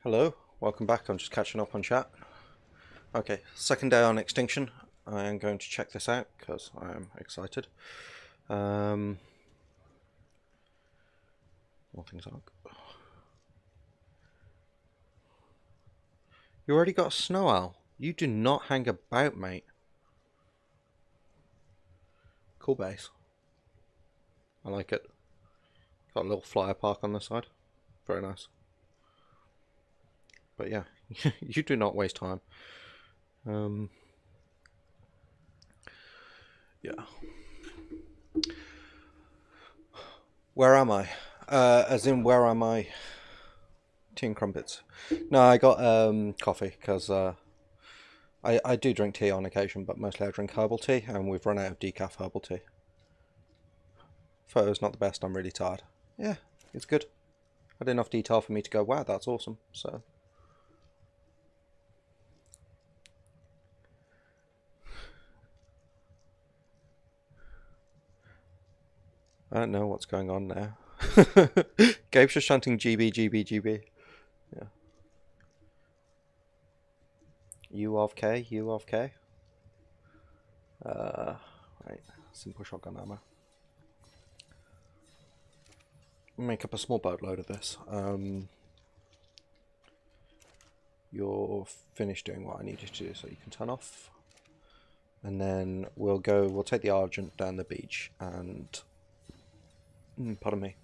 Hello, welcome back. I'm just catching up on chat. Okay, second day on Extinction. I am going to check this out because I am excited. All things Ark. You already got a snow owl. You do not hang about, mate. Cool base. I like it. Got a little flyer park on the side. Very nice. But yeah, you do not waste time. Yeah. Where am I? As in, where am I? Tea and crumpets. No, I got coffee because I do drink tea on occasion, but mostly I drink herbal tea, and we've run out of decaf herbal tea. Photo's not the best. I'm really tired. Yeah, it's good. Had enough detail for me to go, wow, that's awesome. So. I don't know what's going on now. Gabe's just chanting GB, GB, GB. Yeah. U of K, U of K. Right. Simple shotgun ammo. Make up a small boatload of this. You're finished doing what I need you to do, so you can turn off. And then we'll take the Argent down the beach and... pardon me.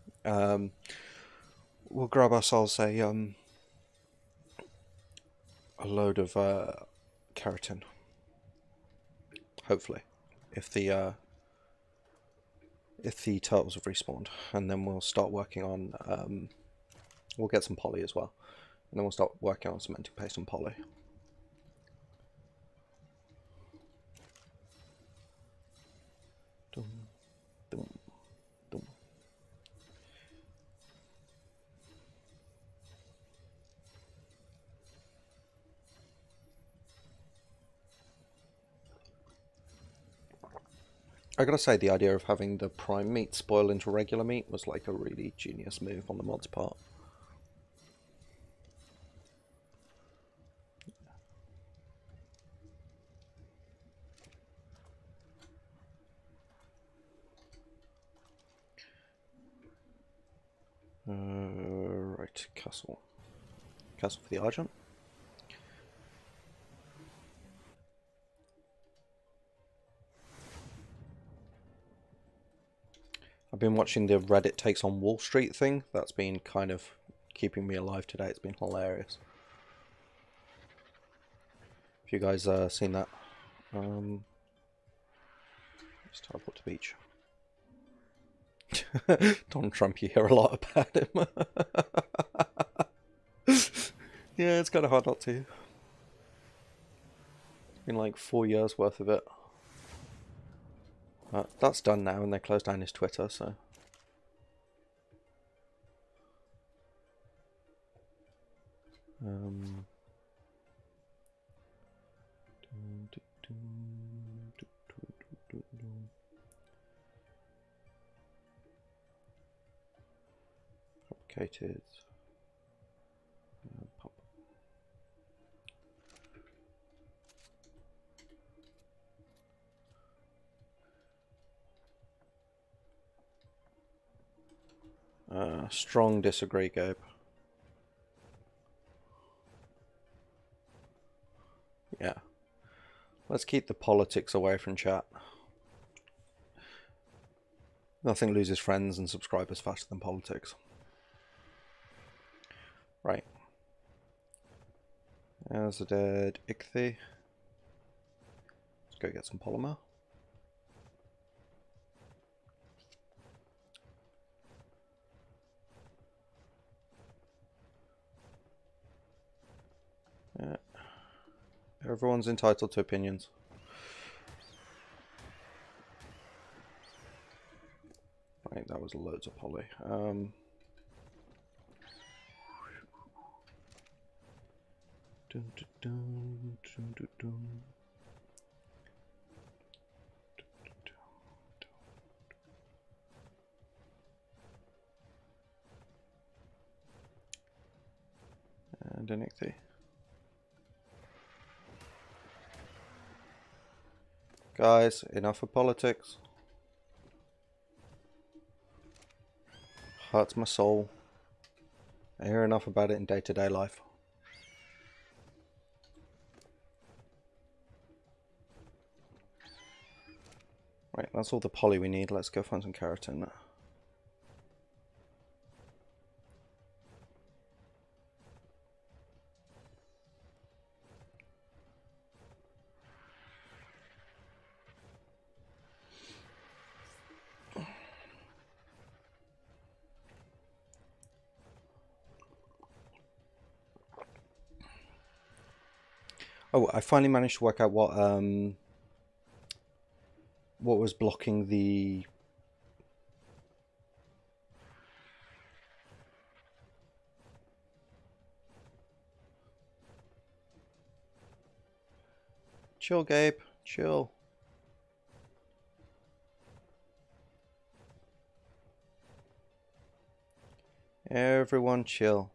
We'll grab ourselves a load of keratin. Hopefully. If the turtles have respawned. And then we'll start working on... we'll get some poly as well. And then we'll start working on cementing paste and poly. Dum, dum, dum. I gotta say, the idea of having the prime meat spoil into regular meat was like a really genius move on the mod's part. Right, castle. Castle for the Argent. I've been watching the Reddit takes on Wall Street thing. That's been kind of keeping me alive today. It's been hilarious. If you guys seen that, let's teleport to the beach. Donald Trump, you hear a lot about him. Yeah, it's kind of hard not to. It's been like 4 years worth of it. That's done now, and they closed down his Twitter, so... Complicated. Pop. Strong disagree, Gabe. Yeah. Let's keep the politics away from chat. Nothing loses friends and subscribers faster than politics. Right. There's a dead Ichthy. Let's go get some polymer. Yeah. Everyone's entitled to opinions. Right, that was loads of poly. And Indinity. Guys, enough of politics. Hurts my soul. I hear enough about it in day-to-day life. Right, that's all the poly we need. Let's go find some keratin now. Oh, I finally managed to work out what was blocking the chill, Gabe, chill. Everyone chill.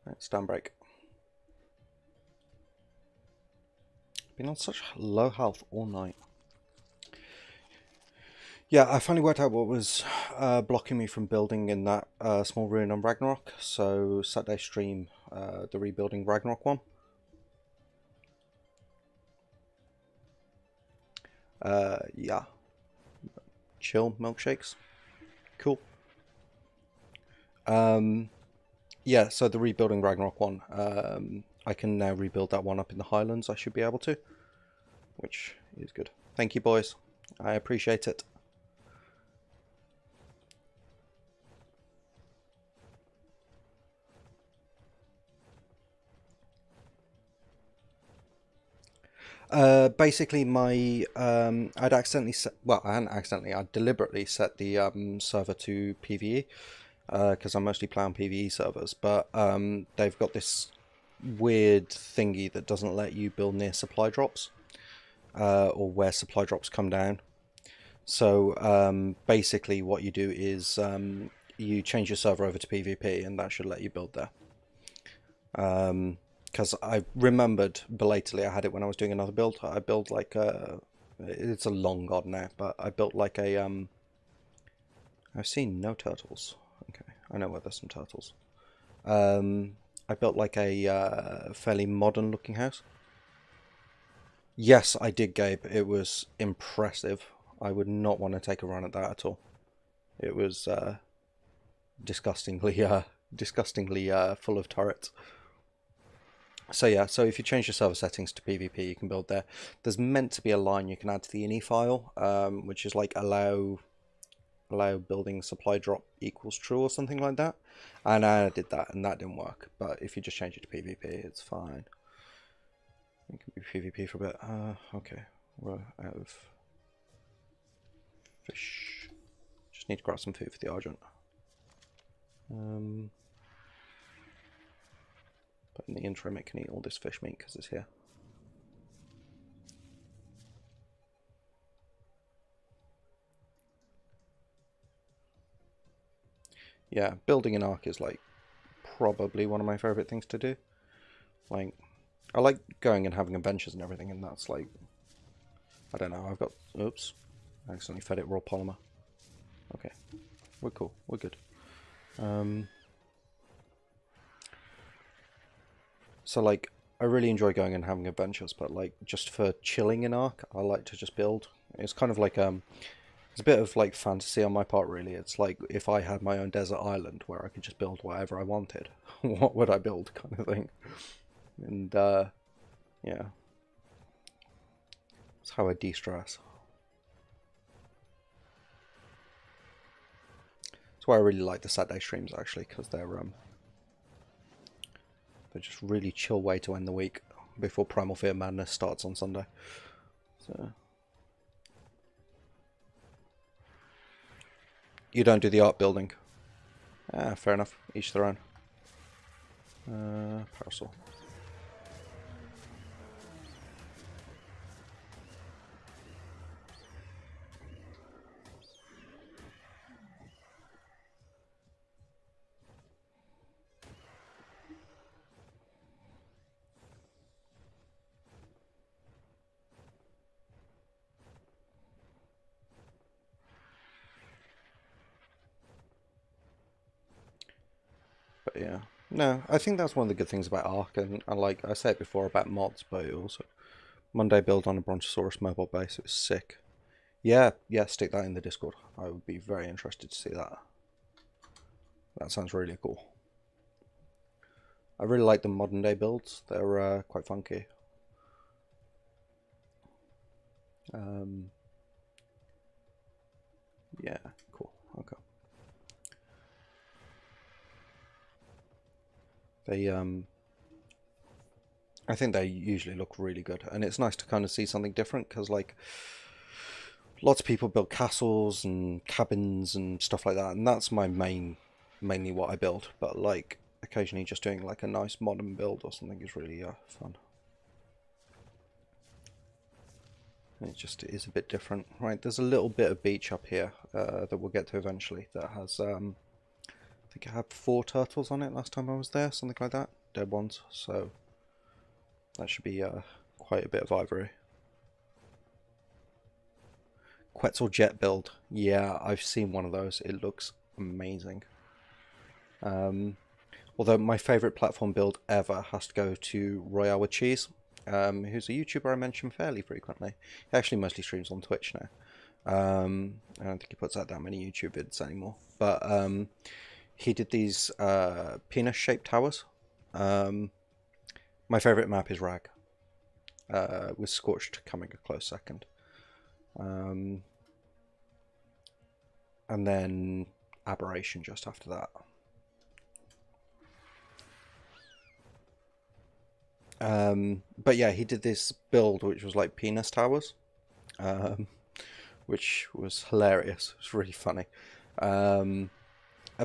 Right, stand break. Been on such low health all night. Yeah, I finally worked out what was blocking me from building in that small ruin on Ragnarok. So Saturday stream, the rebuilding Ragnarok one. Yeah. Chill milkshakes. Cool. Yeah, so the rebuilding Ragnarok one, I can now rebuild that one up in the Highlands. I should be able to, which is good. Thank you, boys. I appreciate it. Basically, my I'd accidentally set, well, I hadn't accidentally, I deliberately set the server to PvE because I mostly play on PvE servers, but they've got this weird thingy that doesn't let you build near supply drops or where supply drops come down. So basically, what you do is you change your server over to PvP, and that should let you build there. Because I remembered belatedly I had it when I was doing another build. I built like a, it's a long god now, but I built like a I've seen no turtles. Okay, I know where there's some turtles. I built like a fairly modern looking house. Yes, I did, Gabe. It was impressive. I would not want to take a run at that at all. It was disgustingly full of turrets. So yeah, so if you change your server settings to PvP, you can build there. There's meant to be a line you can add to the ini file, which is like allow building supply drop equals true or something like that. And I did that, and that didn't work. But if you just change it to PvP, it's fine. It can be PvP for a bit. Okay, we're out of fish. Just need to grab some food for the Argent. But in the interim, it can eat all this fish meat because it's here. Yeah, building an Ark is like probably one of my favorite things to do. Like, I like going and having adventures and everything, and that's like, I don't know, I've got, oops, I accidentally fed it raw polymer. Okay, we're cool, we're good. So like, I really enjoy going and having adventures, but like, just for chilling in Ark, I like to just build. It's kind of like, it's a bit of like fantasy on my part, really. It's like if I had my own desert island where I could just build whatever I wanted, what would I build, kind of thing. And yeah, that's how I de-stress. That's why I really like the Saturday streams, actually, because they're just really chill way to end the week. before Primal Fear Madness starts on Sunday. So you don't do the art building. Ah, fair enough. Each their own. Parasol. But yeah, no, I think that's one of the good things about Ark, and like I said before about mods, but also Monday build on a Brontosaurus mobile base. It was sick. Yeah, yeah, stick that in the Discord. I would be very interested to see that. That sounds really cool. I really like the modern day builds. They're quite funky. Yeah, cool. Okay. They I think they usually look really good, and it's nice to kind of see something different because like lots of people build castles and cabins and stuff like that, and that's my mainly what I build. But like occasionally just doing like a nice modern build or something is really fun. It just is a bit different, right? There's a little bit of beach up here that we'll get to eventually that has I think it had 4 turtles on it last time I was there, something like that, dead ones. So that should be quite a bit of ivory. Quetzal jet build. Yeah, I've seen one of those. It looks amazing. Although my favourite platform build ever has to go to Royale with Cheese, who's a YouTuber I mention fairly frequently. He actually mostly streams on Twitch now. I don't think he puts out that many YouTube vids anymore. But he did these penis-shaped towers. My favourite map is Rag, with Scorched coming a close second. And then Aberration just after that. But yeah, he did this build which was like penis towers, which was hilarious. It was really funny.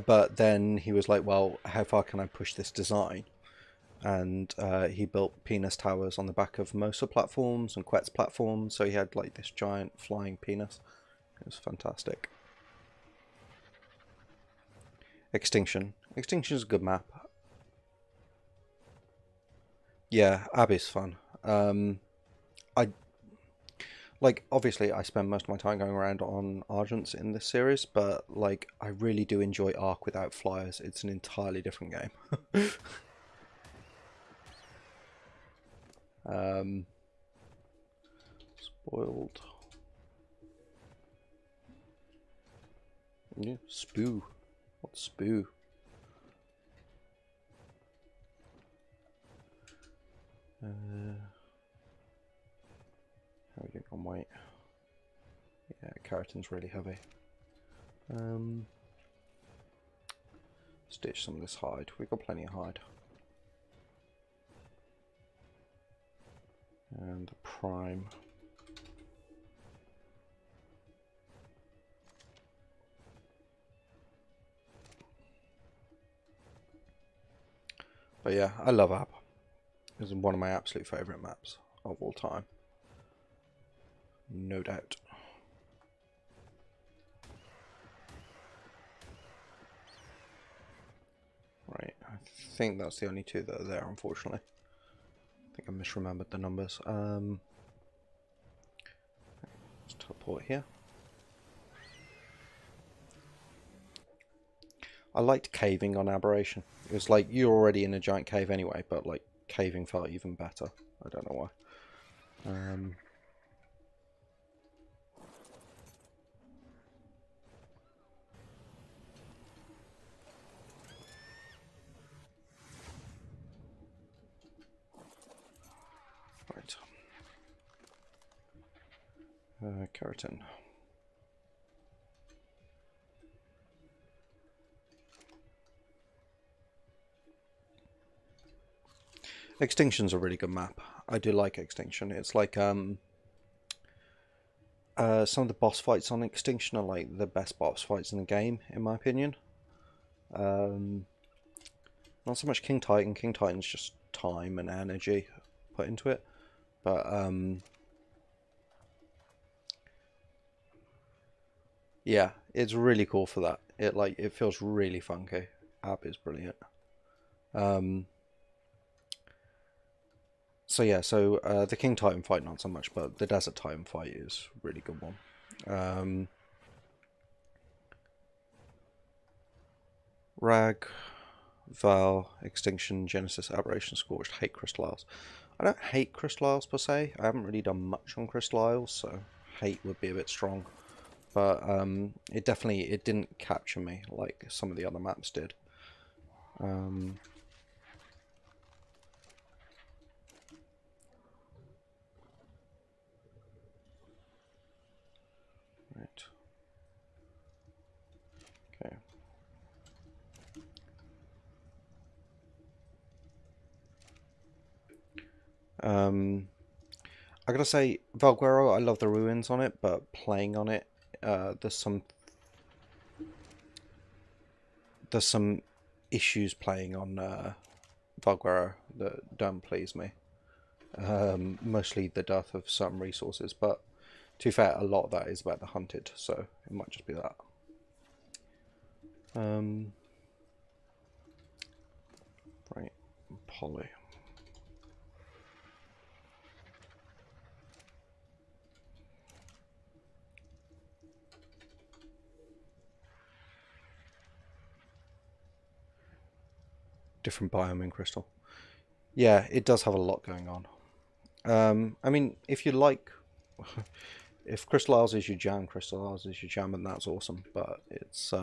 But then he was like, well, how far can I push this design? And he built penis towers on the back of Mosa platforms and Quetz platforms, so he had like this giant flying penis. It was fantastic. Extinction. Extinction is a good map. Yeah, Abbey's fun. I like obviously I spend most of my time going around on Argents in this series, but like I really do enjoy Ark without flyers. It's an entirely different game. Spoiled. Yeah, spoo. What's spoo? How are we doing on weight? Yeah, keratin's really heavy. Stitch some of this hide. We've got plenty of hide. And the prime. But yeah, I love App. It's one of my absolute favourite maps of all time. No doubt. Right, I think that's the only 2 that are there, unfortunately. I think I misremembered the numbers. Let's teleport here. I liked caving on Aberration. It was like you're already in a giant cave anyway, but like caving felt even better. I don't know why. Right. Keratin. Extinction's a really good map. I do like Extinction. It's like some of the boss fights on Extinction are like the best boss fights in the game, in my opinion. Not so much King Titan. King Titan's just time and energy put into it, but yeah, it's really cool for that. It feels really funky. App is brilliant. So yeah, the King Titan fight not so much, but the Desert Titan fight is a really good one. Rag, Val, Extinction, Genesis, Aberration, Scorched, hate Crystal Isles. I don't hate Crystal Isles per se. I haven't really done much on Crystal Isles, so hate would be a bit strong. But it didn't capture me like some of the other maps did. Right. Okay. I gotta say, Valguero, I love the ruins on it, but playing on it, there's some issues playing on Valguero that don't please me. Mostly the dearth of some resources, but to be fair, a lot of that is about the hunted, so it might just be that. Right, Polly. Different biome in Crystal. Yeah, it does have a lot going on. I mean, if you like, if Crystal Isles is your jam, Crystal Isles is your jam, and that's awesome. But it's,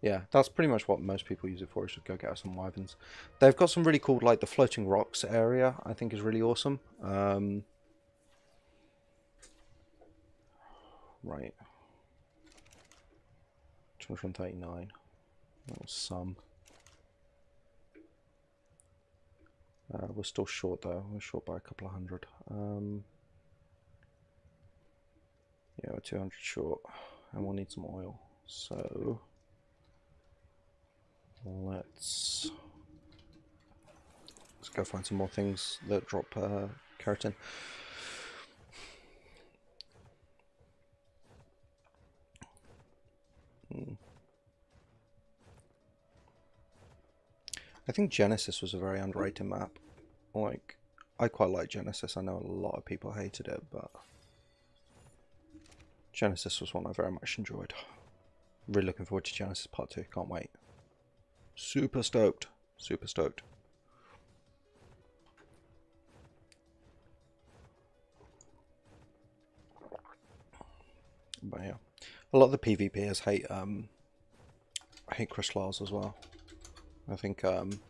yeah, that's pretty much what most people use it for, is to go get some wyverns. They've got some really cool, like the floating rocks area, I think is really awesome. Right. 239. That was some. We're still short though. We're short by a couple of hundred. Yeah, we're 200 short, and we'll need some oil. So let's go find some more things that drop keratin. I think Genesis was a very underrated map. Like, I quite like Genesis. I know a lot of people hated it, but Genesis was one I very much enjoyed. Really looking forward to Genesis Part 2. Can't wait. Super stoked. Super stoked. But yeah, a lot of the PvPers hate Crystal Isles as well. I think it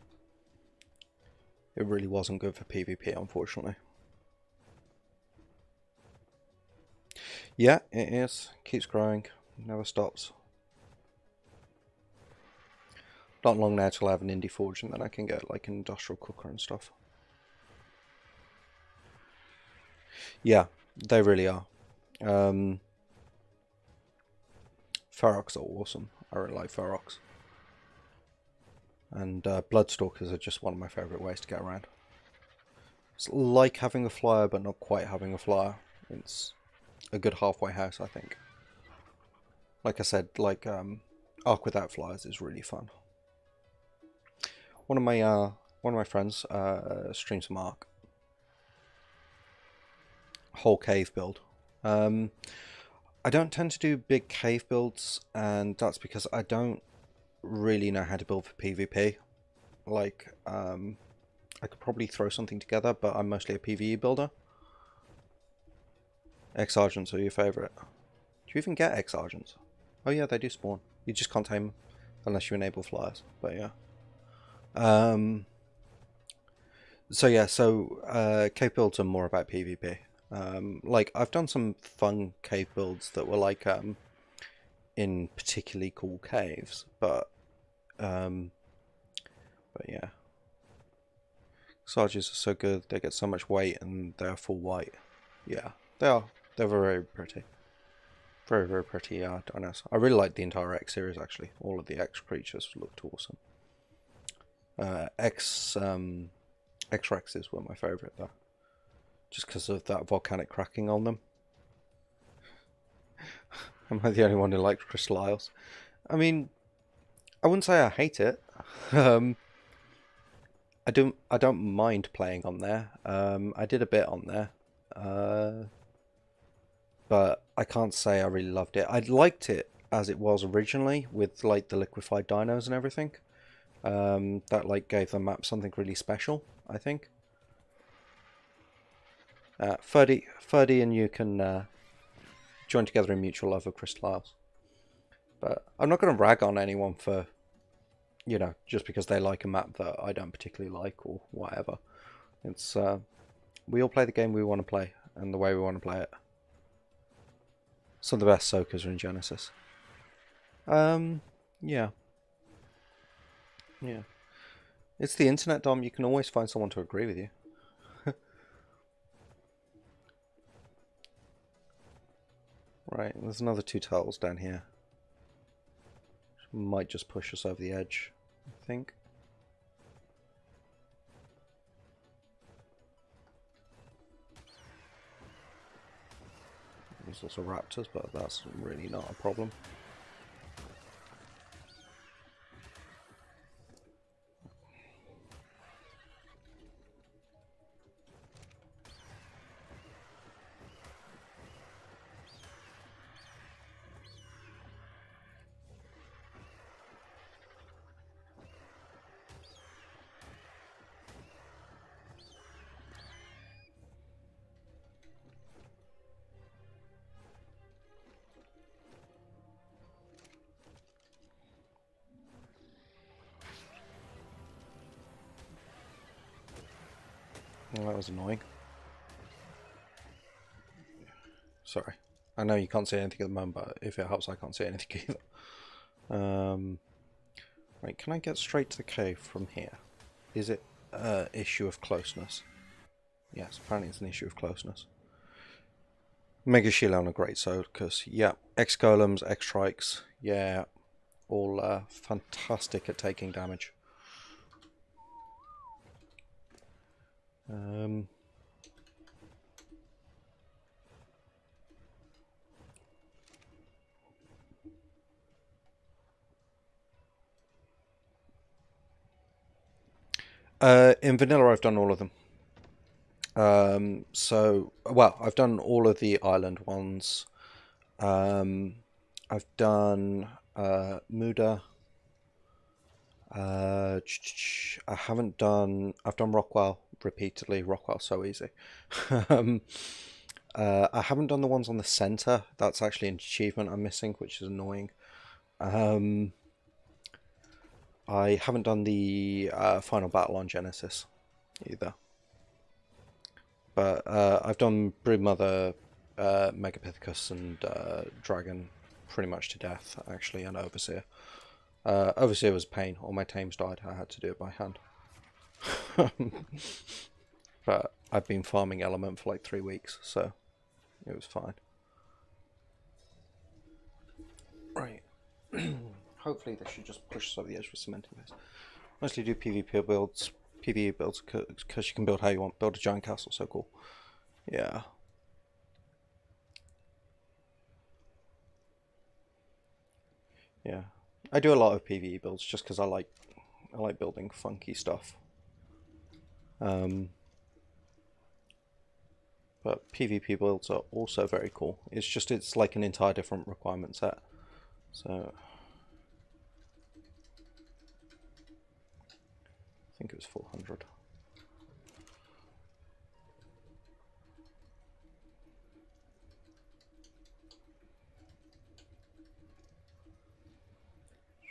really wasn't good for PvP, unfortunately. Yeah, it is. Keeps growing. Never stops. Not long now till I have an indie forge, and then I can get like an industrial cooker and stuff. Yeah, they really are. Ferox are awesome. I really like Ferox. And Bloodstalkers are just one of my favourite ways to get around. It's like having a flyer, but not quite having a flyer. It's a good halfway house, I think. Like I said, like Ark without flyers is really fun. One of my friends streams some Ark. Whole cave build. I don't tend to do big cave builds, and that's because I don't really know how to build for PvP. Like, I could probably throw something together, but I'm mostly a PvE builder. X-Argents are your favourite. Do you even get X-Argents? Oh yeah, they do spawn. You just can't tame them unless you enable flyers, but yeah. So yeah, cave builds are more about PvP. Like, I've done some fun cave builds that were like in particularly cool caves, but But yeah. Sarges are so good, they get so much weight and they're full white. Yeah, they are. They're very pretty. Very, very pretty dinos. I really like the entire X series actually. All of the X creatures looked awesome. X-Rexes were my favourite though. Just because of that volcanic cracking on them. Am I the only one who likes Crystal Isles? I mean, I wouldn't say I hate it. I don't mind playing on there. I did a bit on there. But I can't say I really loved it. I liked it as it was originally with like the liquefied dinos and everything. That like gave the map something really special, I think. Ferdy and you can join together in mutual love of Crystal Isles. But I'm not going to rag on anyone for, you know, just because they like a map that I don't particularly like or whatever. It's we all play the game we want to play and the way we want to play it. Some of the best soakers are in Genesis. Yeah. Yeah. It's the internet, Dom. You can always find someone to agree with you. Right, there's another 2 turtles down here. Might just push us over the edge, I think. There's also raptors, but that's really not a problem. Well, that was annoying. Sorry. I know you can't see anything at the moment, but if it helps, I can't see anything either. Right, can I get straight to the cave from here? Is it an issue of closeness? Yes, apparently it's an issue of closeness. Mega Shield on a great because yeah, X Golems, X Strikes, yeah, all fantastic at taking damage. In vanilla, I've done all of them. Well, I've done all of the island ones. I've done Muda. I haven't done. I've done Rockwell repeatedly. Rockwell's so easy. I haven't done the ones on the center. That's actually an achievement I'm missing, which is annoying. I haven't done the final battle on Genesis either. But I've done Broodmother, Megapithecus, and Dragon pretty much to death, actually, and Overseer. Overseer was a pain. All my tames died. I had to do it by hand. But I've been farming Element for like 3 weeks, so it was fine. Right. Hopefully they should just push us over the edge with cementing base. Mostly do PvP builds. PvE builds because you can build how you want. Build a giant castle, so cool. Yeah. Yeah. I do a lot of PvE builds just because I like building funky stuff. But PvP builds are also very cool. It's like an entire different requirement set. So I think it was 400.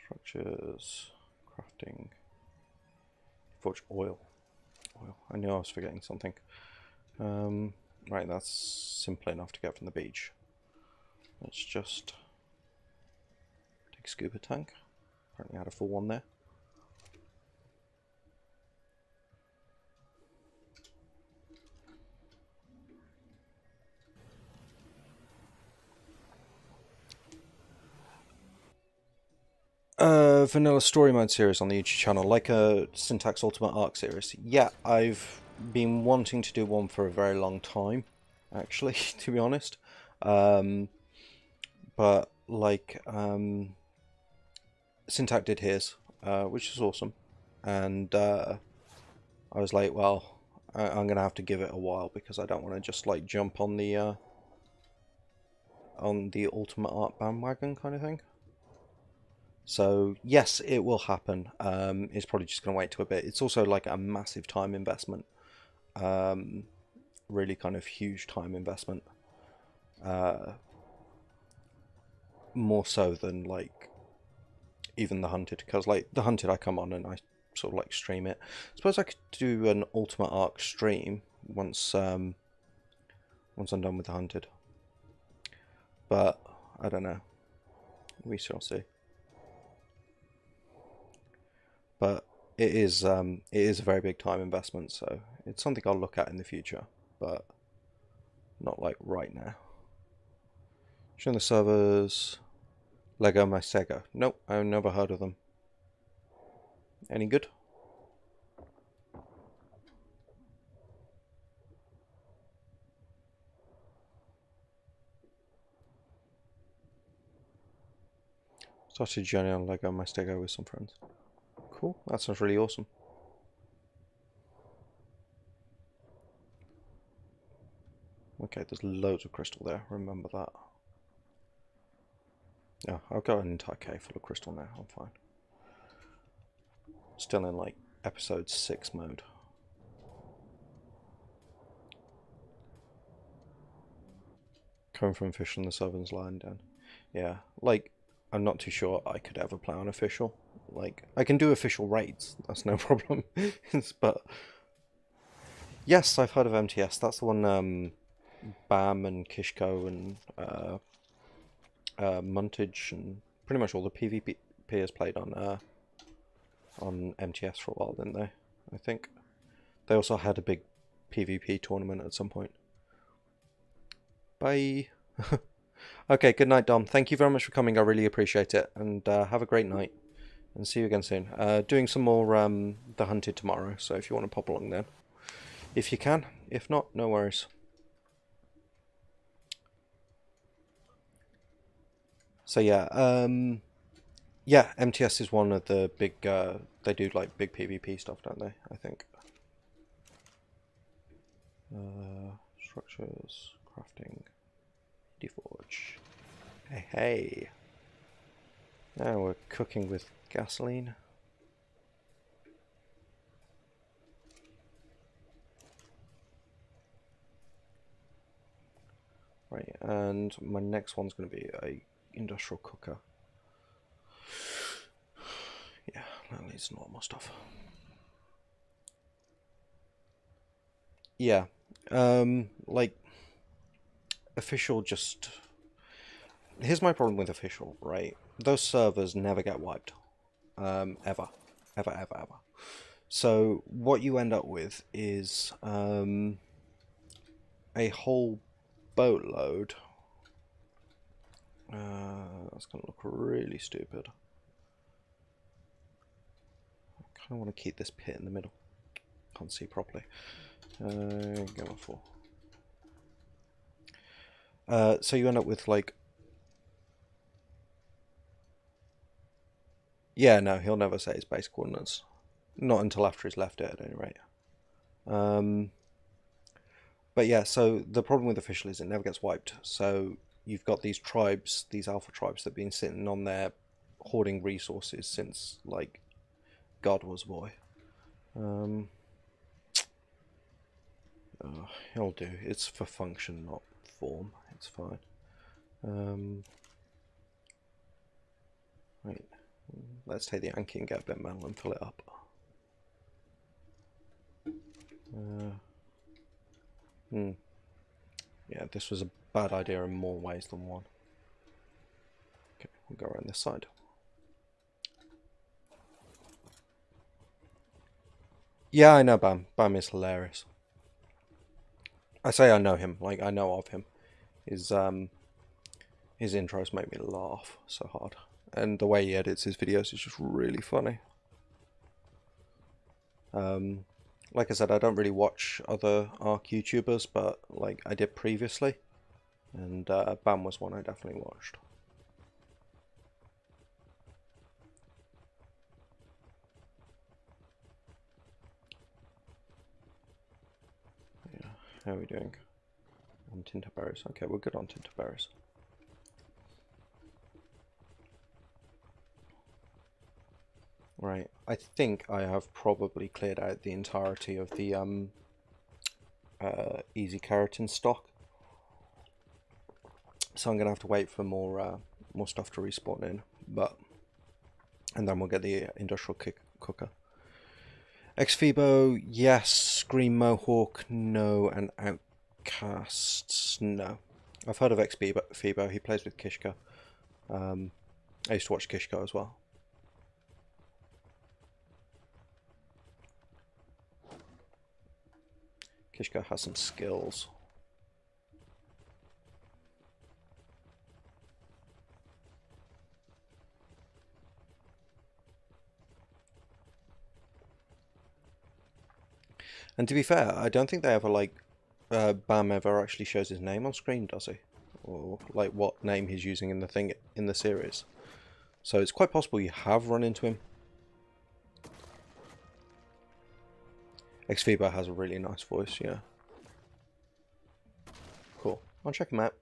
Structures, crafting, forge oil. I knew I was forgetting something. Right, that's simple enough to get from the beach. Let's just take scuba tank. Apparently I had a full one there. vanilla story mode series on the YouTube channel, like a Syntax Ultimate Arc series. Yeah, I've been wanting to do one for a very long time, actually, to be honest. But like Syntax did his, which is awesome, and I was like, well, I'm gonna have to give it a while because I don't want to just like jump on the Ultimate Art bandwagon kind of thing. So yes, it will happen. It's probably just going to wait to a bit. It's also like a massive time investment, really kind of huge time investment, more so than like even The Hunted, because like The Hunted I come on and I sort of like stream it. I suppose I could do an Ultimate Arc stream once once I'm done with The Hunted, but I don't know. We shall see. But it is a very big time investment, so it's something I'll look at in the future, but not like right now. Showing the servers. Lego My Sega. Nope, I've never heard of them. Any good? Started a journey on Lego My Sega with some friends. Cool, that sounds really awesome. Okay, there's loads of crystal there, remember that. Yeah, I've got an entire cave full of crystal now, I'm fine. Still in like episode 6 mode. Coming from official and the servants lying down. Yeah, like, I'm not too sure I could ever play on official. Like, I can do official raids, that's no problem. But, yes, I've heard of MTS. That's the one Bam and Kishko and Muntage and pretty much all the PvPers played on MTS for a while, didn't they? I think. They also had a big PvP tournament at some point. Bye! Okay, good night, Dom. Thank you very much for coming. I really appreciate it. And have a great night. And see you again soon. Doing some more The Hunted tomorrow, so if you want to pop along then. If you can. If not, no worries. So yeah, yeah, MTS is one of the big, they do like big PvP stuff, don't they? I think. Structures, crafting, deforge. Hey, hey. Now we're cooking with gasoline. Right, and my next one's going to be a industrial cooker. Yeah, that needs normal stuff. Yeah, like, official just... Here's my problem with official, right? Those servers never get wiped. Ever. Ever, ever, ever. So, what you end up with is, a whole boatload. That's going to look really stupid. I kind of want to keep this pit in the middle. Can't see properly. Go for. So you end up with like... Yeah, no, he'll never say his base coordinates. Not until after he's left it, at any rate. But yeah, so the problem with official is it never gets wiped. So you've got these tribes, these alpha tribes that have been sitting on there hoarding resources since, like, God was a boy. He'll do. It's for function, not form. It's fine. Right. Let's take the Yankee and get a bit of metal and fill it up. Yeah, this was a bad idea in more ways than one. Okay, we'll go around this side. Yeah, I know Bam. Bam is hilarious. I say I know him, like I know of him. His intros make me laugh so hard. and the way he edits his videos is just really funny. Like I said, I don't really watch other Ark YouTubers, but like I did previously, and Bam was one I definitely watched. Yeah, how are we doing? On Tinterberries. Okay, we're good on Tinterberries. Right, I think I have probably cleared out the entirety of the easy keratin stock, so I'm gonna have to wait for more stuff to respawn in, and then we'll get the industrial cooker. Ex-Phoebo, yes. Scream Mohawk, no. And Outcasts, no. I've heard of Ex-Phoebo. He plays with Kishka. I used to watch Kishka as well. Kishka has some skills. And to be fair, I don't think they ever like Bam ever actually shows his name on screen, does he? Or like what name he's using in the thing in the series. So it's quite possible you have run into him. Ex-Phoebo has a really nice voice, yeah. Cool. I'll check him out.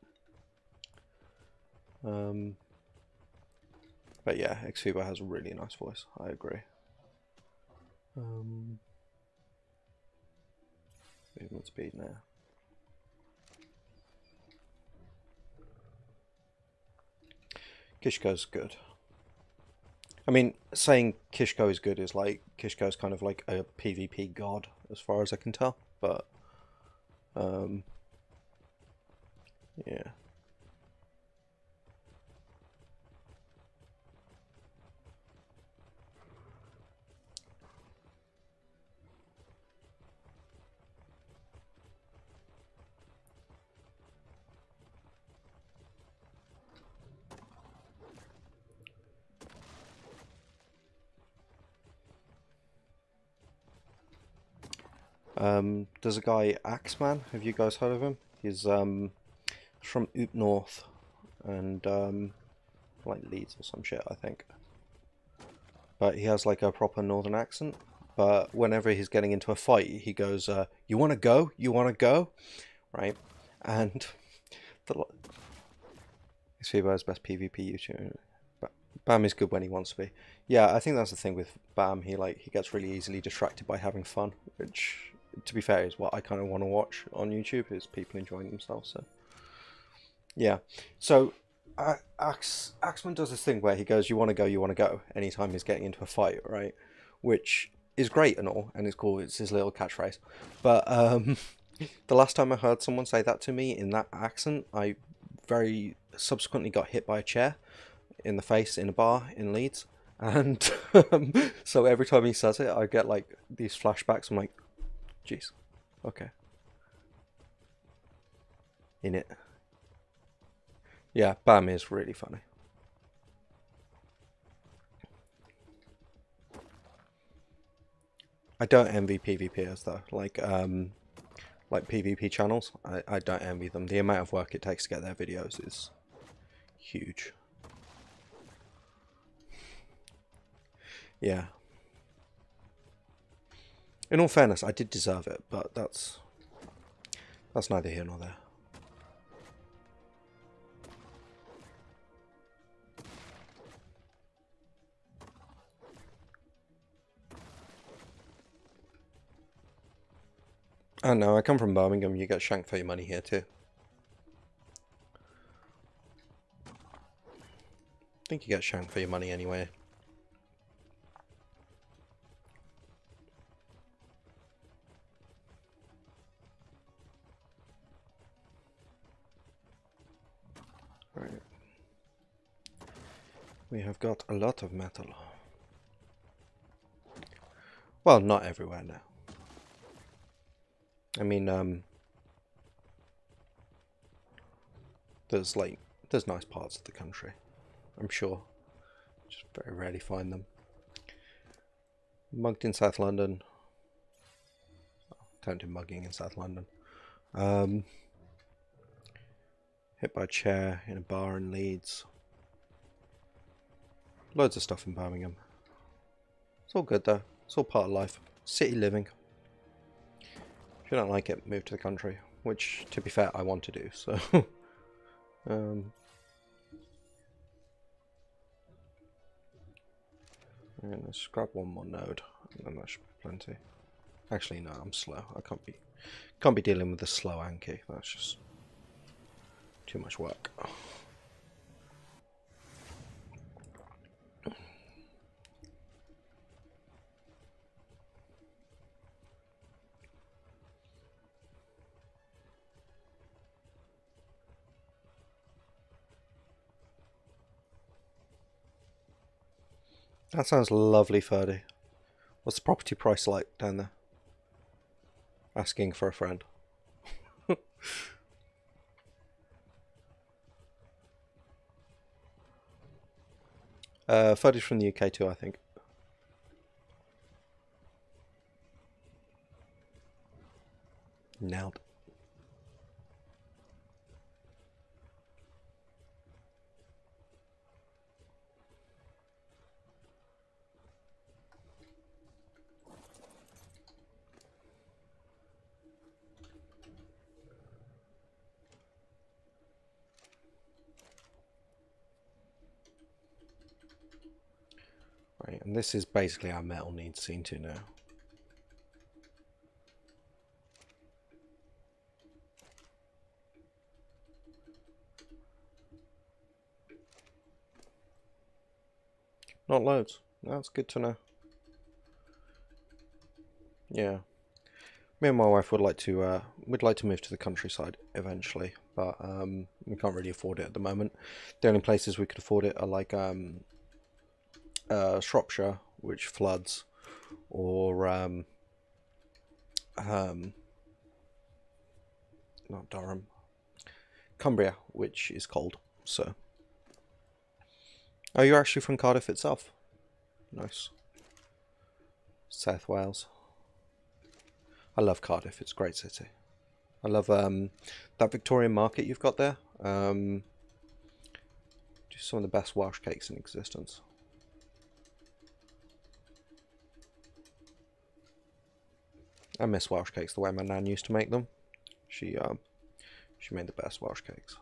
But yeah, Ex-Phoebo has a really nice voice. I agree. Movement speed now. Kishko's good. I mean, saying Kishko is good is like, Kishko's kind of like a PvP god, as far as I can tell. But, yeah. There's a guy, Axeman. Have you guys heard of him? He's from Oop North and like Leeds or some shit, I think. But he has like a proper northern accent. But whenever he's getting into a fight, he goes, "You want to go? You want to go?" Right? And he's Fibo's best PvP YouTuber. Bam is good when he wants to be. Yeah, I think that's the thing with Bam. He gets really easily distracted by having fun, which, to be fair, is what I kind of want to watch on YouTube, is people enjoying themselves. So yeah. So Axeman does this thing where he goes, "You want to go, you want to go," anytime he's getting into a fight, right? Which is great and all, and it's cool. It's his little catchphrase. But the last time I heard someone say that to me in that accent, I very subsequently got hit by a chair in the face in a bar in Leeds, and so every time he says it, I get like these flashbacks. I'm like, jeez, okay, in it. Yeah, Bam is really funny. I don't envy PvPers though, like PvP channels. I don't envy them. The amount of work it takes to get their videos is huge. Yeah. In all fairness, I did deserve it, but that's neither here nor there. I know, I come from Birmingham, you get shanked for your money here too. I think you get shanked for your money anyway. Right. We have got a lot of metal. Well, not everywhere now. I mean, there's nice parts of the country, I'm sure. Just very rarely find them. Mugged in South London. Don't do mugging in South London. Hit by a chair in a bar in Leeds. Loads of stuff in Birmingham. It's all good though. It's all part of life. City living. If you don't like it, move to the country. Which, to be fair, I want to do, so... I'm going to scrub one more node, and then that should be plenty. Actually, no, I'm slow. I can't be dealing with the slow Anki. That's just too much work. That sounds lovely, Ferdy. What's the property price like down there? Asking for a friend. Ferdy's from the UK too, I think. Nailed. Right, and this is basically our metal needs seen to now. Not loads. That's good to know. Yeah. Me and my wife would like to move to the countryside eventually, but we can't really afford it at the moment. The only places we could afford it are like Shropshire, which floods, or not Durham, Cumbria, which is cold. So, oh, you're actually from Cardiff itself. Nice. South Wales. I love Cardiff. It's a great city. I love that Victorian market you've got there. Just some of the best Welsh cakes in existence. I miss Welsh cakes the way my nan used to make them. She made the best Welsh cakes.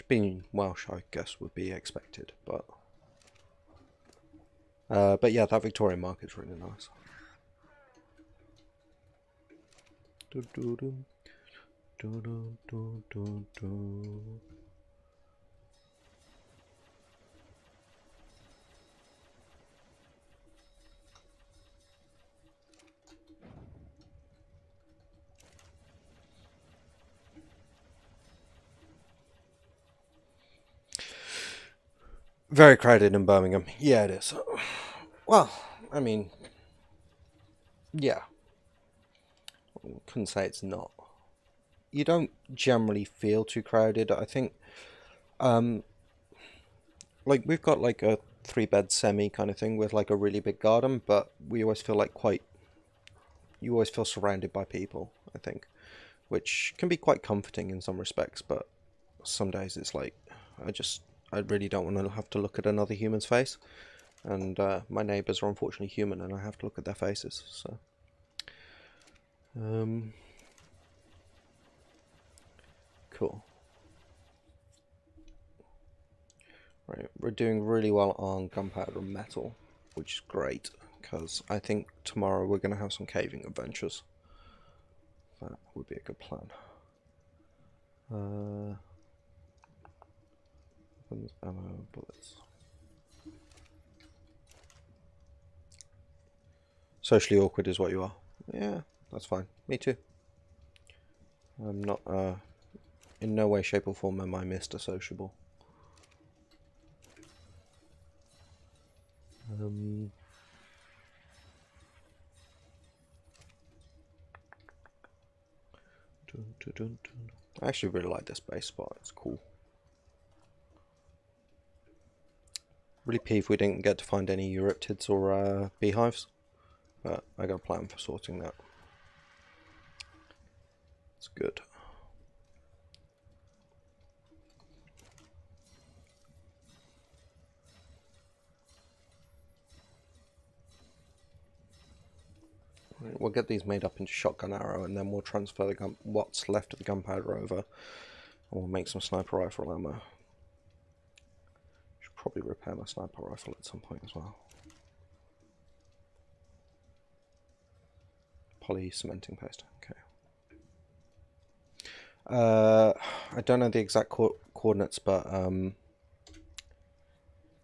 Being Welsh, I guess, would be expected, but yeah, that Victorian market's really nice. Very crowded in Birmingham. Yeah, it is. Well, I mean, yeah. Couldn't say it's not. You don't generally feel too crowded. I think, like we've got like a 3-bed semi kind of thing with like a really big garden, but we always feel like you always feel surrounded by people, I think, which can be quite comforting in some respects, but some days it's like, I really don't want to have to look at another human's face, and my neighbours are unfortunately human and I have to look at their faces, so. Cool. Right, we're doing really well on gunpowder and metal, which is great, because I think tomorrow we're going to have some caving adventures. That would be a good plan. Ammo, bullets. Socially awkward is what you are. Yeah, that's fine. Me too. I'm not, in no way, shape or form am I Mr. Sociable. I actually really like this base spot. It's cool. Really peeved we didn't get to find any Euryptids or beehives, but I got a plan for sorting that. It's good. Right, we'll get these made up into shotgun arrow, and then we'll transfer the what's left of the gunpowder over, and we'll make some sniper rifle ammo. Should probably repair my sniper rifle at some point as well. Poly cementing paste. Okay. I don't know the exact coordinates, but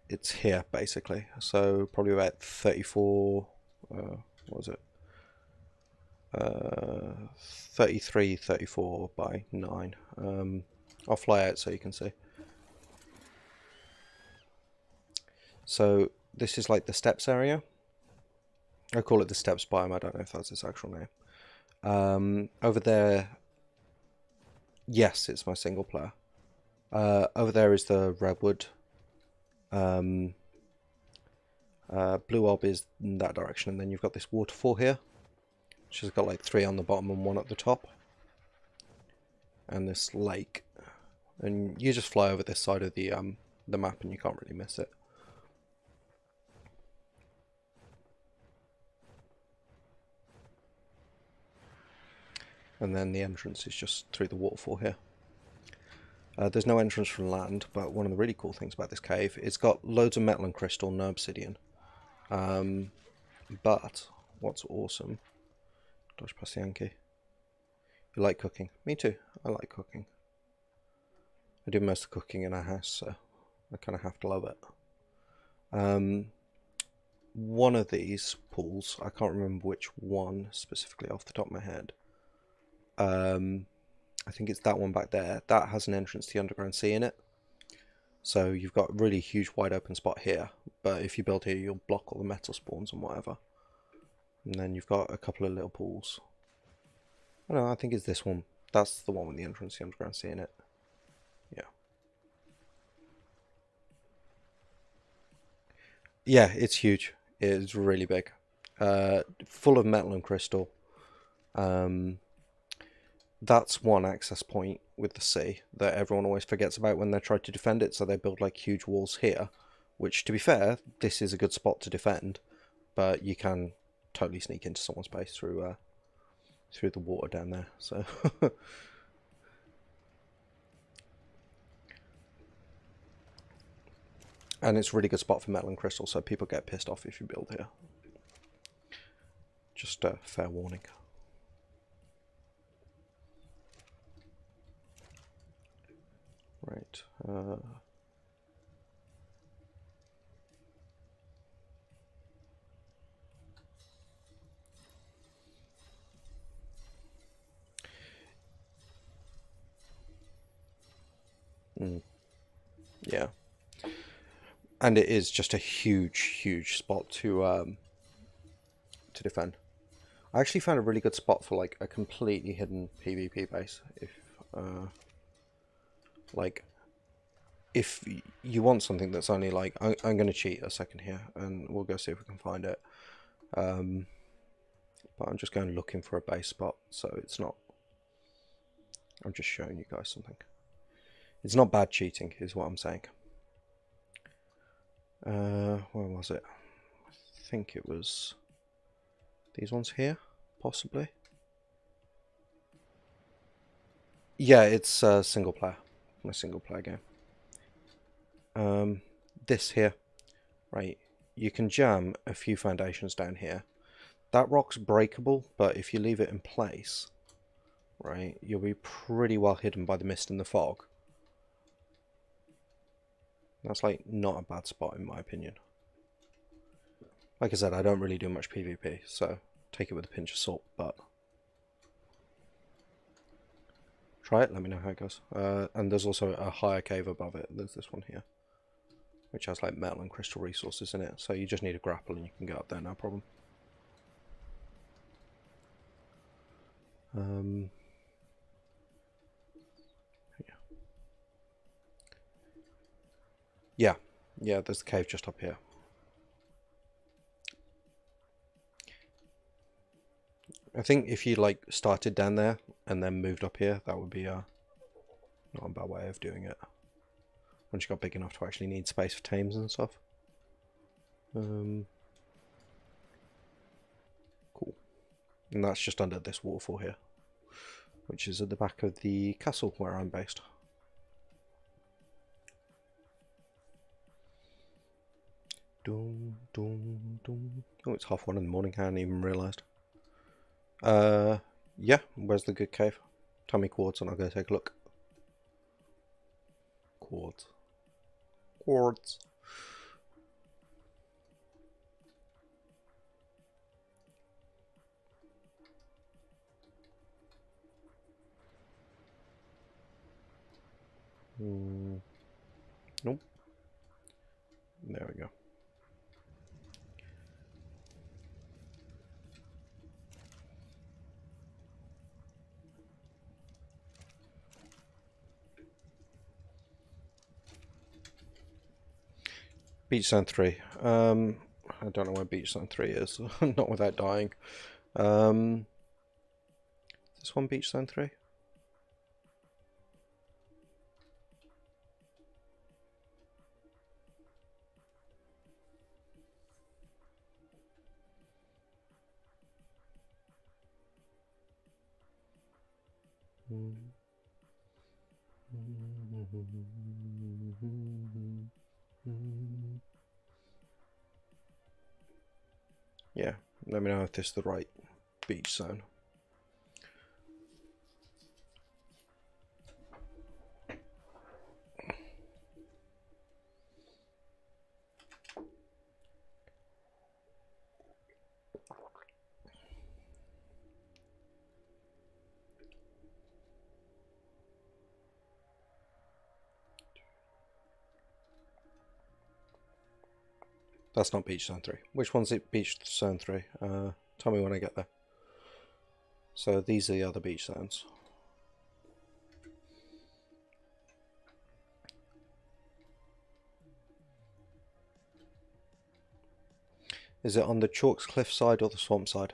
it's here basically. So probably about 34. What was it? 33, 34 by 9. I'll fly out so you can see. So this is like the steps area. I call it the steps biome. I don't know if that's its actual name. Over there, yes, it's my single player. Over there is the redwood. Blue orb is in that direction, and then you've got this waterfall here, which has got like 3 on the bottom and 1 at the top, and this lake. And you just fly over this side of the map, and you can't really miss it. And then the entrance is just through the waterfall here. There's no entrance from land, but one of the really cool things about this cave, it's got loads of metal and crystal, no obsidian. But what's awesome, dodge past the Yankee. You like cooking? Me too. I like cooking. I do most of the cooking in our house, so I kind of have to love it. One of these pools, I can't remember which one specifically off the top of my head. I think it's that one back there. That has an entrance to the underground sea in it. So you've got a really huge wide open spot here, but if you build here you'll block all the metal spawns and whatever. And then you've got a couple of little pools. I don't know, I think it's this one. That's the one with the entrance to the underground sea in it. Yeah. Yeah, it's huge. It's really big. Full of metal and crystal. That's one access point with the sea that everyone always forgets about when they try to defend it, so they build like huge walls here, which, to be fair, this is a good spot to defend, but you can totally sneak into someone's base through the water down there, so and it's a really good spot for metal and crystal, so people get pissed off if you build here. Just a fair warning. Right. Yeah. And it is just a huge spot to defend. I actually found a really good spot for like a completely hidden PvP base. If you want something that's only like, I'm going to cheat a second here, and we'll go see if we can find it. But I'm just going looking for a base spot, so it's not. I'm just showing you guys something. It's not bad cheating, is what I'm saying. Where was it? I think it was these ones here, possibly. Yeah, it's single player. My single player game. This here, right? You can jam a few foundations down here. That rock's breakable, but if you leave it in place, right, you'll be pretty well hidden by the mist and the fog. That's like not a bad spot in my opinion. Like I said, I don't really do much PvP, so take it with a pinch of salt, but try it, let me know how it goes. And there's also a higher cave above it. There's this one here, which has like metal and crystal resources in it, so you just need a grapple and you can go up there, no problem. Yeah. Yeah, there's the cave just up here. I think if you like started down there and then moved up here, that would be not a bad way of doing it. Once you got big enough to actually need space for tames and stuff. Cool. And that's just under this waterfall here, which is at the back of the castle where I'm based. Dum, dum, dum. Oh, it's 1:30 in the morning. I hadn't even realised. Yeah. Where's the good cave? Tell me quartz and I'll go take a look. Quartz. Quartz. Nope. There we go. Beach Zone 3. I don't know where Beach Zone 3 is. Not without dying. This one Beach Zone 3? Yeah, let me know if this is the right beach zone. That's not Beach Zone 3. Which one's it Beach Zone 3? Tell me when I get there. So these are the other beach zones. Is it on the Chalks Cliff side or the swamp side?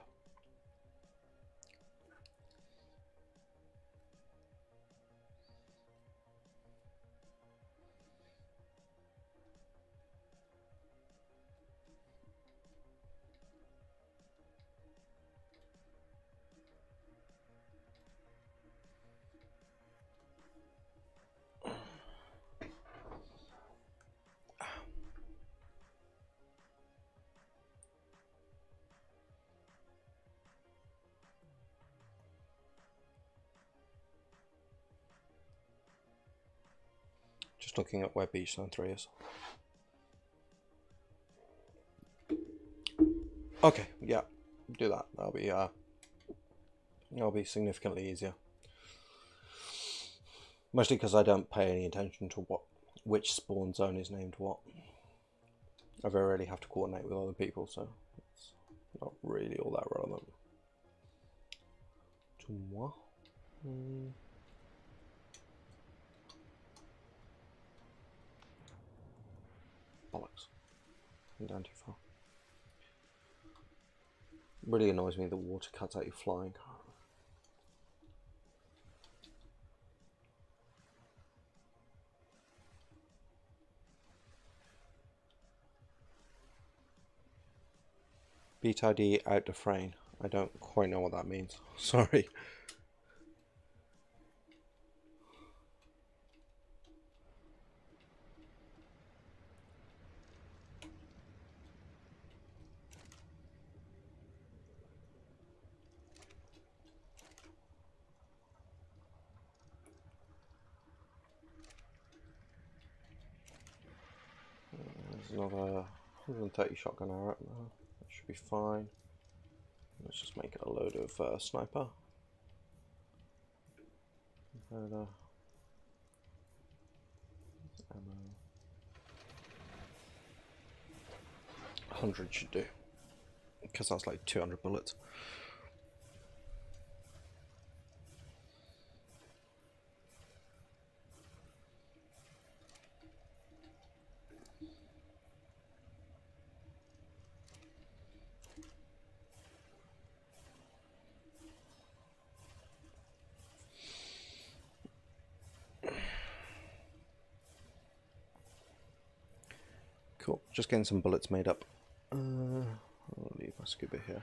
Just looking at where Beach Zone 3 is. Okay, yeah, do that. That'll be significantly easier. Mostly because I don't pay any attention to which spawn zone is named what. I very rarely have to coordinate with other people, so it's not really all that relevant. To moi? Bollocks. I'm down too far. Really annoys me the water cuts out you flying. Beat ID out the frame. I don't quite know what that means. Sorry. There's another 130 shotgun arrow. That should be fine. Let's just make it a load of sniper. And, ammo. 100 should do, because that's like 200 bullets. Cool. Just getting some bullets made up. I'll leave my scuba here.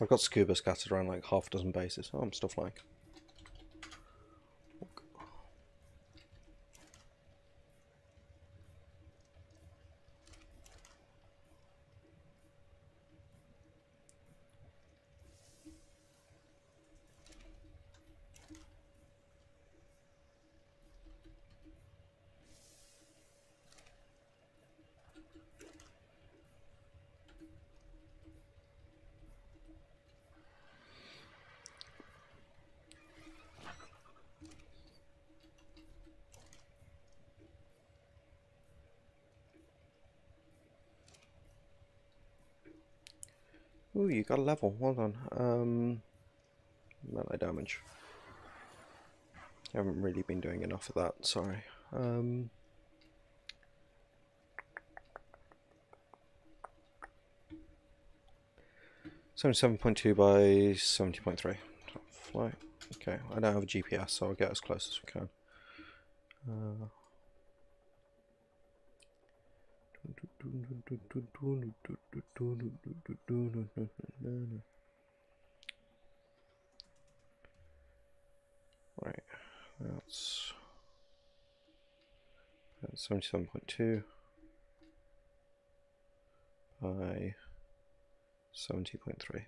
I've got scuba scattered around like half a dozen bases. Oh, I'm still flying. Ooh, you got a level. Well done. Melee damage. I haven't really been doing enough of that. Sorry. 77.2 by 70.3. Flight. Okay, I don't have a GPS, so I'll get as close as we can. Right, that's 77.2 by 70.3. Okay,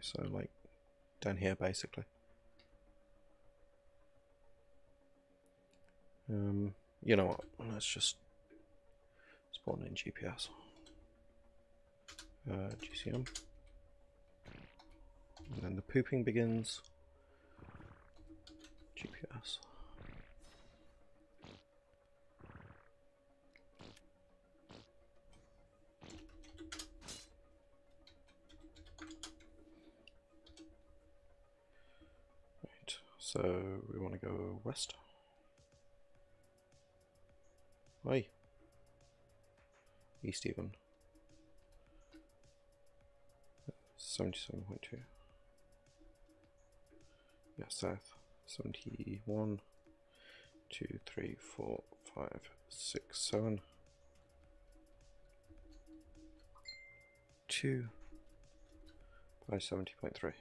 so like down here basically. You know what? Let's just spawn in GPS. GCM. And then the pooping begins. GPS. Right, so we want to go west. Oi. East even. 77.2. Yeah, south. 71, 2, 3, 4, 5, 6, 7. 2 by 70.3.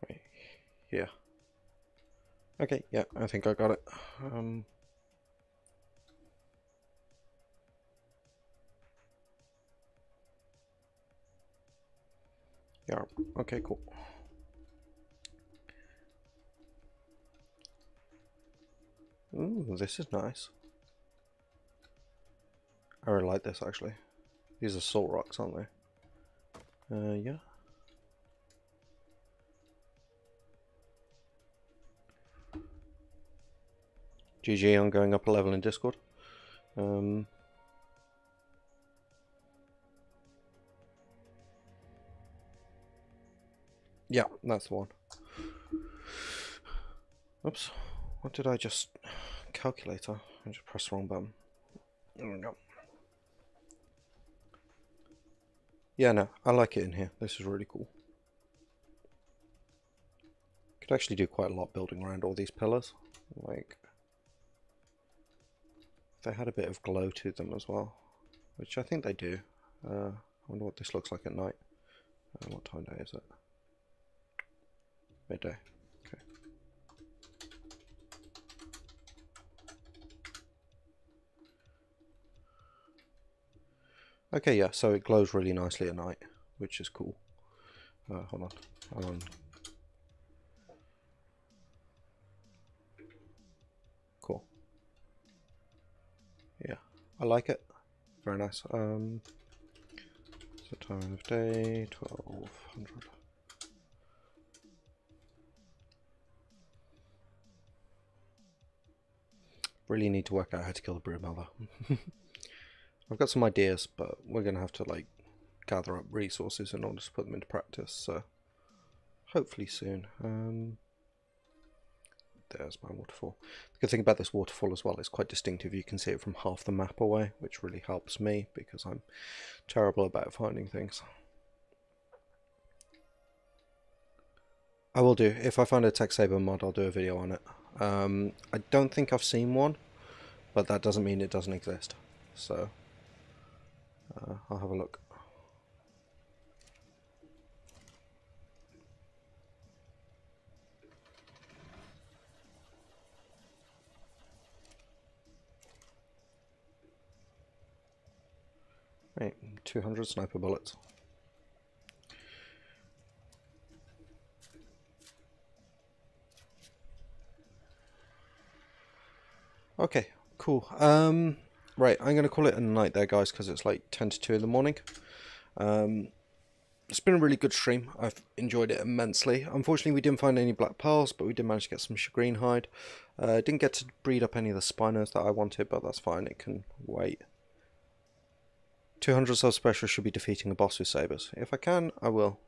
Right, yeah. Okay, yeah, I think I got it. Yeah, okay, cool. Ooh, this is nice. I really like this actually. These are salt rocks, aren't they? Yeah. GG on going up a level in Discord. Yeah, that's the one. Oops. What did I just... Calculator. I just pressed the wrong button. There we go. Yeah, no, I like it in here. This is really cool. Could actually do quite a lot building around all these pillars. Like... They had a bit of glow to them as well. Which I think they do. I wonder what this looks like at night. What time day is it? Midday. Okay. Okay, yeah, so it glows really nicely at night, which is cool. Hold on. Cool. Yeah, I like it. Very nice. So time of day, 1200. Really need to work out how to kill the brood mother. I've got some ideas, but we're going to have to like gather up resources in order to put them into practice, so hopefully soon. there's my waterfall. The good thing about this waterfall as well, it's quite distinctive. You can see it from half the map away, which really helps me because I'm terrible about finding things. I will do. If I find a Tech Saber mod, I'll do a video on it. I don't think I've seen one, but that doesn't mean it doesn't exist. So I'll have a look. Right, 200 sniper bullets. Okay, cool. Right, I'm going to call it a night there, guys, because it's like 10 to 2 in the morning. It's been a really good stream. I've enjoyed it immensely. Unfortunately, we didn't find any black pearls, but we did manage to get some shagreen hide. Didn't get to breed up any of the spinos that I wanted, but that's fine. It can wait. 200 sub special should be defeating a boss with sabers. If I can, I will.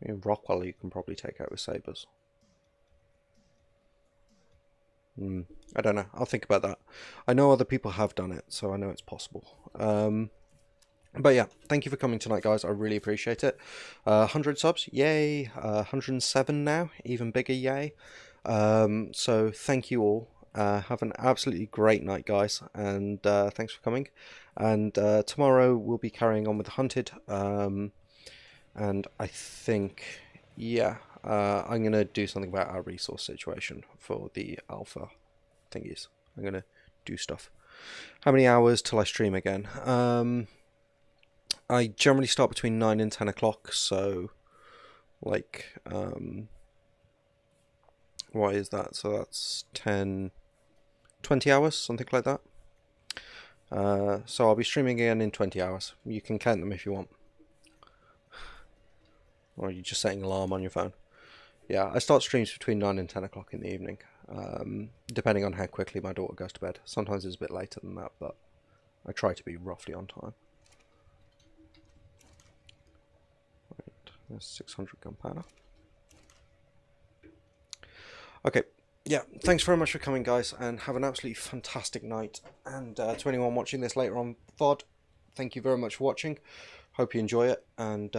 Rockwell you can probably take out with sabers. I don't know. I'll think about that. I know other people have done it, so I know it's possible. But yeah, thank you for coming tonight, guys. I really appreciate it. 100 subs, yay. 107 now, even bigger, yay. So thank you all. Have an absolutely great night, guys, and thanks for coming. And tomorrow we'll be carrying on with the Hunted. And I think, yeah, I'm going to do something about our resource situation for the alpha thingies. I'm going to do stuff. How many hours till I stream again? I generally start between 9 and 10 o'clock, so, like, what is that? So that's 10, 20 hours, something like that. So I'll be streaming again in 20 hours. You can count them if you want. Or you're just setting an alarm on your phone. Yeah, I start streams between 9 and 10 o'clock in the evening, depending on how quickly my daughter goes to bed. Sometimes it's a bit later than that, but I try to be roughly on time. Right, there's 600 gunpowder. Okay, yeah, thanks very much for coming, guys, and have an absolutely fantastic night. And to anyone watching this later on VOD, thank you very much for watching. Hope you enjoy it, and